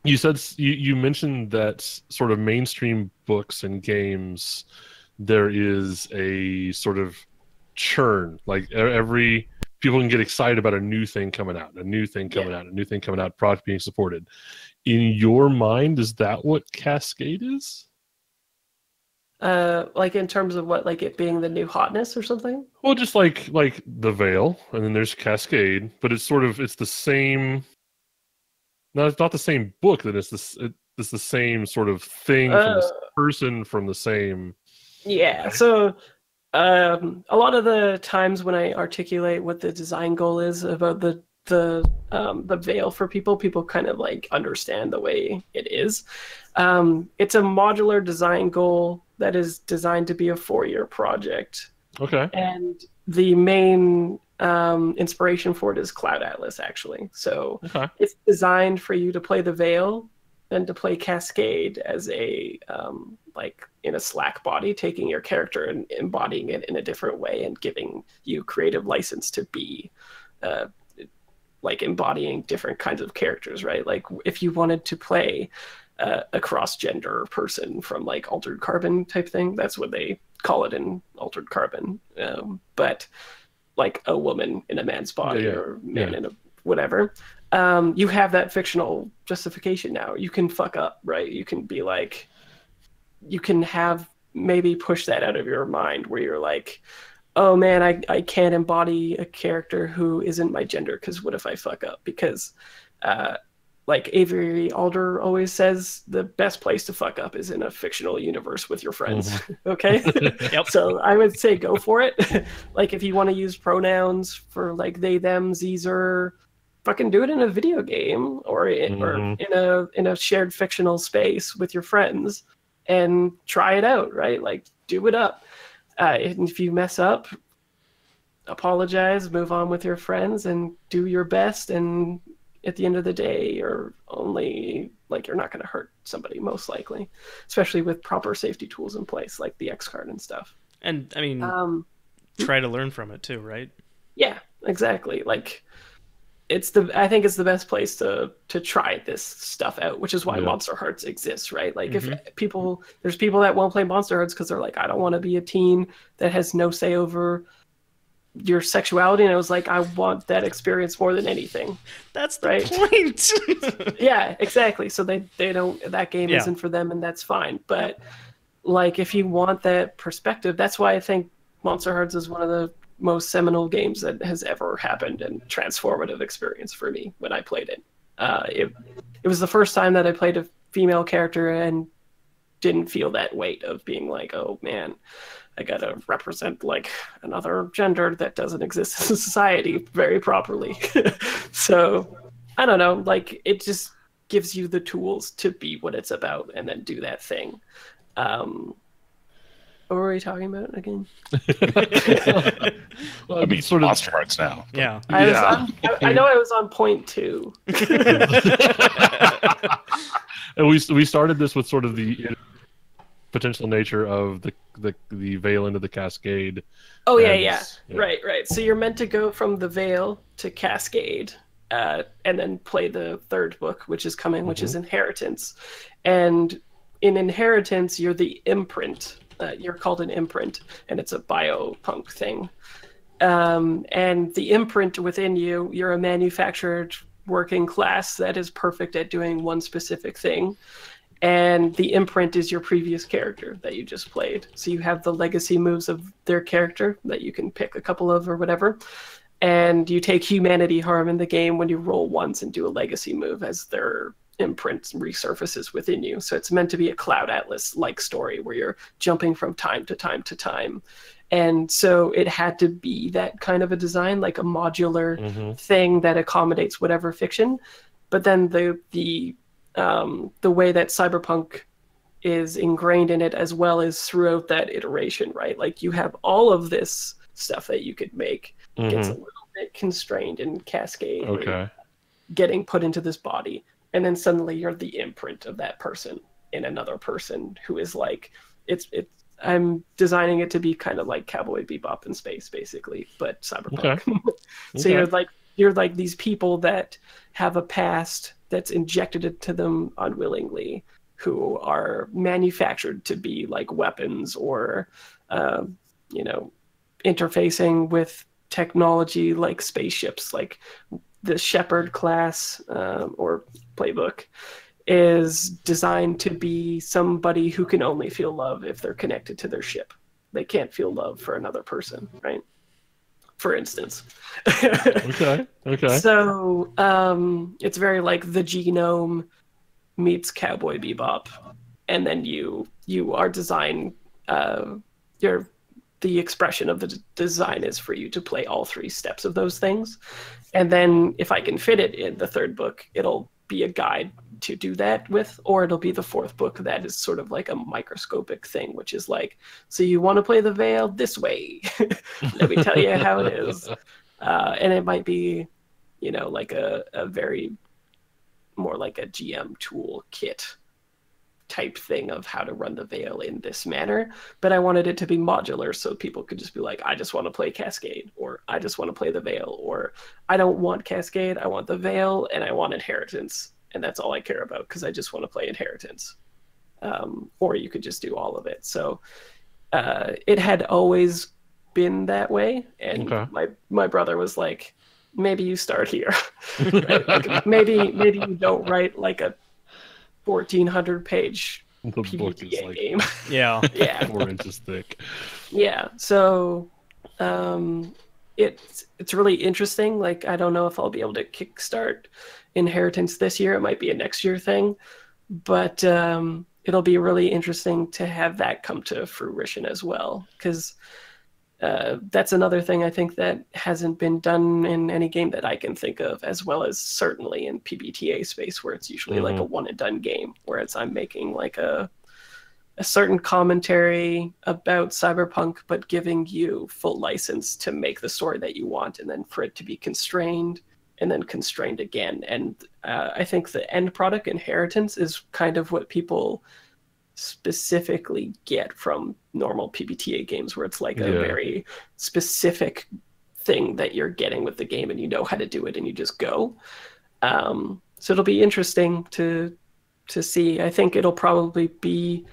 You said you mentioned that sort of mainstream books and games, there is a sort of churn. Like every people can get excited about a new thing coming out, a new thing coming out, a new thing coming out, product being supported. In your mind, is that what Cascade is? Like in terms of what, like it being the new hotness or something? Well, just like the Veil, and then there's Cascade, but it's the same. No, it's not the same book. That it's the same sort of thing from the person from the same. Yeah. So, a lot of the times when I articulate what the design goal is about the Veil for people kind of like understand the way it is. It's a modular design goal that is designed to be a 4-year project. Okay. And the main inspiration for it is Cloud Atlas, actually. So it's designed for you to play the Veil and to play Cascade as a like in a Slack body, taking your character and embodying it in a different way and giving you creative license to be like embodying different kinds of characters, right? Like if you wanted to play a cross-gender person from like Altered Carbon type thing, that's what they call it in Altered Carbon. But like a woman in a man's body or man in a whatever. You have that fictional justification now. You can fuck up, right? You can be like, you can have maybe push that out of your mind where you're like, oh man, I can't embody a character who isn't my gender because what if I fuck up? Because like Avery Alder always says, the best place to fuck up is in a fictional universe with your friends. Okay? Yep. So I would say go for it. Like if you want to use pronouns for like they, them, Zer, fucking do it in a video game or in a shared fictional space with your friends and try it out, right? Like do it up. And if you mess up, apologize, move on with your friends and do your best. And at the end of the day, you're only like, you're not going to hurt somebody most likely, especially with proper safety tools in place, like the X card and stuff. And I mean, try to learn from it too, right? Yeah, exactly. Like I think it's the best place to try this stuff out, which is why Monster Hearts exists, right? Like if there's people that won't play Monster Hearts because they're like, I don't want to be a teen that has no say over your sexuality, and I was like, I want that experience more than anything. That's the point. Yeah, exactly. So they don't, that game isn't for them, and that's fine. But like if you want that perspective, that's why I think Monster Hearts is one of the most seminal games that has ever happened and transformative experience for me when I played it. It was the first time that I played a female character and didn't feel that weight of being like, oh man, I gotta represent like another gender that doesn't exist in society very properly. So I don't know, like it just gives you the tools to be what it's about and then do that thing. What were we talking about again? Well, I mean, sort of. Monster Hearts now. Yeah. I know I was on point 2. And we started this with sort of the potential nature of the veil into the cascade. Oh yeah, And- yeah. Right. So you're meant to go from the Veil to Cascade, and then play the third book, which is coming, which is Inheritance. And in Inheritance, you're the imprint. You're called an imprint, and it's a biopunk thing. And the imprint within you, you're a manufactured working class that is perfect at doing one specific thing. And the imprint is your previous character that you just played. So you have the legacy moves of their character that you can pick a couple of or whatever. And you take humanity harm in the game when you roll once and do a legacy move as their imprint resurfaces within you. So it's meant to be a Cloud Atlas-like story where you're jumping from time to time to time. And so it had to be that kind of a design, like a modular thing that accommodates whatever fiction. But then the way that cyberpunk is ingrained in it, as well as throughout that iteration, right? Like you have all of this stuff that you could make gets a little bit constrained in Cascade, Okay. getting put into this body, and then suddenly you're the imprint of that person in another person who is like, I'm designing it to be kind of like Cowboy Bebop in space, basically, but cyberpunk. Okay. So you're like these people that have a past that's injected into them unwillingly, who are manufactured to be like weapons or, interfacing with technology like spaceships. Like the Shepherd class or playbook is designed to be somebody who can only feel love if they're connected to their ship. They can't feel love for another person, right? For instance. Okay. So it's very like the genome meets Cowboy Bebop, and then you are design. The expression of the design is for you to play all 3 steps of those things, and then if I can fit it in the third book, it'll be a guide to do that with, or it'll be the 4th book that is sort of like a microscopic thing, which is like, so you want to play the Veil this way. Let me tell you how it is. And it might be, like a very more like a GM tool kit type thing of how to run the Veil in this manner. But I wanted it to be modular so people could just be like, I just want to play Cascade, or I just want to play the Veil, or I don't want Cascade, I want the Veil, and I want Inheritance. And that's all I care about because I just want to play Inheritance. Or you could just do all of it. So it had always been that way. And my brother was like, maybe you start here. Right? Like, maybe you don't write like a 1,400-page PBTA game. Yeah. 4 inches thick. Yeah. So it's really interesting. Like, I don't know if I'll be able to kickstart Inheritance this year. It might be a next year thing, but it'll be really interesting to have that come to fruition as well, because that's another thing I think that hasn't been done in any game that I can think of, as well as certainly in PBTA space, where it's usually like a one and done game, whereas I'm making like a certain commentary about cyberpunk, but giving you full license to make the story that you want, and then for it to be constrained and then constrained again. And I think the end product, Inheritance, is kind of what people specifically get from normal PBTA games, where it's like a very specific thing that you're getting with the game, and you know how to do it and you just go. So it'll be interesting to see. I think it'll probably be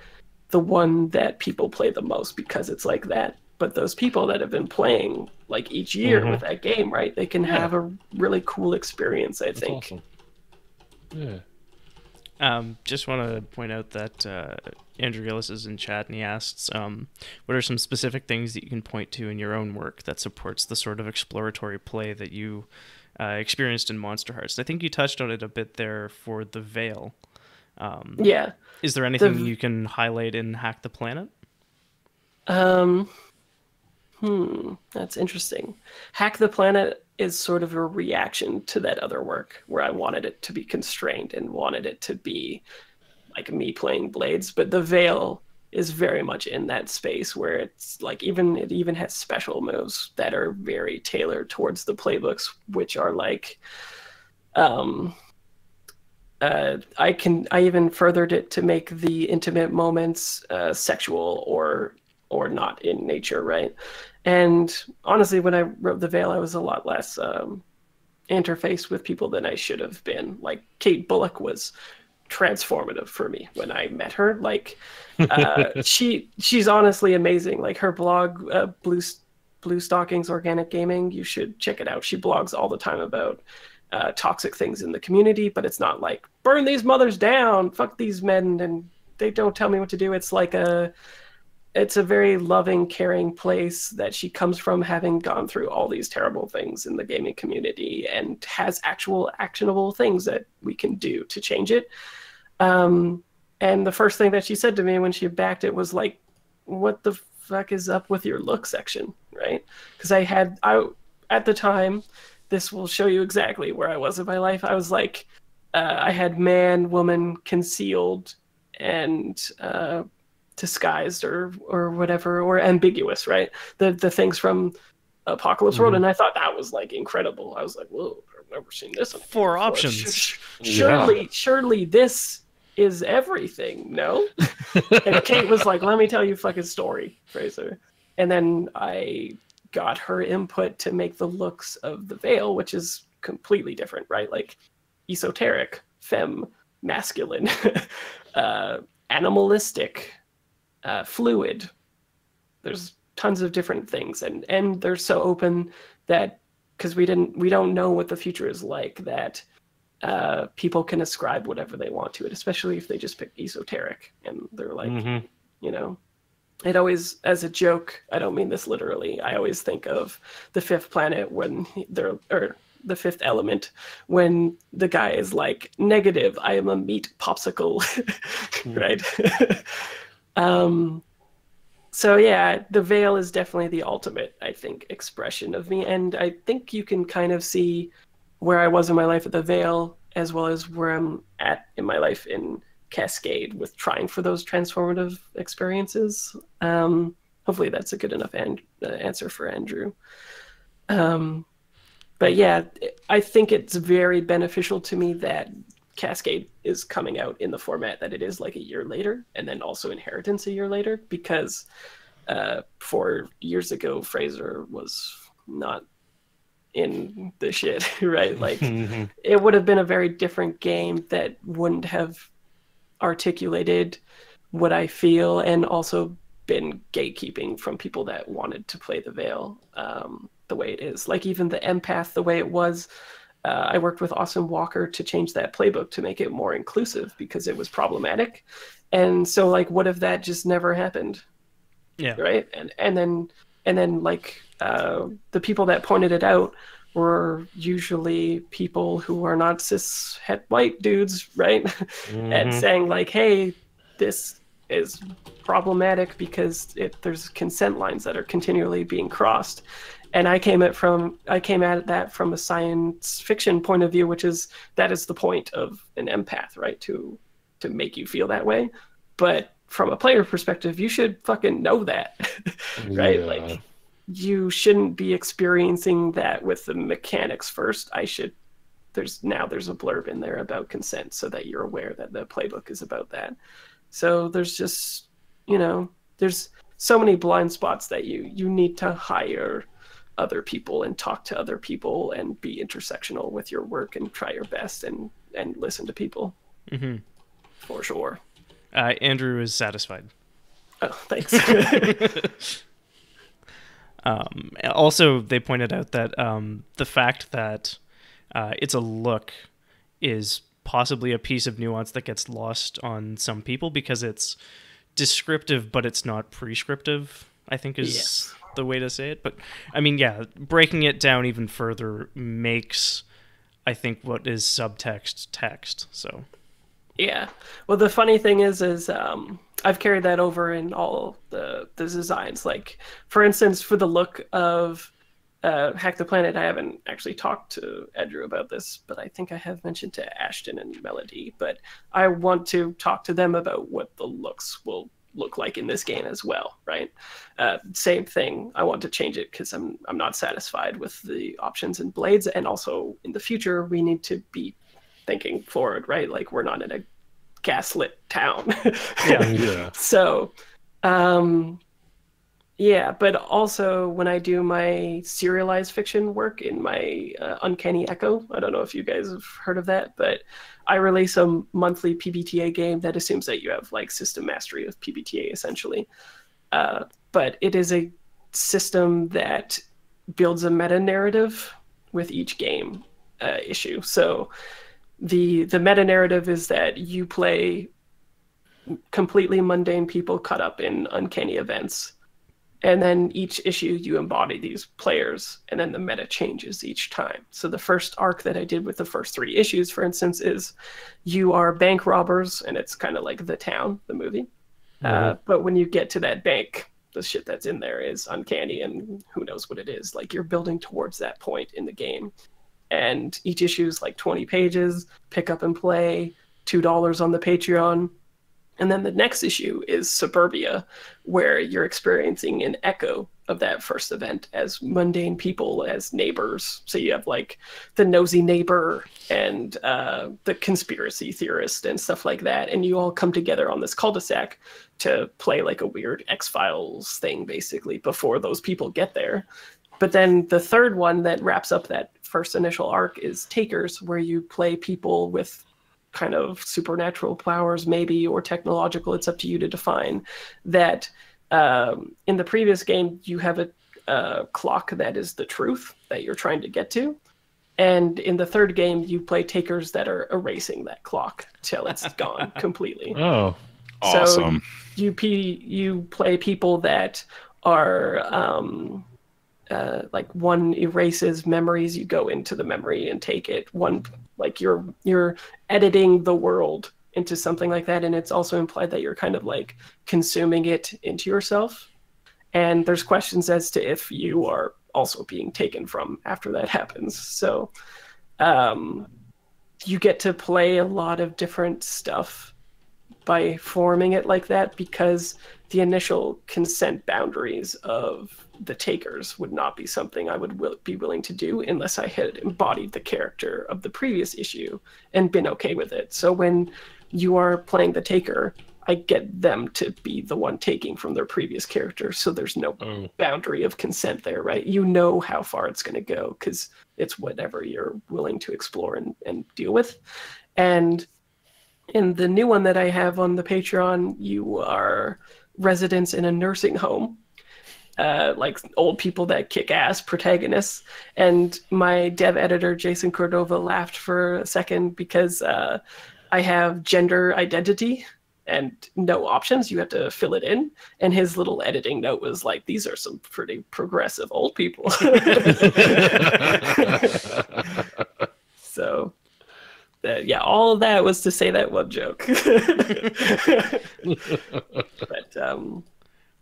the one that people play the most because it's like that. But those people that have been playing like each year with that game, right, they can have a really cool experience, I think. Awesome. Yeah. Just want to point out that Andrew Gillis is in chat, and he asks, what are some specific things that you can point to in your own work that supports the sort of exploratory play that you experienced in Monster Hearts? I think you touched on it a bit there for the Veil. Yeah. Is there anything you can highlight in Hack the Planet? That's interesting. Hack the Planet is sort of a reaction to that other work where I wanted it to be constrained and wanted it to be like me playing Blades, but the Veil is very much in that space where it's like it even has special moves that are very tailored towards the playbooks, which are like I even furthered it to make the intimate moments sexual or not in nature, right? And honestly, when I wrote The Veil, I was a lot less interfaced with people than I should have been. Like Kate Bullock was transformative for me when I met her. Like she's honestly amazing. Like her blog, Blue Stockings Organic Gaming, you should check it out. She blogs all the time about toxic things in the community, but it's not like burn these mothers down, fuck these men, and they don't tell me what to do. It's like it's a very loving, caring place that she comes from, having gone through all these terrible things in the gaming community, and has actual actionable things that we can do to change it. And the first thing that she said to me when she backed it was like, what the fuck is up with your look section, right? Because at the time, this will show you exactly where I was in my life. I was like, I had man, woman, concealed, and disguised or whatever, or ambiguous, right? The things from Apocalypse World, and I thought that was like incredible. I was like, whoa, I've never seen this. Four options. Surely this is everything, no? And Kate was like, let me tell you a fucking story, Fraser. And then I got her input to make the looks of the Veil, which is completely different, right? Like esoteric, femme, masculine, animalistic, fluid. There's tons of different things, and they're so open that because we don't know what the future is like, that people can ascribe whatever they want to it, especially if they just pick esoteric and they're like, you know. It always, as a joke, I don't mean this literally, I always think of the fifth planet when or the fifth element, when the guy is like, negative, I am a meat popsicle, right? So yeah, the Veil is definitely the ultimate, I think, expression of me. And I think you can kind of see where I was in my life at the Veil, as well as where I'm at in my life in Cascade, with trying for those transformative experiences. Hopefully that's a good enough answer for Andrew. But yeah, I think it's very beneficial to me that Cascade is coming out in the format that it is, like a year later, and then also Inheritance a year later, because 4 years ago Fraser was not in the shit, right? Like it would have been a very different game that wouldn't have articulated what I feel, and also been gatekeeping from people that wanted to play the Veil the way it is. Like even the empath, the way it was, I worked with Austin Walker to change that playbook to make it more inclusive because it was problematic. And so like, what if that just never happened? Yeah. Right. And then like the people that pointed it out were usually people who are not cis het white dudes, right? And saying like, hey, this is problematic because there's consent lines that are continually being crossed. And I came at that from a science fiction point of view, which is that is the point of an empath, right? To make you feel that way. But from a player perspective, you should fucking know that, right? Yeah. Like you shouldn't be experiencing that with the mechanics first. There's a blurb in there about consent so that you're aware that the playbook is about that. So there's just, there's so many blind spots that you need to hire other people and talk to other people and be intersectional with your work and try your best and listen to people. For sure. Andrew is satisfied. Oh, thanks. Also, they pointed out that the fact that it's a look is possibly a piece of nuance that gets lost on some people because it's descriptive, but it's not prescriptive, I think is the way to say it. But I mean, yeah, breaking it down even further makes, I think, what is subtext text. So yeah. Well, the funny thing is I've carried that over in all the designs. Like, for instance, for the look of Hack the Planet, I haven't actually talked to Edrew about this, but I think I have mentioned to Ashton and Melody. But I want to talk to them about what the looks will look like in this game as well, right? Same thing. I want to change it because I'm not satisfied with the options in Blades, and also in the future we need to be thinking forward, right? Like, we're not in a gaslit town. Yeah. So, yeah, but also when I do my serialized fiction work in my Uncanny Echo, I don't know if you guys have heard of that, but I release a monthly PBTA game that assumes that you have like system mastery of PBTA essentially. But it is a system that builds a meta narrative with each game issue. So the meta narrative is that you play completely mundane people caught up in uncanny events. And then each issue you embody these players, and then the meta changes each time. So the first arc that I did with the first 3 issues, for instance, is you are bank robbers, and it's kind of like The Town, the movie. But when you get to that bank, the shit that's in there is uncanny, and who knows what it is. Like, you're building towards that point in the game. And each issue is like 20 pages, pick up and play, $2 on the Patreon. And then the next issue is Suburbia, where you're experiencing an echo of that first event as mundane people, as neighbors. So you have like the nosy neighbor and the conspiracy theorist and stuff like that. And you all come together on this cul-de-sac to play like a weird X-Files thing, basically, before those people get there. But then the third one that wraps up that first initial arc is Takers, where you play people with kind of supernatural powers, maybe, or technological. It's up to you to define that. In the previous game, you have a clock that is the truth that you're trying to get to. And in the third game, you play Takers that are erasing that clock till it's gone completely. Oh, awesome. So you play people that are like, one erases memories, you go into the memory and take it. One, like, you're editing the world into something like that, and it's also implied that you're kind of like consuming it into yourself. And there's questions as to if you are also being taken from after that happens. So you get to play a lot of different stuff by forming it like that, because the initial consent boundaries of the Takers would not be something I would be willing to do unless I had embodied the character of the previous issue and been okay with it. So when you are playing the Taker, I get them to be the one taking from their previous character, so there's no boundary of consent there, right? You know how far it's going to go because it's whatever you're willing to explore and deal with. And in the new one that I have on the Patreon, you are residents in a nursing home, like old people that kick ass protagonists. And my dev editor, Jason Cordova, laughed for a second because I have gender identity and no options. You have to fill it in. And his little editing note was like, these are some pretty progressive old people. So yeah, all of that was to say that one joke. But well,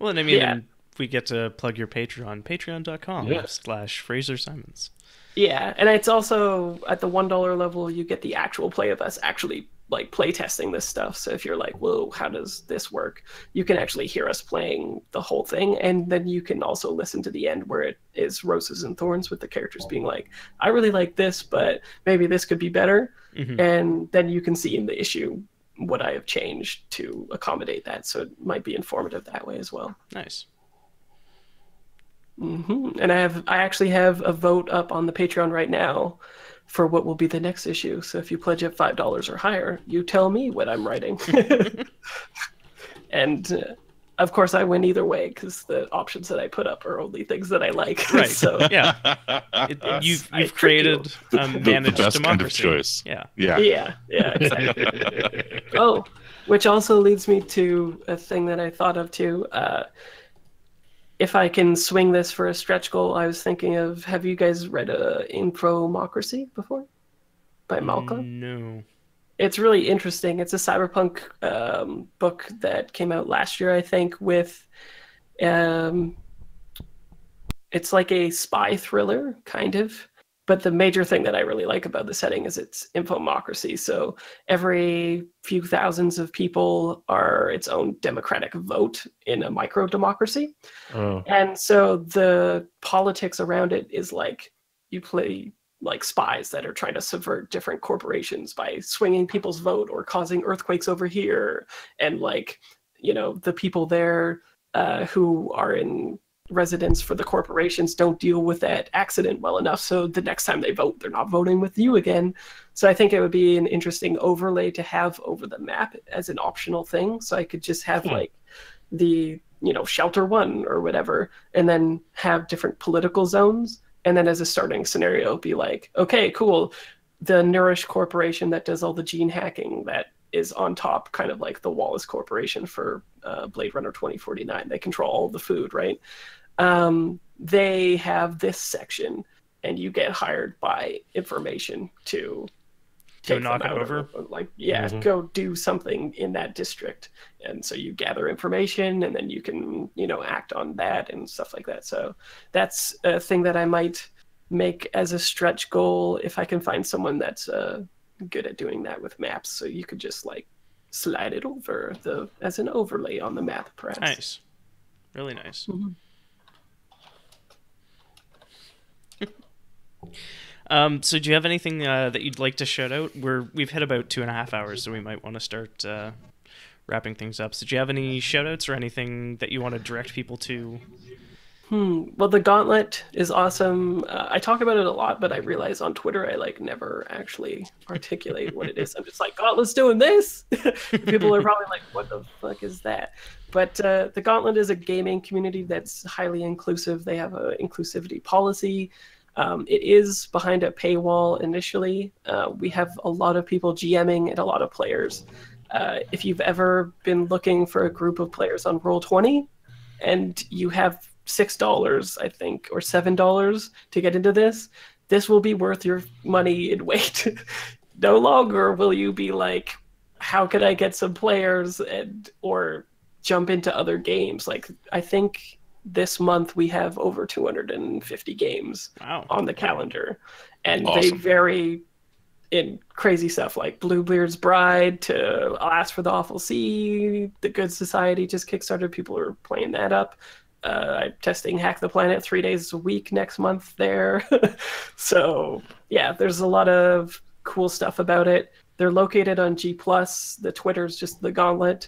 and I mean, yeah. we get to plug your Patreon, patreon.com/Fraser Simons. Yeah, and it's also at the $1 level, you get the actual play of us actually like play testing this stuff. So if you're like, whoa, how does this work? You can actually hear us playing the whole thing. And then you can also listen to the end where it is roses and thorns with the characters being like, I really like this, but maybe this could be better. Mm-hmm. And then you can see in the issue what I have changed to accommodate that. So it might be informative that way as well. Nice. Mm-hmm. And I actually have a vote up on the Patreon right now for what will be the next issue. So if you pledge at $5 or higher, you tell me what I'm writing. And of course, I win either way because the options that I put up are only things that I like. Right. So Yeah. You've created managed the best democracy. kind of choice. Yeah. yeah, exactly. Oh, which also leads me to a thing that I thought of too. If I can swing this for a stretch goal, I was thinking of, have you guys read Impromocracy before by Malcolm? No. It's really interesting. It's a cyberpunk book that came out last year, I think, with it's like a spy thriller, kind of. But the major thing that I really like about the setting is it's infomocracy. So every few thousands of people are its own democratic vote in a micro democracy. Oh. And so the politics around it is like you play like spies that are trying to subvert different corporations by swinging people's vote or causing earthquakes over here. And like, you know, the people there who are in residence for the corporations don't deal with that accident well enough. So the next time they vote, they're not voting with you again. So I think it would be an interesting overlay to have over the map as an optional thing. So I could just have like the, you know, shelter one or whatever, and then have different political zones. And then as a starting scenario, be like, okay, cool. The Nourish Corporation that does all the gene hacking that is on top, kind of like the Wallace Corporation for Blade Runner 2049. They control all the food, right? They have this section, and you get hired by information to take knock them it out over. Or, like, yeah, go do something in that district. And so you gather information, and then you can, you know, act on that and stuff like that. So that's a thing that I might make as a stretch goal if I can find someone that's good at doing that with maps. So you could just like slide it over as an overlay on the map, perhaps. Nice. Really nice. Mm-hmm. So do you have anything that you'd like to shout out? We've hit about 2.5 hours, so we might want to start wrapping things up. So do you have any shout outs or anything that you want to direct people to? Well, the Gauntlet is awesome. I talk about it a lot, but I realize on Twitter I like never actually articulate what it is. I'm just like, Gauntlet's doing this. People are probably like, what the fuck is that? But the Gauntlet is a gaming community that's highly inclusive. They have an inclusivity policy. It is behind a paywall initially. We have a lot of people GMing and a lot of players. If you've ever been looking for a group of players on Roll20 and you have $6, I think, or $7 to get into this will be worth your money in weight. No longer will you be like, how could I get some players or jump into other games? Like, I think this month we have over 250 games on the calendar, and they vary in crazy stuff like Bluebeard's Bride to Alas for the Awful Sea. The Good Society just kickstarted. People are playing that up. I'm testing Hack the Planet 3 days a week next month there. So yeah, there's a lot of cool stuff about it. They're located on G+. The Twitter's just the Gauntlet.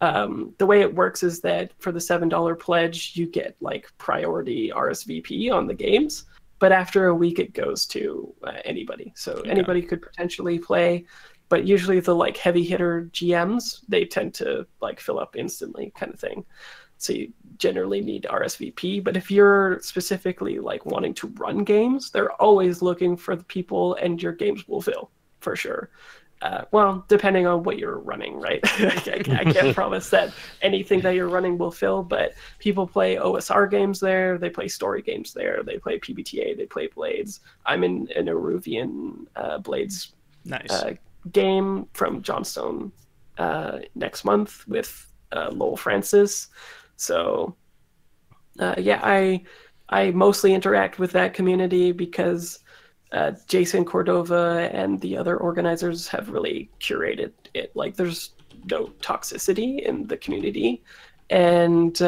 The way it works is that for the $7 pledge, you get like priority RSVP on the games, but after a week it goes to anybody. So anybody could potentially play, but usually the like heavy hitter GMs, they tend to like fill up instantly kind of thing. So you generally need RSVP, but if you're specifically like wanting to run games, they're always looking for the people, and your games will fill for sure. Well, depending on what you're running, right? I can't promise that anything that you're running will fill, but people play OSR games there, they play story games there, they play PBTA, they play Blades. I'm in an Eruvian Blades game from Johnstone next month with Lowell Francis. So yeah, I mostly interact with that community because Jason Cordova and the other organizers have really curated it. Like, there's no toxicity in the community. And,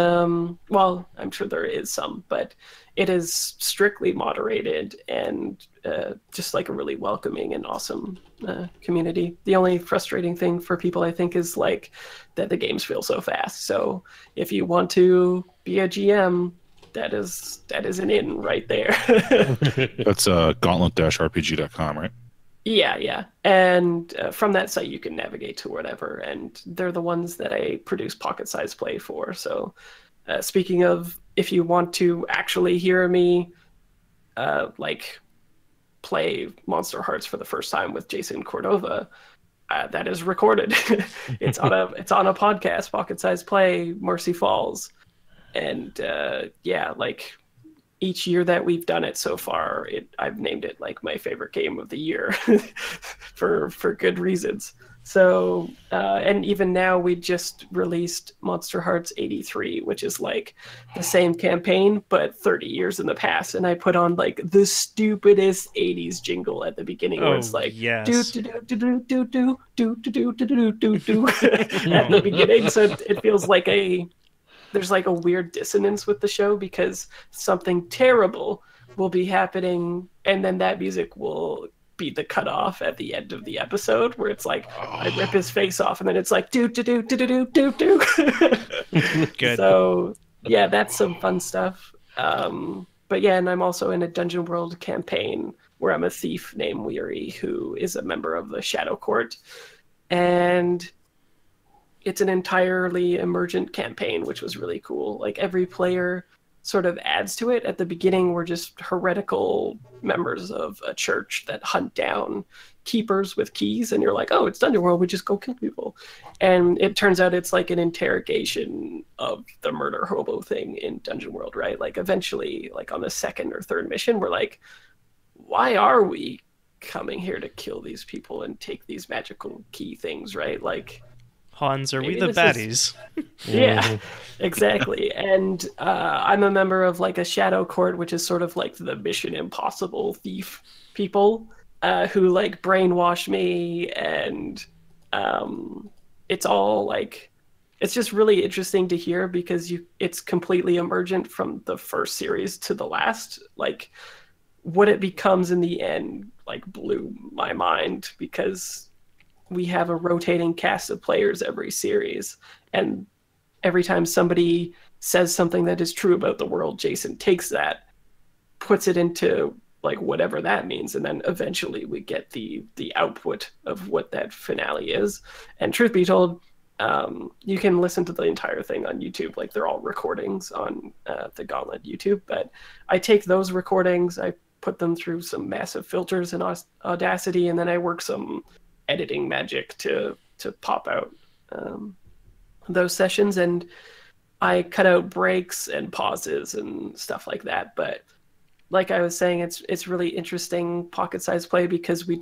well, I'm sure there is some, but it is strictly moderated and just like a really welcoming and awesome community. The only frustrating thing for people, I think, is like that the games feel so fast. So if you want to be a GM, that is an in right there. That's gauntlet-rpg.com, right? Yeah. And from that site, you can navigate to whatever. And they're the ones that I produce Pocket Size Play for. So, speaking of, if you want to actually hear me, like play Monster Hearts for the first time with Jason Cordova, that is recorded. It's on a podcast, Pocket Size Play, Mercy Falls, and yeah, like each year that we've done it so far, I've named it like my favorite game of the year for good reasons. So, and even now, we just released Monster Hearts 83, which is like the same campaign, but 30 years in the past. And I put on like the stupidest 80s jingle at the beginning where it's like, do, yes. do, do, do, do, do, do, do, do, do, do, do, at the beginning. So it feels like there's like a weird dissonance with the show because something terrible will be happening and then that music will be the cutoff at the end of the episode where it's like I rip his face off and then it's like do do do do do do do. Good. So yeah, that's some fun stuff. But yeah, and I'm also in a Dungeon World campaign where I'm a thief named Weary who is a member of the Shadow Court, and it's an entirely emergent campaign, which was really cool. Like every player sort of adds to it. At the beginning, we're just heretical members of a church that hunt down keepers with keys, and you're like, oh, it's Dungeon World, we just go kill people. And it turns out it's like an interrogation of the murder hobo thing in Dungeon World, right? Like eventually, like on the second or third mission, we're like, why are we coming here to kill these people and take these magical key things, right? Like, Hans, are we maybe the this baddies? yeah, exactly. And I'm a member of like a Shadow Court, which is sort of like the Mission Impossible thief people who like brainwash me, and it's all like it's just really interesting to hear because it's completely emergent from the first series to the last. Like what it becomes in the end like blew my mind because we have a rotating cast of players every series, and every time somebody says something that is true about the world, Jason takes that, puts it into like whatever that means, and then eventually we get the output of what that finale is. And truth be told, you can listen to the entire thing on YouTube. Like they're all recordings on the Gauntlet YouTube, but I take those recordings, I put them through some massive filters in Audacity, and then I work some editing magic to pop out those sessions, and I cut out breaks and pauses and stuff like that. But like I was saying, it's really interesting Pocket Size Play because we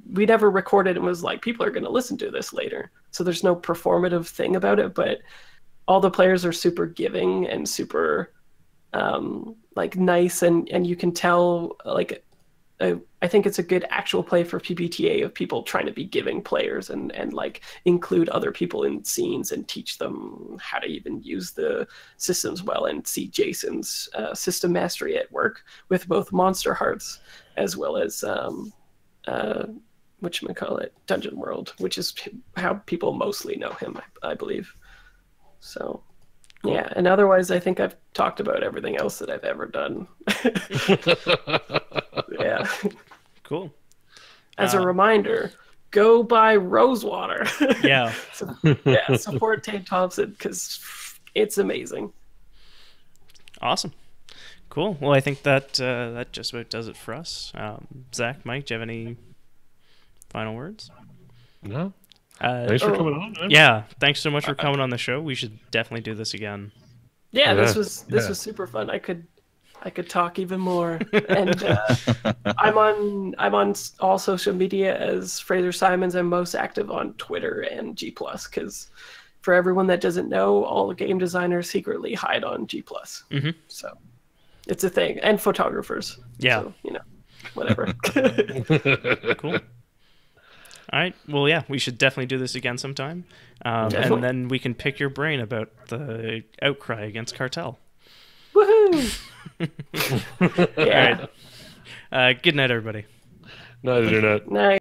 never recorded and was like, people are going to listen to this later, so there's no performative thing about it, but all the players are super giving and super like nice, and you can tell like I think it's a good actual play for PBTA of people trying to be giving players and like include other people in scenes and teach them how to even use the systems well, and see Jason's system mastery at work with both Monster Hearts as well as whatchamacallit, Dungeon World, which is how people mostly know him, I believe. So cool. Yeah, and otherwise I think I've talked about everything else that I've ever done. Yeah. Cool. As a reminder, go buy Rosewater. Yeah. Yeah, support Tate Thompson because it's amazing. Awesome. Cool. Well, I think that that just about does it for us. Zach, Mike, do you have any final words? No. Thanks for coming on, man. Yeah, thanks so much for coming on the show. We should definitely do this again. Yeah, this was super fun. I could talk even more, and I'm on all social media as Fraser Simons. I'm most active on Twitter and G+, because for everyone that doesn't know, all the game designers secretly hide on G+. Mm-hmm. So it's a thing, and photographers. Yeah, so, whatever. Cool. All right. Well, yeah, we should definitely do this again sometime, and then we can pick your brain about the outcry against Cartel. Woohoo! Yeah. All right. Good night, everybody. Night, Internet. Night.